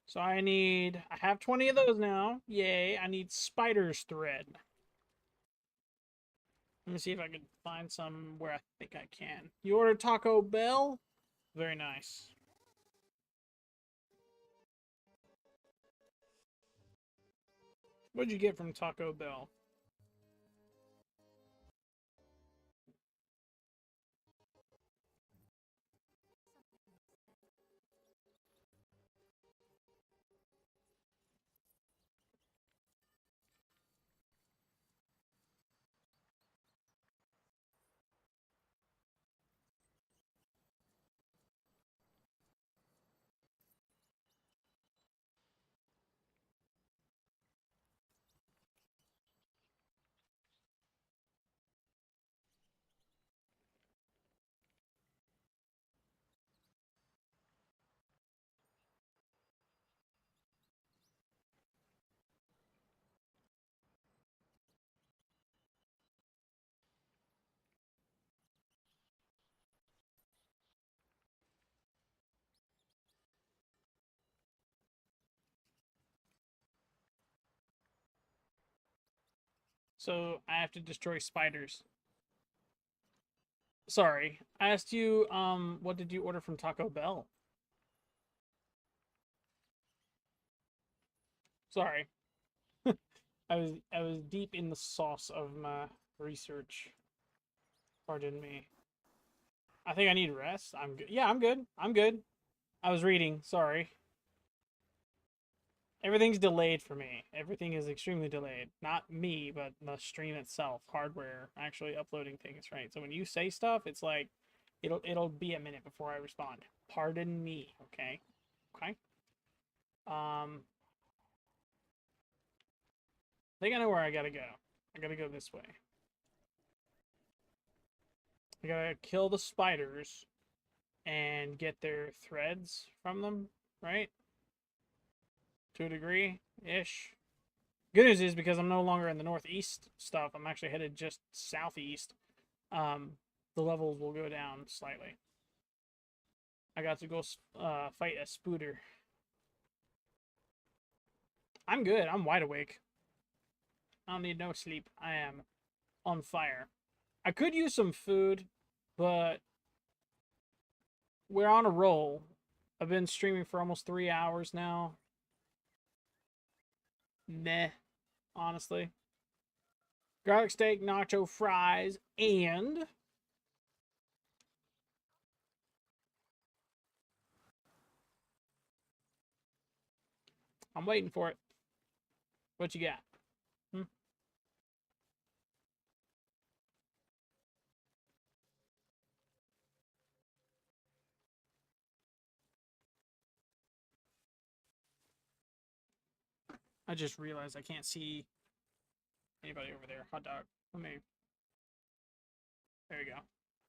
So I have 20 of those now. Yay. I need spider's thread. Let me see if I can find some where I think I can. You ordered Taco Bell? Very nice. What'd you get from Taco Bell? So I have to destroy spiders. Sorry. I asked you, what did you order from Taco Bell? Sorry. I was deep in the sauce of my research. Pardon me. I think I need rest. I'm good. Yeah, I'm good. I'm good. I was reading. Sorry. Everything's delayed for me. Everything is extremely delayed. Not me, but the stream itself, hardware actually uploading things, right? So when you say stuff, it's like it'll be a minute before I respond. Pardon me, okay? Okay? I think I know where I gotta go. I gotta go this way. I gotta kill the spiders and get their threads from them, right? To a degree ish. Good news is because I'm no longer in the northeast stuff, I'm actually headed just southeast. The levels will go down slightly. I got to go fight a spooter. I'm good. I'm wide awake. I don't need no sleep. I am on fire. I could use some food, but we're on a roll. I've been streaming for almost 3 hours now. Meh, honestly. Garlic steak, nacho fries, and I'm waiting for it. What you got? Hmm? I just realized I can't see anybody over there. Hot dog. Let me. There you go.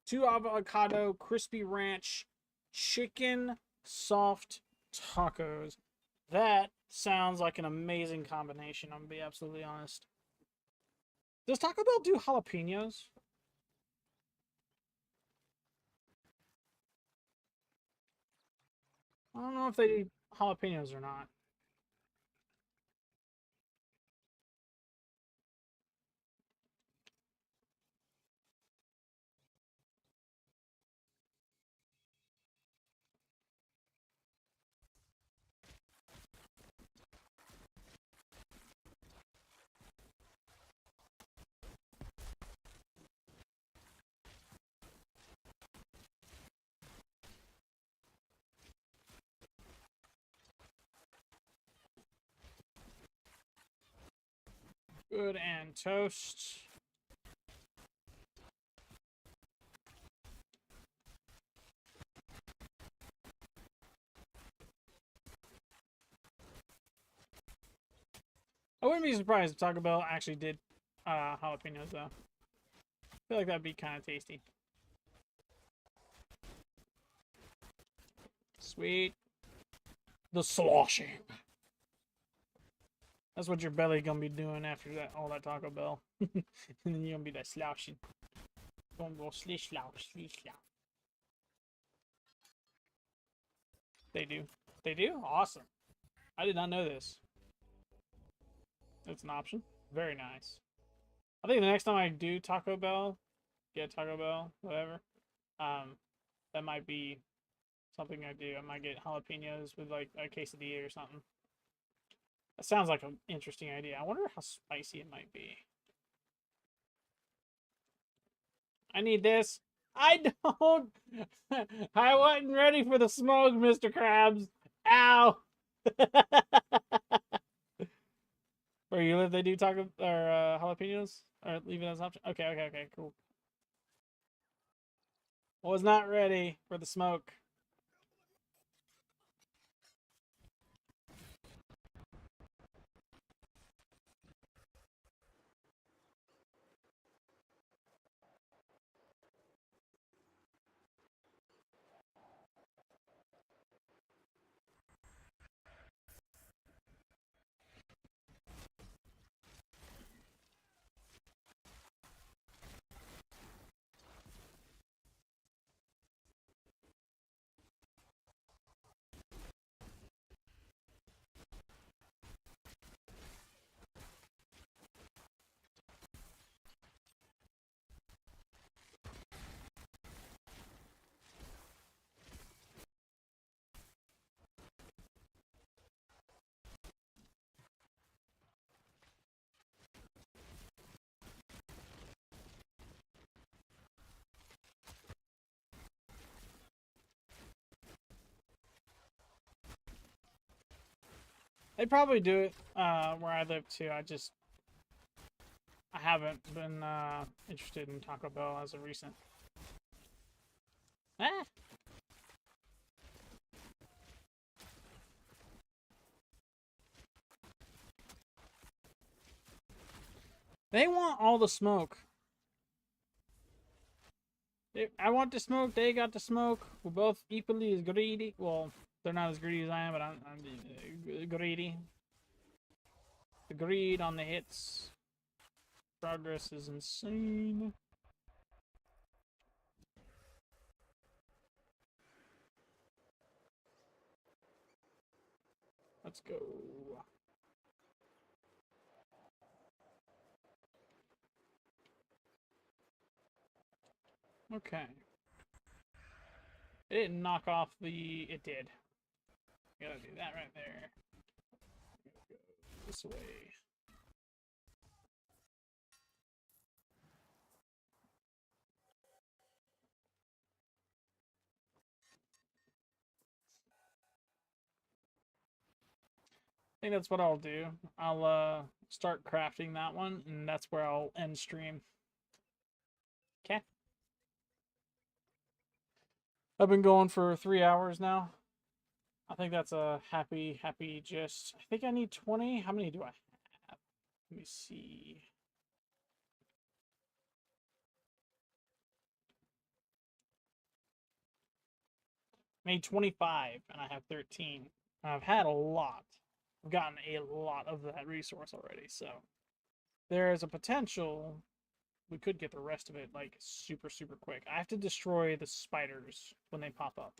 2 avocado crispy ranch chicken soft tacos. That sounds like an amazing combination. I'm gonna be absolutely honest. Does Taco Bell do jalapenos? I don't know if they do jalapenos or not. Good and toast. I wouldn't be surprised if Taco Bell actually did jalapenos, though. I feel like that'd be kind of tasty. Sweet. The sloshing. That's what your belly gonna be doing after that, all that Taco Bell. And then you're gonna be that slouching. Gonna go slish slouch, slish slouch. They do. They do? Awesome. I did not know this. It's an option. Very nice. I think the next time I do Taco Bell, get Taco Bell, whatever, that might be something I do. I might get jalapenos with like a quesadilla or something. That sounds like an interesting idea. I wonder how spicy it might be. I need this. I don't. I wasn't ready for the smoke, Mr. Krabs. Ow. Where you live, they do taco or jalapenos, or leave it as an option. Okay, okay, cool. Was not ready for the smoke. They probably do it where I live too. I haven't been interested in Taco Bell as of recent. Ah. They want all the smoke. I want the smoke. They got the smoke. We're both equally as greedy. Well, they're not as greedy as I am, but I'm greedy. The greed on the hits. Progress is insane. Let's go. Okay. It didn't knock off the... It did. Gotta do that right there. Go this way. I think that's what I'll do. I'll start crafting that one, and that's where I'll end stream. Okay. I've been going for 3 hours now. I think that's a happy gist. I think I need 20. How many do I have? Let me see. made 25 and I have 13. I've had a lot. I've gotten a lot of that resource already, so there is a potential we could get the rest of it like super super quick. I have to destroy the spiders when they pop up.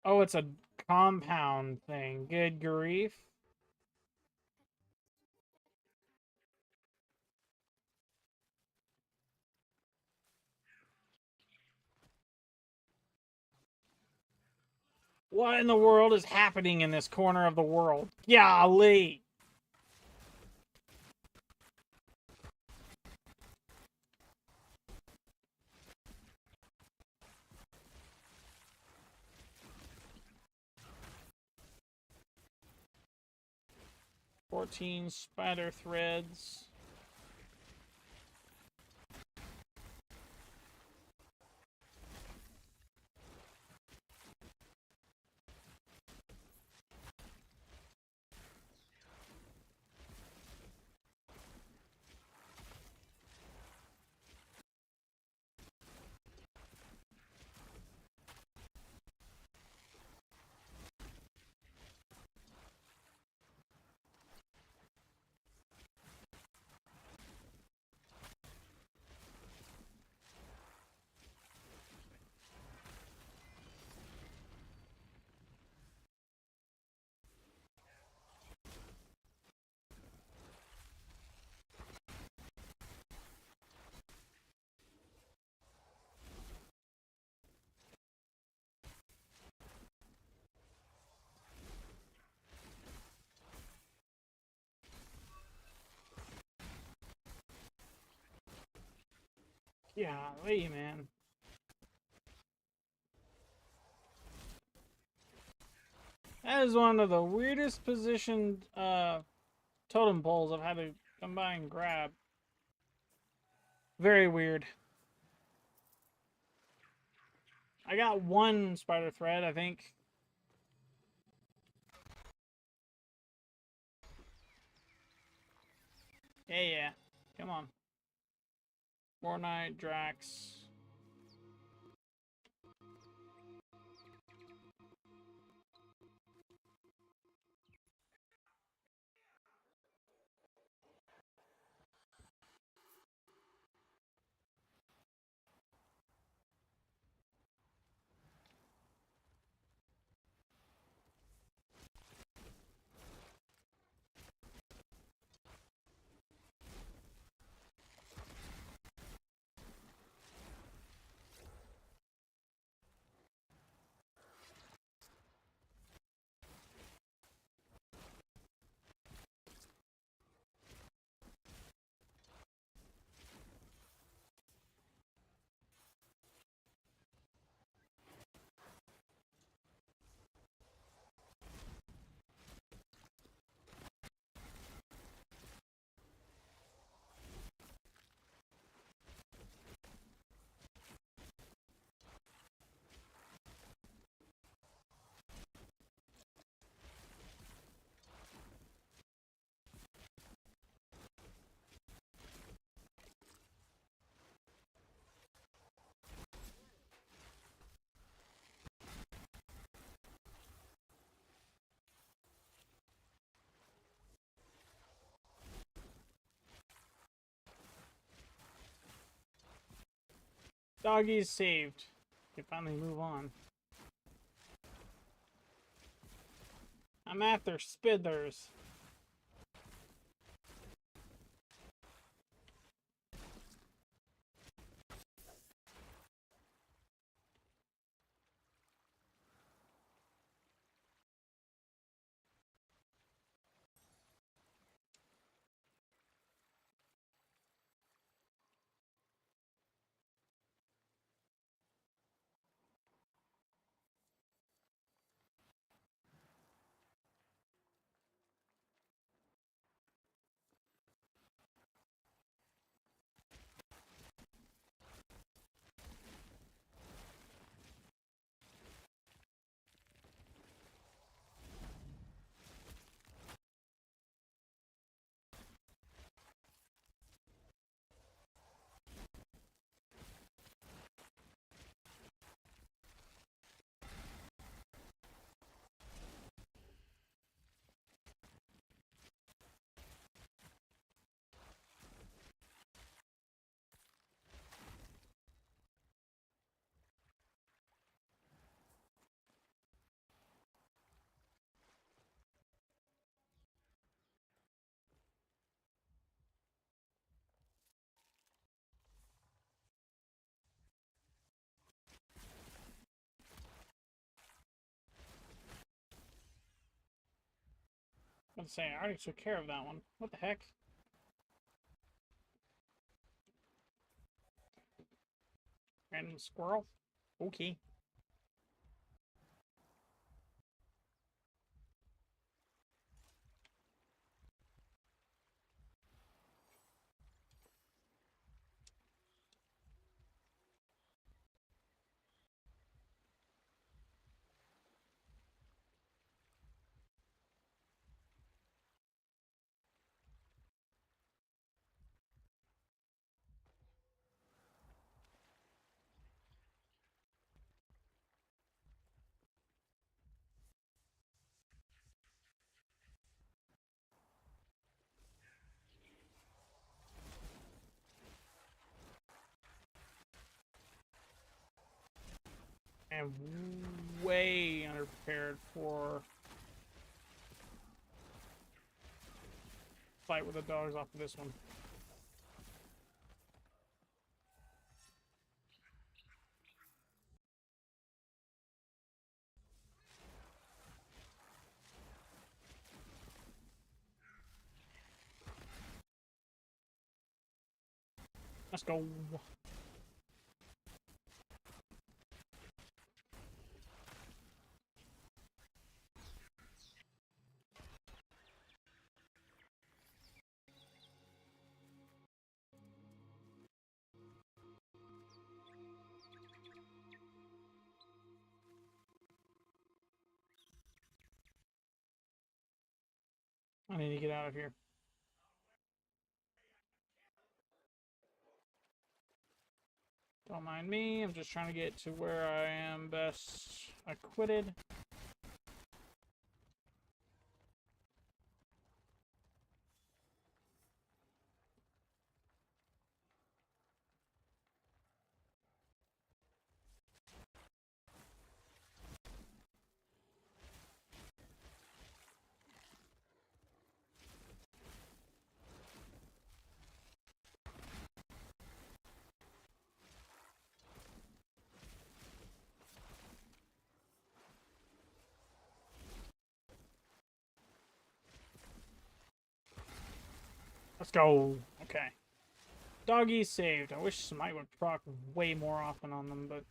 Oh, it's a compound thing. Good grief. What in the world is happening in this corner of the world? Golly! "14 spider threads. Golly, man. That is one of the weirdest positioned totem poles I've had to come by and grab. Very weird. I got one spider thread, I think. Yeah. Come on. Fortnite, Drax. Doggy's saved. Can finally move on. I'm after Spithers. Let's say I already took care of that one. What the heck? Random squirrel? Okay. And way underprepared for fight with the dogs off of this one. Let's go. I need to get out of here. Don't mind me. I'm just trying to get to where I am best acquitted. Let's go. Okay. Doggy saved. I wish Smite would proc way more often on them, but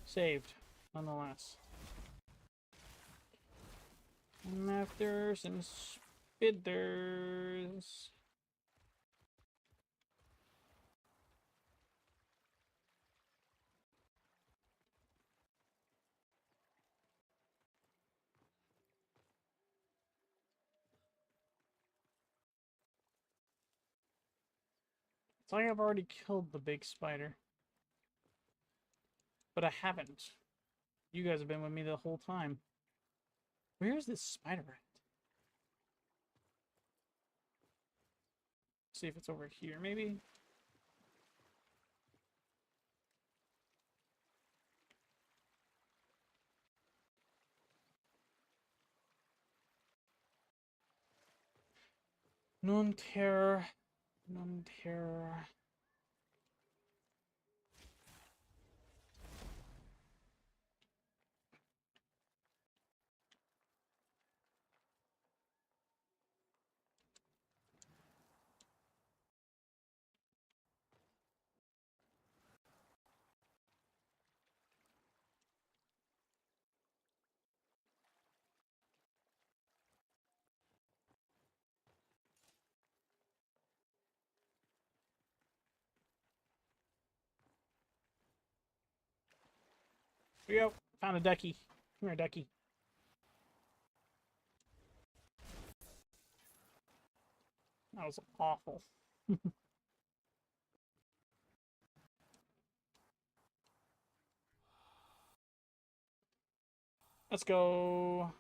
saved nonetheless. I'm after some spitters. It's like I've already killed the big spider. But I haven't. You guys have been with me the whole time. Where is this spider at? See if it's over here, maybe? Non terror. Non terror. Here we go. Found a ducky. Come here, ducky. That was awful. Let's go.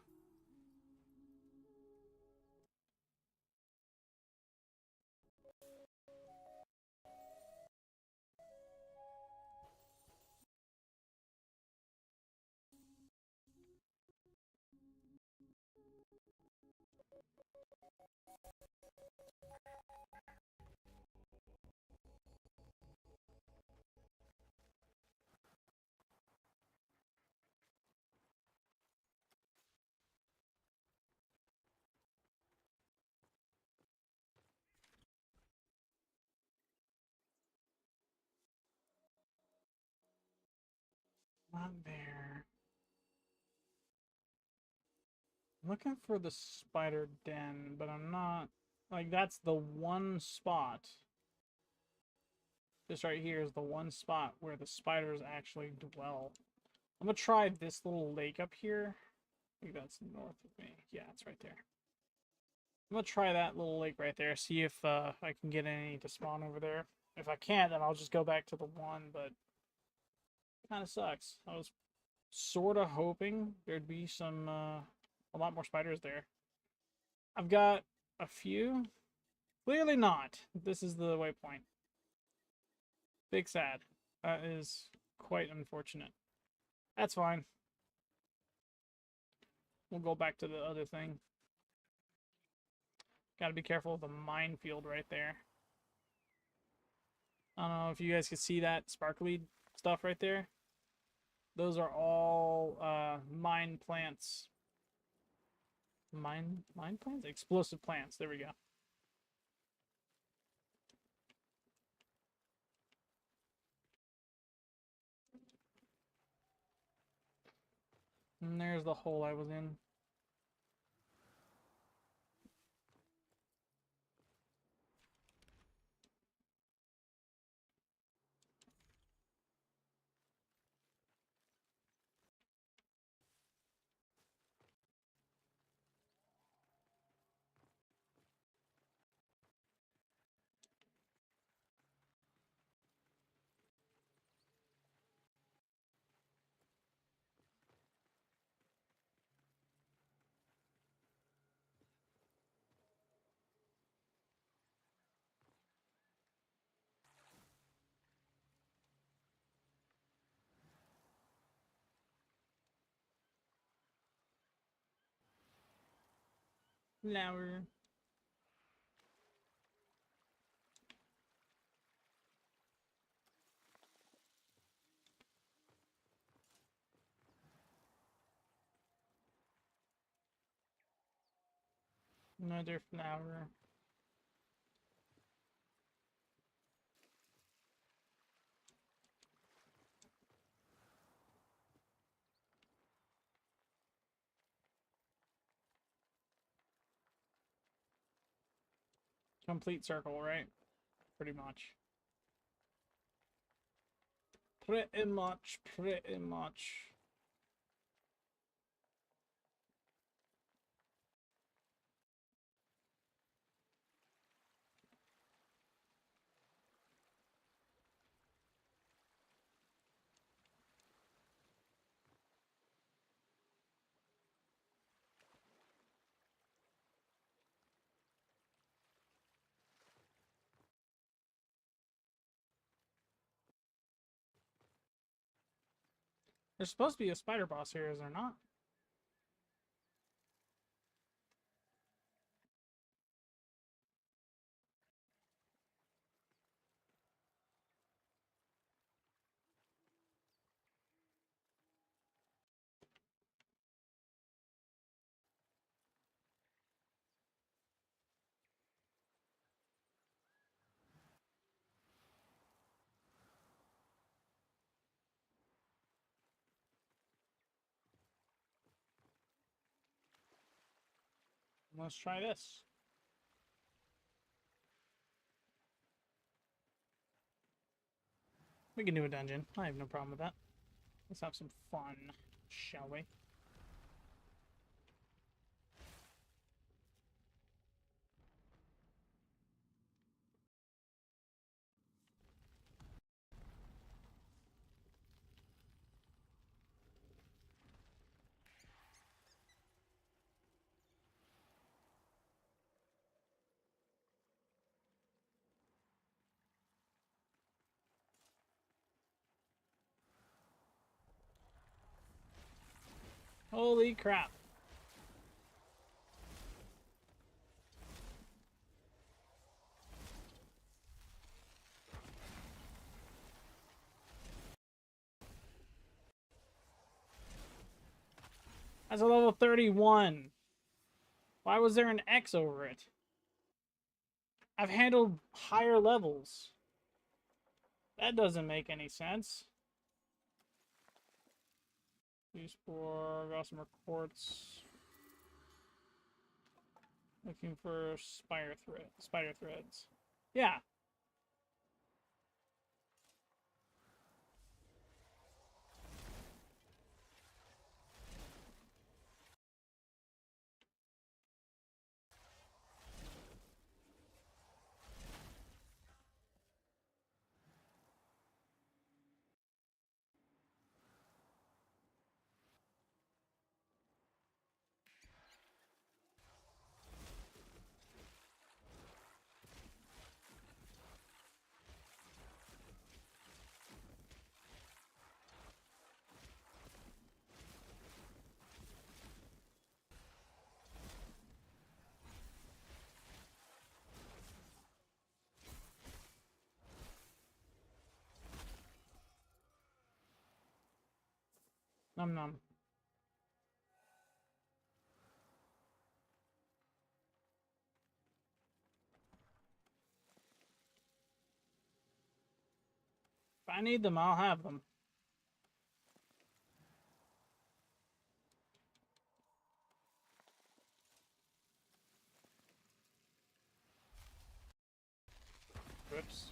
not there. I'm looking for the spider den, but I'm not... Like, that's the one spot. This right here is the one spot where the spiders actually dwell. I'm gonna try this little lake up here. I think that's north of me. Yeah, it's right there. I'm gonna try that little lake right there, see if I can get any to spawn over there. If I can't, then I'll just go back to the one, but kind of sucks. I was sort of hoping there'd be some, a lot more spiders there. I've got a few. Clearly not. This is the waypoint. Big sad. That is quite unfortunate. That's fine. We'll go back to the other thing. Gotta be careful of the minefield right there. I don't know if you guys can see that sparkly stuff right there. Those are all mine plants. Mine plants? Explosive plants. There we go. And there's the hole I was in. Flower. Another flower. Complete circle, right? Pretty much. Pretty much, pretty much. There's supposed to be a spider boss here, is there not? Let's try this. We can do a dungeon. I have no problem with that. Let's have some fun, shall we? Holy crap. That's a level 31. Why was there an X over it? I've handled higher levels. That doesn't make any sense. Spore, Gossamer Quartz. Looking for spider threads. Yeah. Num num. If I need them, I'll have them. Whoops.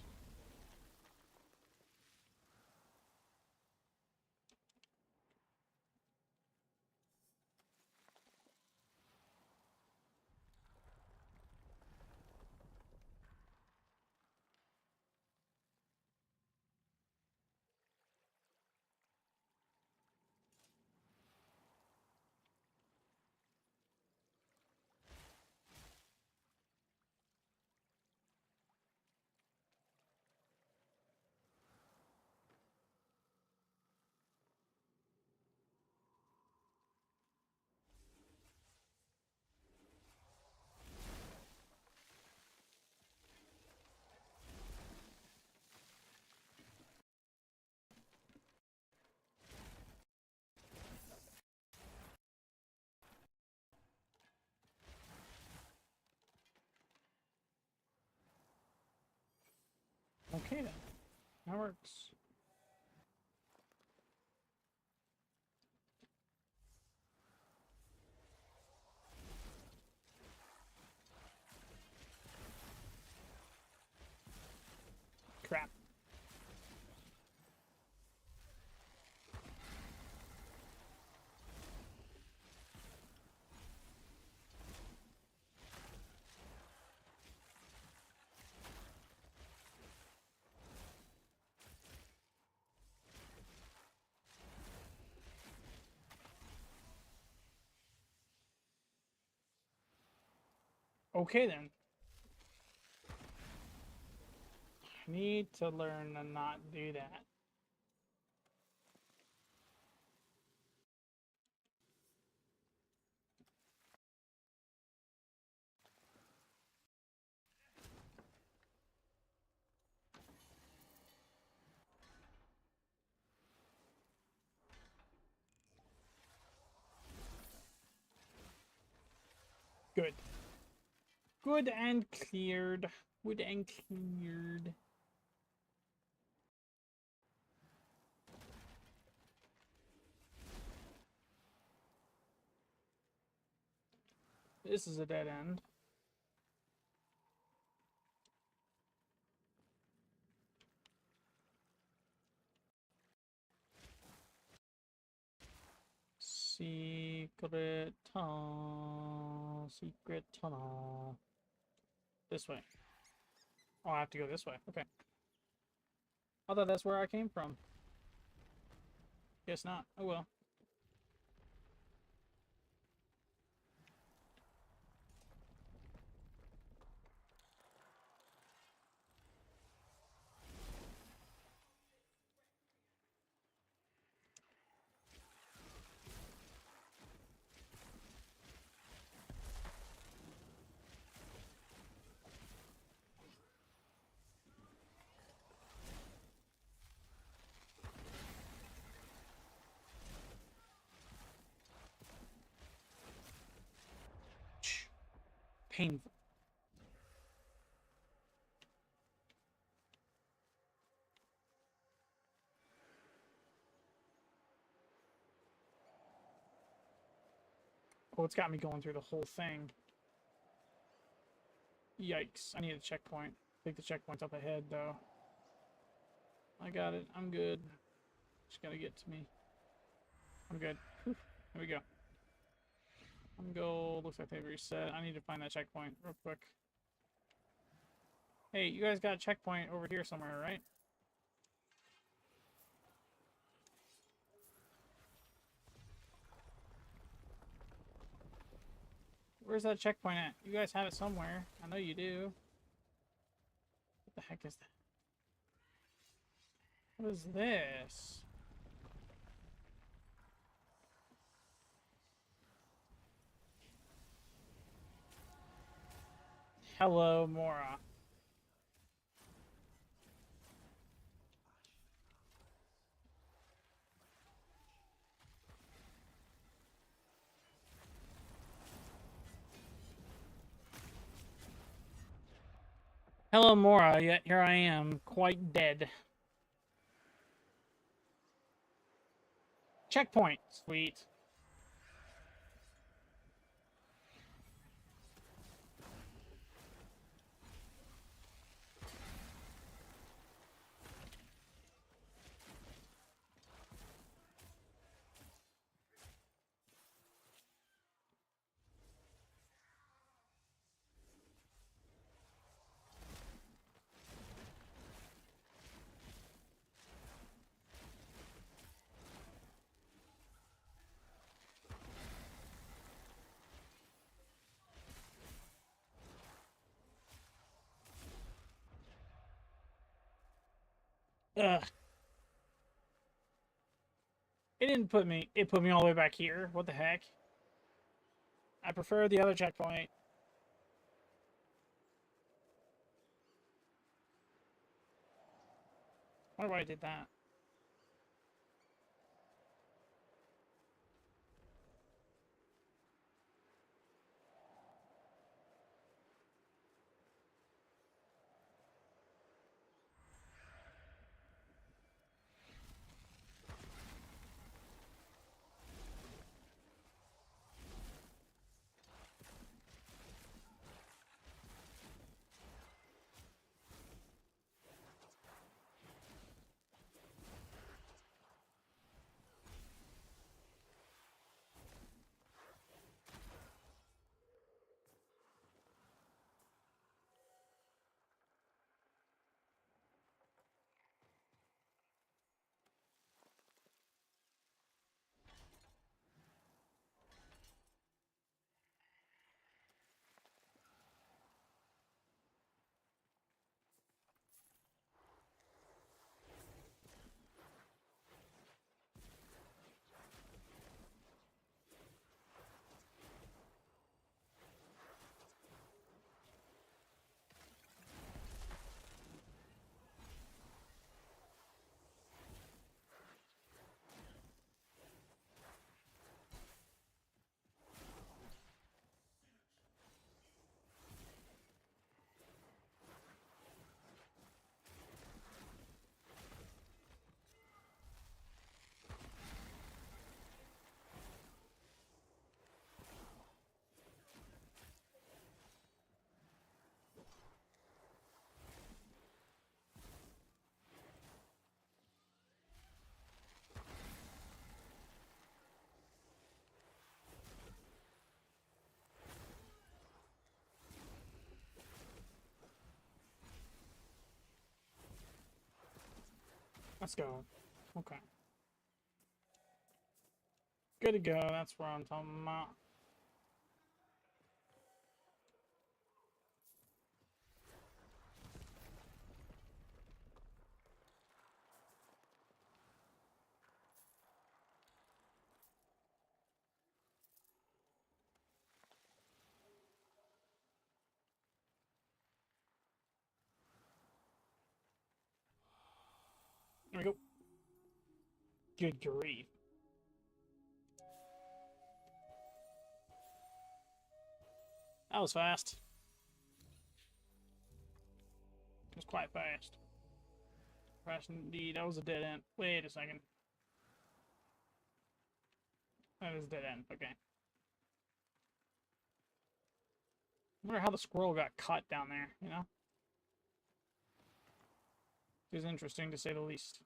Okay then. That works. Crap. Okay then. I need to learn to not do that. Good. Good and cleared. Good and cleared. This is a dead end. Secret tunnel. Secret tunnel. This way. Oh, I have to go this way. Okay. I thought that's where I came from. Guess not. Oh well. Painful. Oh, it's got me going through the whole thing. Yikes. I need a checkpoint. I think the checkpoint's up ahead, though. I got it. I'm good. Just gotta get to me. I'm good. Whew. Here we go. I'm gold. Looks like they've reset. I need to find that checkpoint real quick. Hey, you guys got a checkpoint over here somewhere, right? Where's that checkpoint at? You guys have it somewhere. I know you do. What the heck is that? What is this? Hello, Mora. Hello, Mora, yet here I am, quite dead. Checkpoint! Sweet. Ugh. It didn't put me, it put me all the way back here. What the heck? I prefer the other checkpoint. I wonder why I did that. Let's go. Okay. Good to go. That's where I'm talking about. There we go. Good grief. That was fast. It was quite fast. Fast indeed. That was a dead end. Wait a second. That is a dead end. Okay. wonder how the squirrel got caught down there, you know? It's interesting to say the least.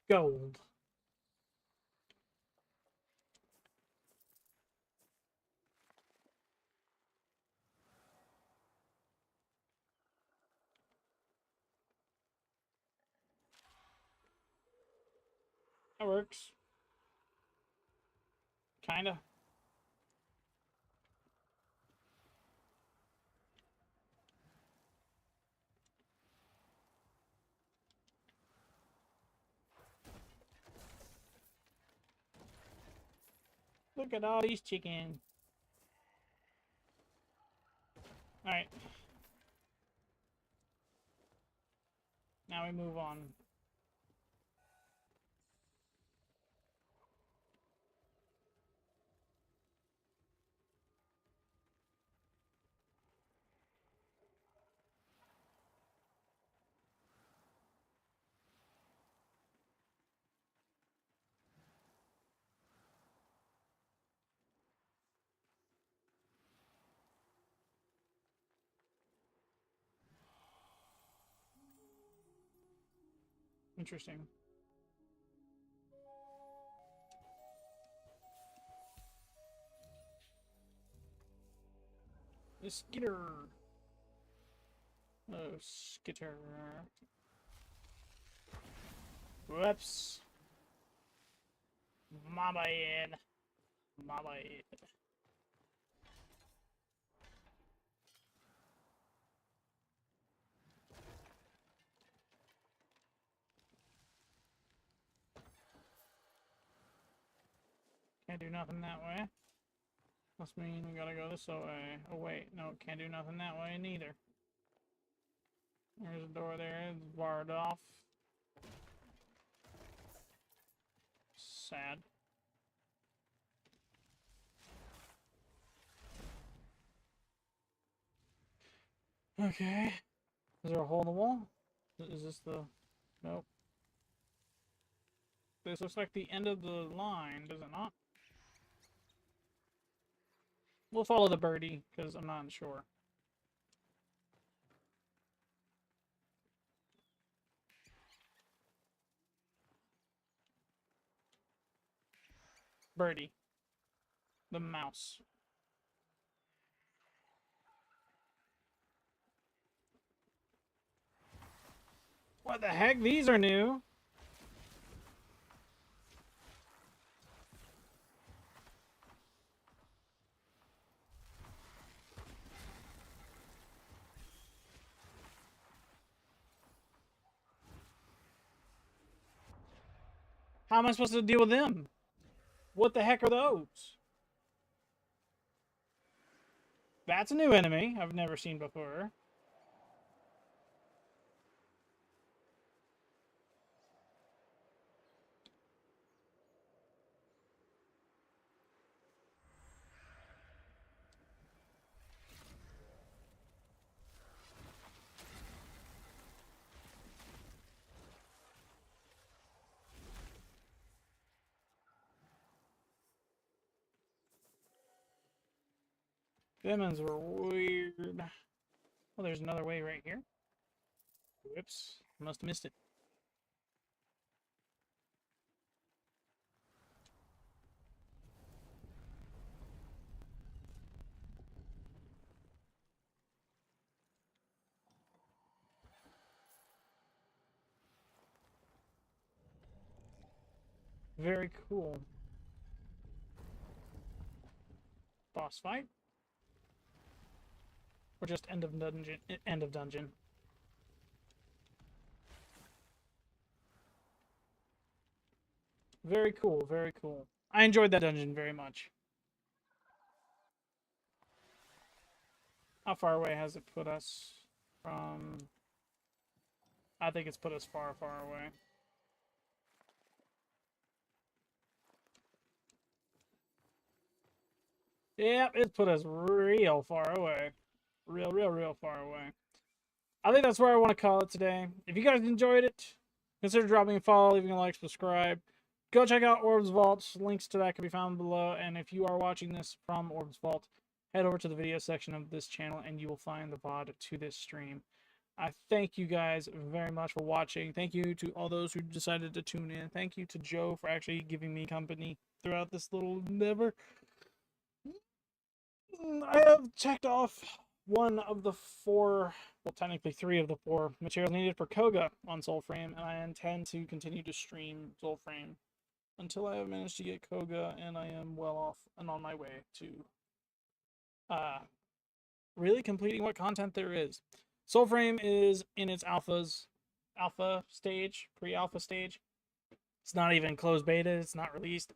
Gold. That works. Kinda. Look at all these chickens. Alright. Now we move on. Interesting. The skitter. Oh, skitter. Whoops. My bad. My bad. Can't do nothing that way. Must mean we gotta go this way. Oh wait, no, can't do nothing that way neither. There's a door there, it's barred off. Sad. Okay. Is there a hole in the wall? Is this the... Nope. This looks like the end of the line, does it not? We'll follow the birdie, because I'm not sure. Birdie. The mouse. What the heck? These are new. How am I supposed to deal with them? What the heck are those? That's a new enemy I've never seen before. Demons were weird. Well, there's another way right here. Whoops. Must have missed it. Very cool. Boss fight. Or just end of dungeon. End of dungeon. Very cool. Very cool. I enjoyed that dungeon very much. How far away has it put us from... I think it's put us far, far away. Yep, it's put us real far away. Real far away. I think that's where I want to call it today. If you guys enjoyed it, consider dropping a follow, leaving a like, subscribe. Go check out Orbs Vault. Links to that can be found below. And if you are watching this from Orbs Vault, head over to the video section of this channel and you will find the VOD to this stream. I thank you guys very much for watching. Thank you to all those who decided to tune in. Thank you to Joe for actually giving me company throughout this little endeavor. I have checked off one of the four, well, technically 3 of the 4 materials needed for Koga on Soulframe, and I intend to continue to stream Soulframe until I have managed to get Koga and I am well off and on my way to really completing what content there is. Soulframe is in its alpha stage, pre-alpha stage. It's not even closed beta, it's not released.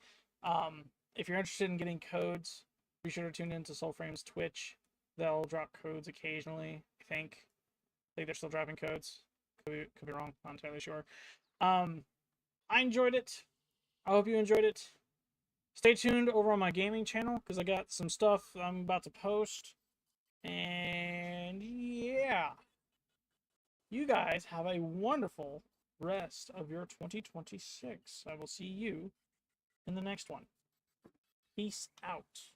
If you're interested in getting codes, be sure to tune into Soulframe's Twitch. They'll drop codes occasionally, I think. They're still dropping codes. Could be wrong, not entirely sure. I enjoyed it. I hope you enjoyed it. Stay tuned over on my gaming channel, because I got some stuff I'm about to post. And yeah. You guys have a wonderful rest of your 2026. I will see you in the next one. Peace out.